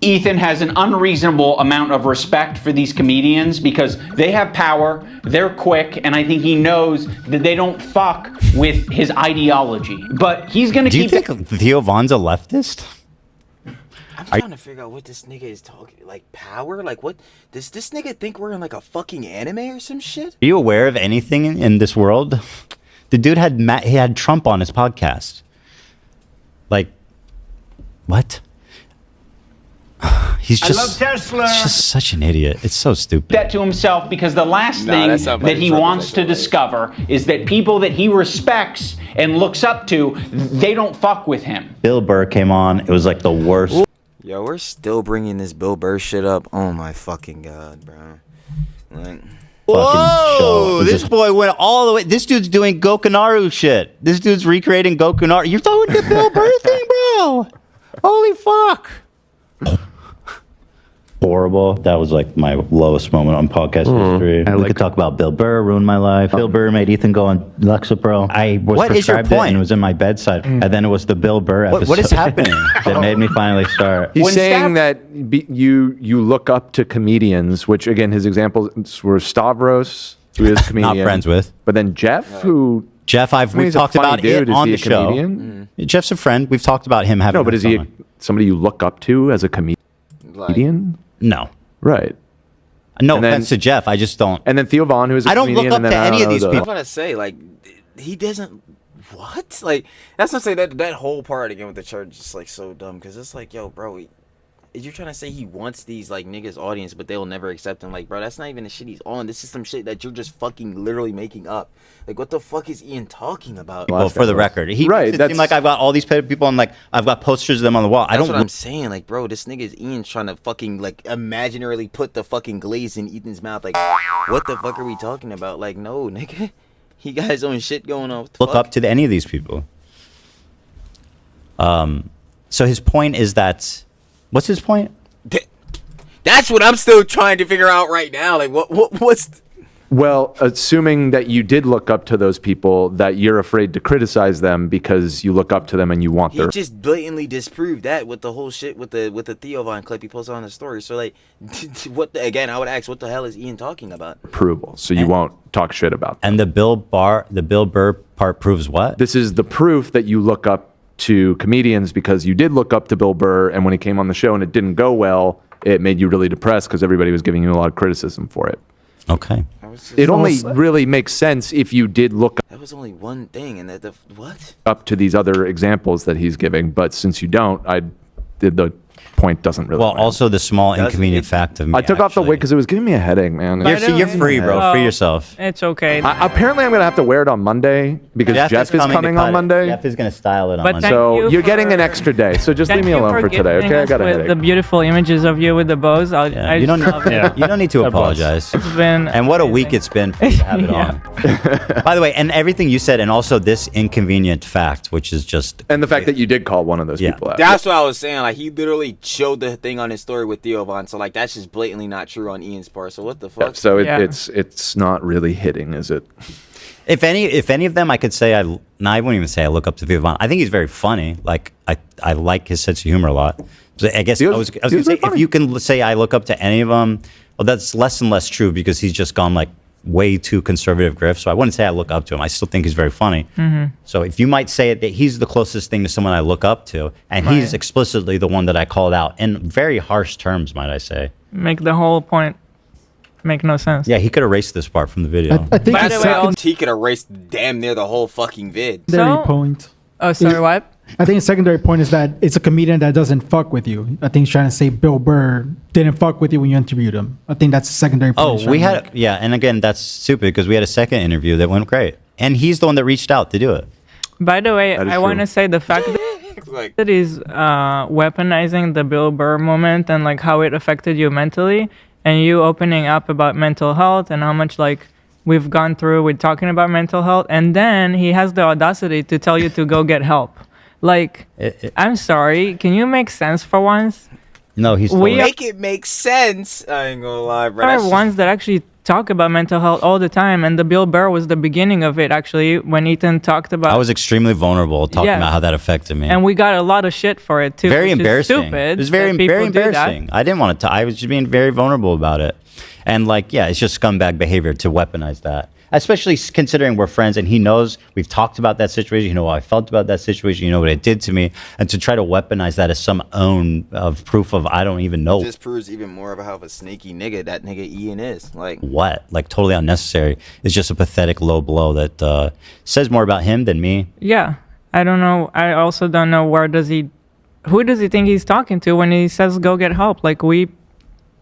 Ethan has an unreasonable amount of respect for these comedians because they have power, they're quick, and I think he knows that they don't fuck with his ideology. But he's gonna keep. Do you think Theo Von's a leftist? I'm trying to figure out what this nigga is talking, like, power? Like, what, does this nigga think we're in, like, a fucking anime or some shit? Are you aware of anything in this world? The dude had Trump on his podcast. Like, what? He's just, I love Tesla. He's just such an idiot. It's so stupid. That to himself because the last thing that he wants to discover is that people that he respects and looks up to, they don't fuck with him. Bill Burr came on. It was like the worst. Yo, we're still bringing this Bill Burr shit up. Oh my fucking god, bro. Like, whoa! This boy went all the way. This dude's doing Gokunaru shit. This dude's recreating Gokunaru. You're talking the Bill Burr thing, bro? Holy fuck! Horrible. That was like my lowest moment on podcast history. We could talk about Bill Burr ruined my life. Bill Burr made Ethan go on Lexapro. I was prescribed it and it was in my bedside. And then it was the Bill Burr episode. What is happening? That made me finally start. He's saying that you look up to comedians, which again his examples were Stavros, who is a comedian, not friends with, but then Jeff, we've talked about it on the show. Jeff's a friend. We've talked about him having. No, but is he somebody you look up to as a comedian? No. Right. No offense to Jeff. I just don't. And then Theo Von, who is a comedian. I don't look up to any of these people. I'm gonna say, like, he doesn't. What? Like, that's what I'm saying. That whole part again with the church is like so dumb because it's like, yo, bro, you're trying to say he wants these like niggas audience, but they'll never accept him. Like, bro, that's not even the shit he's on. This is some shit that you're just fucking literally making up. Like, what the fuck is Ian talking about? Well, for the record, he makes it seem like I've got all these people and like I've got posters of them on the wall. That's what I'm saying. Like, bro, this nigga is Ian trying to fucking like imaginarily put the fucking glaze in Ethan's mouth. Like, what the fuck are we talking about? Like, no, nigga, he got his own shit going on. Look up to any of these people. So his point is that, what's his point? That's what I'm still trying to figure out right now. Like, what's... Well, assuming that you did look up to those people, that you're afraid to criticize them because you look up to them and you want their... He just blatantly disproved that with the whole shit with the Theo Von clip he posted on the story. So, like, again, I would ask, what the hell is Ian talking about? Approval. So you won't talk shit about them. And the Bill Burr part proves what? This is the proof that you look up to comedians because you did look up to Bill Burr, and when he came on the show and it didn't go well, it made you really depressed because everybody was giving you a lot of criticism for it. Okay. It only really makes sense if you did look That was only one thing, and what? up to these other examples that he's giving, but since you don't, I did the point doesn't really. Well, land. also the small inconvenient fact of me. I took off the wig because it was giving me a headache, man. You're free, bro. Free yourself. It's okay. Apparently, I'm gonna have to wear it on Monday because Jeff is coming on Monday. Jeff is gonna style it on But Monday. So you're getting an extra day. So just leave me alone for today, okay? I got a with headache. the beautiful images of you with the bows. You don't need to apologize. It's been and what a week it's been for you to have it on. By the way, and everything you said, and also this inconvenient fact, which is just and the fact that you did call one of those people out. That's what I was saying. Like he literally showed the thing on his story with Theo Von. So like that's just blatantly not true on Ian's part. So what the fuck? So it's not really hitting, is it? If any of them, I could say I wouldn't even say I look up to Theo Von. I think he's very funny. Like I like his sense of humor a lot. So I guess I was gonna say if you can say I look up to any of them, well, that's less and less true because he's just gone like way too conservative grift. So I wouldn't say I look up to him. I still think he's very funny. Mm-hmm. So if you might say that he's the closest thing to someone I look up to, and he's explicitly the one that I called out in very harsh terms, might I say. Make the whole point make no sense. Yeah, he could erase this part from the video. I think By the way, he could erase damn near the whole fucking vid. Secondary point. Oh, sorry, what? I think a secondary point is that it's a comedian that doesn't fuck with you. I think he's trying to say Bill Burr didn't fuck with you when you interviewed him. I think that's a secondary point. Oh, we had, and again, that's stupid because we had a second interview that went great. And he's the one that reached out to do it. By the way, I want to say the fact that he's weaponizing the Bill Burr moment and like how it affected you mentally, and you opening up about mental health and how much like we've gone through with talking about mental health, and then he has the audacity to tell you to go get help. Like, I'm sorry, can you make sense for once? No, he's make it make sense. I ain't gonna lie, bro. There are ones that actually talk about mental health all the time, and the Bill Burr was the beginning of it actually when Ethan talked about. I was extremely vulnerable talking about how that affected me, and we got a lot of shit for it too. Very which embarrassing. Is stupid. It was very embarrassing. I didn't want to. I was just being very vulnerable about it, and like, it's just scumbag behavior to weaponize that. Especially considering we're friends and he knows we've talked about that situation. You know how I felt about that situation. You know what it did to me. And to try to weaponize that as some own of proof of I don't even know. This proves even more about how of a sneaky nigga that nigga Ian is. Like what? Like totally unnecessary. It's just a pathetic low blow that says more about him than me. Yeah. I don't know. I also don't know who does he think he's talking to when he says go get help? Like we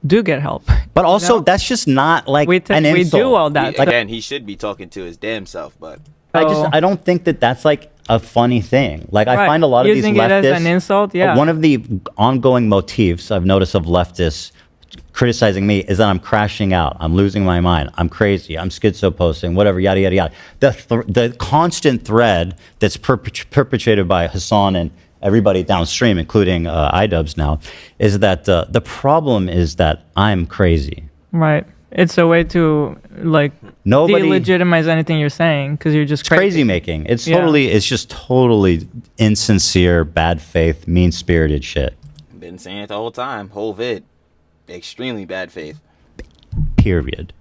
do get help. But also, that's just not like an insult. We do all that. Again, he should be talking to his damn self, but I don't think that that's like a funny thing. Like I find a lot of these using leftists. it as an insult, yeah. One of the ongoing motifs I've noticed of leftists criticizing me is that I'm crashing out, I'm losing my mind, I'm crazy, I'm schizo posting, whatever, yada yada yada. The constant thread that's perpetrated by Hassan and everybody downstream, including IDubbbz now, is that the problem is that I'm crazy. Right. It's a way to like delegitimize anything you're saying because you're just crazy making. It's just totally insincere, bad faith, mean spirited shit. Been saying it the whole time, whole vid. Extremely bad faith. Period.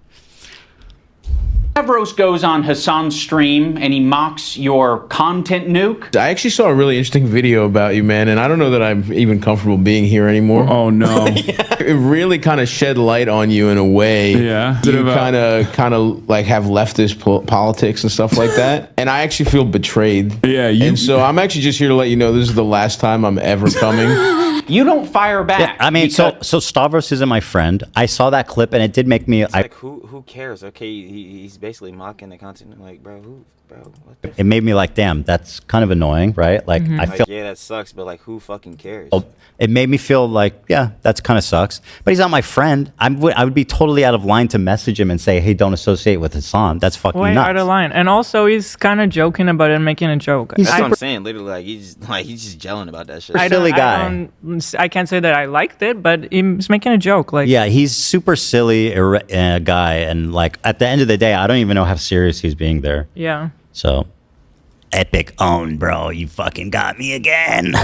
Stavros goes on Hassan's stream and he mocks your content nuke. I actually saw a really interesting video about you, man, and I don't know that I'm even comfortable being here anymore. Oh no! It really kind of shed light on you in a way. Yeah. You kind of like have leftist politics and stuff like that, and I actually feel betrayed. Yeah. And so I'm actually just here to let you know this is the last time I'm ever coming. You don't fire back. Yeah, I mean, so Stavros isn't my friend. I saw that clip and it did make me. Like who cares? Okay, he's basically mocking the content. I'm like, bro, what the it made me like, damn, that's kind of annoying, right? Like I feel. Yeah, that sucks, but like, who fucking cares? It made me feel like, yeah, that's kind of sucks. But he's not my friend. I would be totally out of line to message him and say, hey, don't associate with Hassan. That's fucking way nuts. out of line. And also, he's kind of joking about it and making a joke. That's what I'm saying. Literally, like he's just gelling about that shit. Silly guy. I can't say that I liked it, but he's making a joke. Like, yeah, he's super silly guy, and like at the end of the day, I don't even know how serious he's being there. Yeah. So, epic own, bro. You fucking got me again.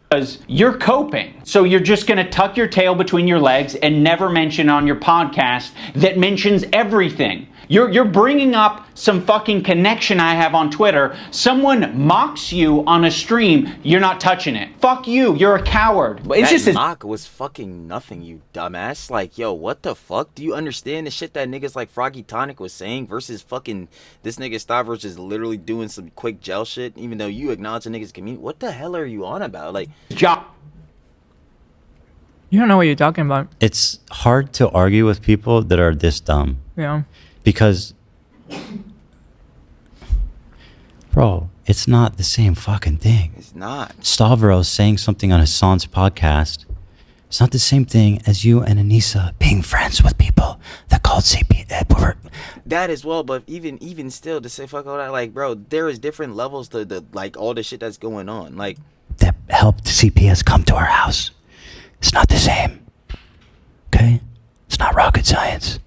Because you're coping. So you're just going to tuck your tail between your legs and never mention on your podcast that mentions everything. You're bringing up some fucking connection I have on Twitter. Someone mocks you on a stream. You're not touching it. Fuck you. You're a coward. It's just mock was fucking nothing, you dumbass. Like, yo, what the fuck? Do you understand the shit that niggas like Froggy Tonic was saying versus fucking this nigga Stavros is literally doing some quick gel shit, even though you acknowledge the niggas community? What the hell are you on about? Like, You don't know what you're talking about. It's hard to argue with people that are this dumb. Yeah. Because, bro, it's not the same fucking thing. It's not. Stavros saying something on Hassan's podcast. It's not the same thing as you and Anissa being friends with people that called CP. That as well, but even still, to say fuck all that, like, bro, there is different levels to the like all the shit that's going on. Like, that helped CPS come to our house. It's not the same. Okay? It's not rocket science.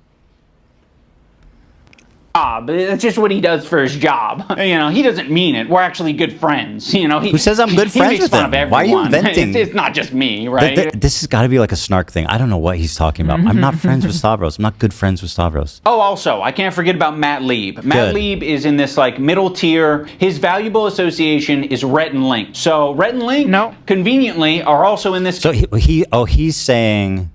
But that's just what he does for his job. You know, he doesn't mean it. We're actually good friends. You know, Who says I'm good friends with him? Why are you inventing? It's not just me, right? This has got to be like a snark thing. I don't know what he's talking about. I'm not friends with Stavros. I'm not good friends with Stavros. Oh, also, I can't forget about Matt Lieb. Matt Lieb is in this like middle tier. His valuable association is Rhett and Link. So Rhett and Link, conveniently, are also in this. So he's saying,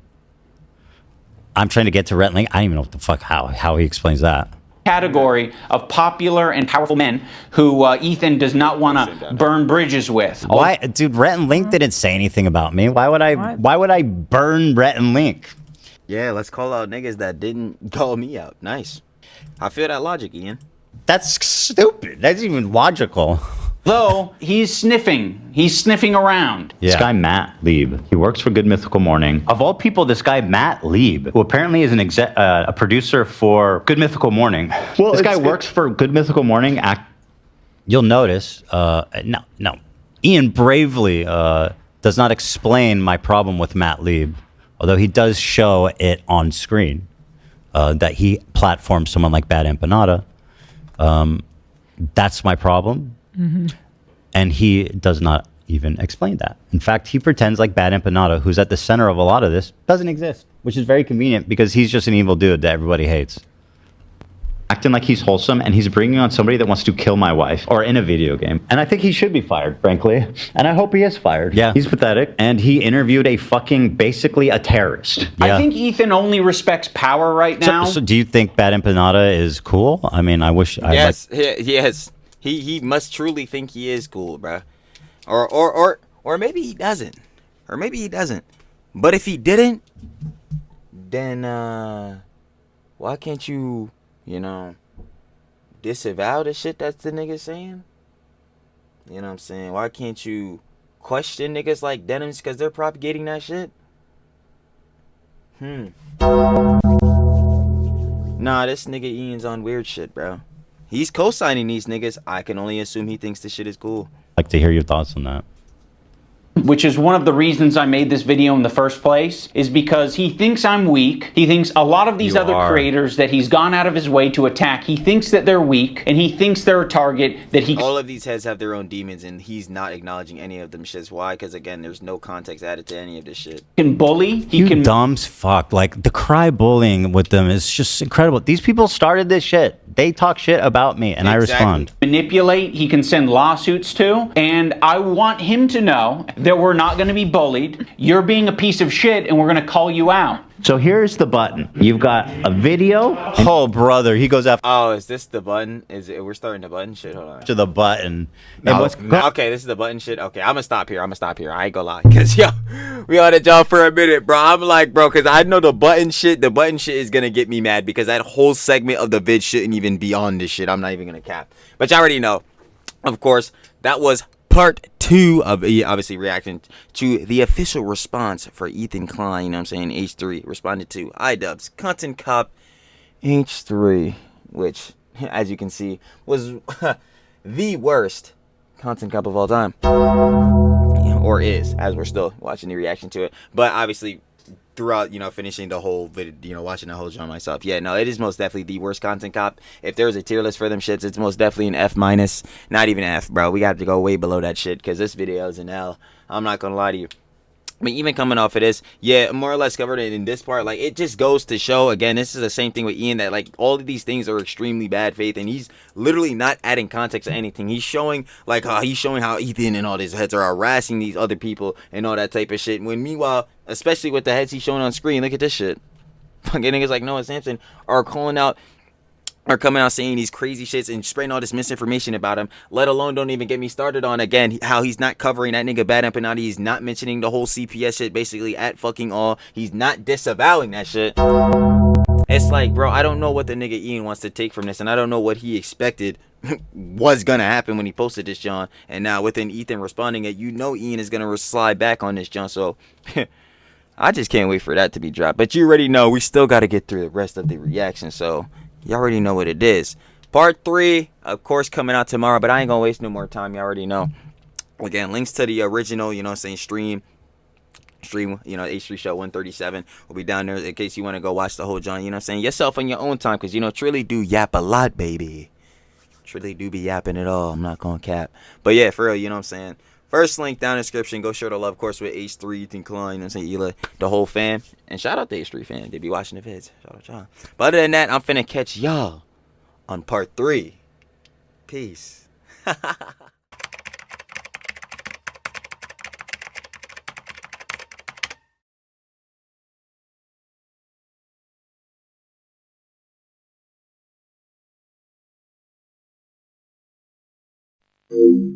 I'm trying to get to Rhett and Link. I don't even know what the fuck how he explains that. Category of popular and powerful men who Ethan does not want to burn bridges with. Why, dude? Rhett and Link didn't say anything about me. Why would I burn Rhett and Link? yeah, let's call out niggas that didn't call me out. Nice. I feel that logic, Ian. That's stupid. That's even logical. Though he's sniffing around. Yeah. This guy Matt Lieb, he works for Good Mythical Morning. Of all people, this guy Matt Lieb, who apparently is a producer for Good Mythical Morning. Well, this guy works for Good Mythical Morning. You'll notice, no, Ian bravely does not explain my problem with Matt Lieb, although he does show it on screen that he platforms someone like Bad Empanada. That's my problem. Mm-hmm. And he does not even explain that. In fact, he pretends like Bad Empanada, who's at the center of a lot of this, doesn't exist, which is very convenient because he's just an evil dude that everybody hates. Acting like he's wholesome, and he's bringing on somebody that wants to kill my wife, or in a video game. And I think he should be fired, frankly. And I hope he is fired. Yeah. He's pathetic. And he interviewed basically a terrorist. Yeah. I think Ethan only respects power right now. So do you think Bad Empanada is cool? I mean, I wish... Yes. He must truly think he is cool, bruh. Or maybe he doesn't. Or maybe he doesn't. But if he didn't, then why can't you, disavow the shit that's the nigga saying? You know what I'm saying? Why can't you question niggas like Denims because they're propagating that shit? Nah, this nigga Ian's on weird shit, bro. He's co-signing these niggas. I can only assume he thinks this shit is cool. I'd like to hear your thoughts on that. Which is one of the reasons I made this video in the first place, is because he thinks I'm weak. He thinks a lot of these other creators that he's gone out of his way to attack, he thinks that they're weak, and he thinks they're a target that he... All of these heads have their own demons, and he's not acknowledging any of them shits. Why? Because, again, there's no context added to any of this shit. Can bully. He can... dumb as fuck. Like, the cry bullying with them is just incredible. These people started this shit. They talk shit about me, and I respond. Manipulate, he can send lawsuits to, and I want him to know that we're not going to be bullied. You're being a piece of shit, and we're going to call you out. So here's the button. You've got a video. Oh, brother, he goes after... Oh, is this the button? We're starting the button shit? Hold on. To the button. Okay, this is the button shit. Okay, I'm gonna stop here. I ain't gonna lie. Because, we on the job for a minute, bro. I'm like, bro, because I know the button shit is gonna get me mad because that whole segment of the vid shouldn't even be on this shit. I'm not even gonna cap. But you already know. Of course, that was part 2 of obviously reacting to the official response for Ethan Klein, H3 responded to IDubbbz Content Cop H3, which, as you can see, was the worst content cop of all time. Or is, as we're still watching the reaction to it. But obviously, throughout, finishing the whole video, watching the whole show myself. Yeah, no, it is most definitely the worst content cop. If there's a tier list for them shits, it's most definitely an F-. Not even F, bro. We got to go way below that shit because this video is an L. I'm not going to lie to you. But even coming off of this, yeah, more or less covered it in this part. Like, it just goes to show, again, this is the same thing with Ian, that, like, all of these things are extremely bad faith, and he's literally not adding context to anything. He's showing, like, how Ethan and all these heads are harassing these other people and all that type of shit. When meanwhile, especially with the heads he's showing on screen, look at this shit. Fucking niggas like Noah Sampson are calling out are coming out saying these crazy shits and spreading all this misinformation about him. Let alone, don't even get me started on, again, how he's not covering that nigga Bad Empanadas. He's not mentioning the whole CPS shit basically at fucking all. He's not disavowing that shit. It's like, bro, I don't know what the nigga Ian wants to take from this, and I don't know what he expected was gonna happen when he posted this, John. And now within Ethan responding it, you know Ian is gonna slide back on this, John. So I just can't wait for that to be dropped. But you already know we still got to get through the rest of the reaction, so you already know what it is. Part 3, of course, coming out tomorrow, but I ain't gonna waste no more time. You already know. Again, links to the original, you know what I'm saying, stream, you know, H3 show 137 will be down there in case you want to go watch the whole John, you know what I'm saying, yourself on your own time, because, you know, Trilly do yap a lot, baby. Trilly do be yapping it all. I'm not gonna cap. But yeah, for real, you know what I'm saying. First link down in the description. Go show the love, of course, with H3, Ethan, Klein, you know what I'm saying, Ela, the whole fam. And shout out to H3 fam. They be watching the vids. Shout out y'all. But other than that, I'm finna catch y'all on part 3. Peace. you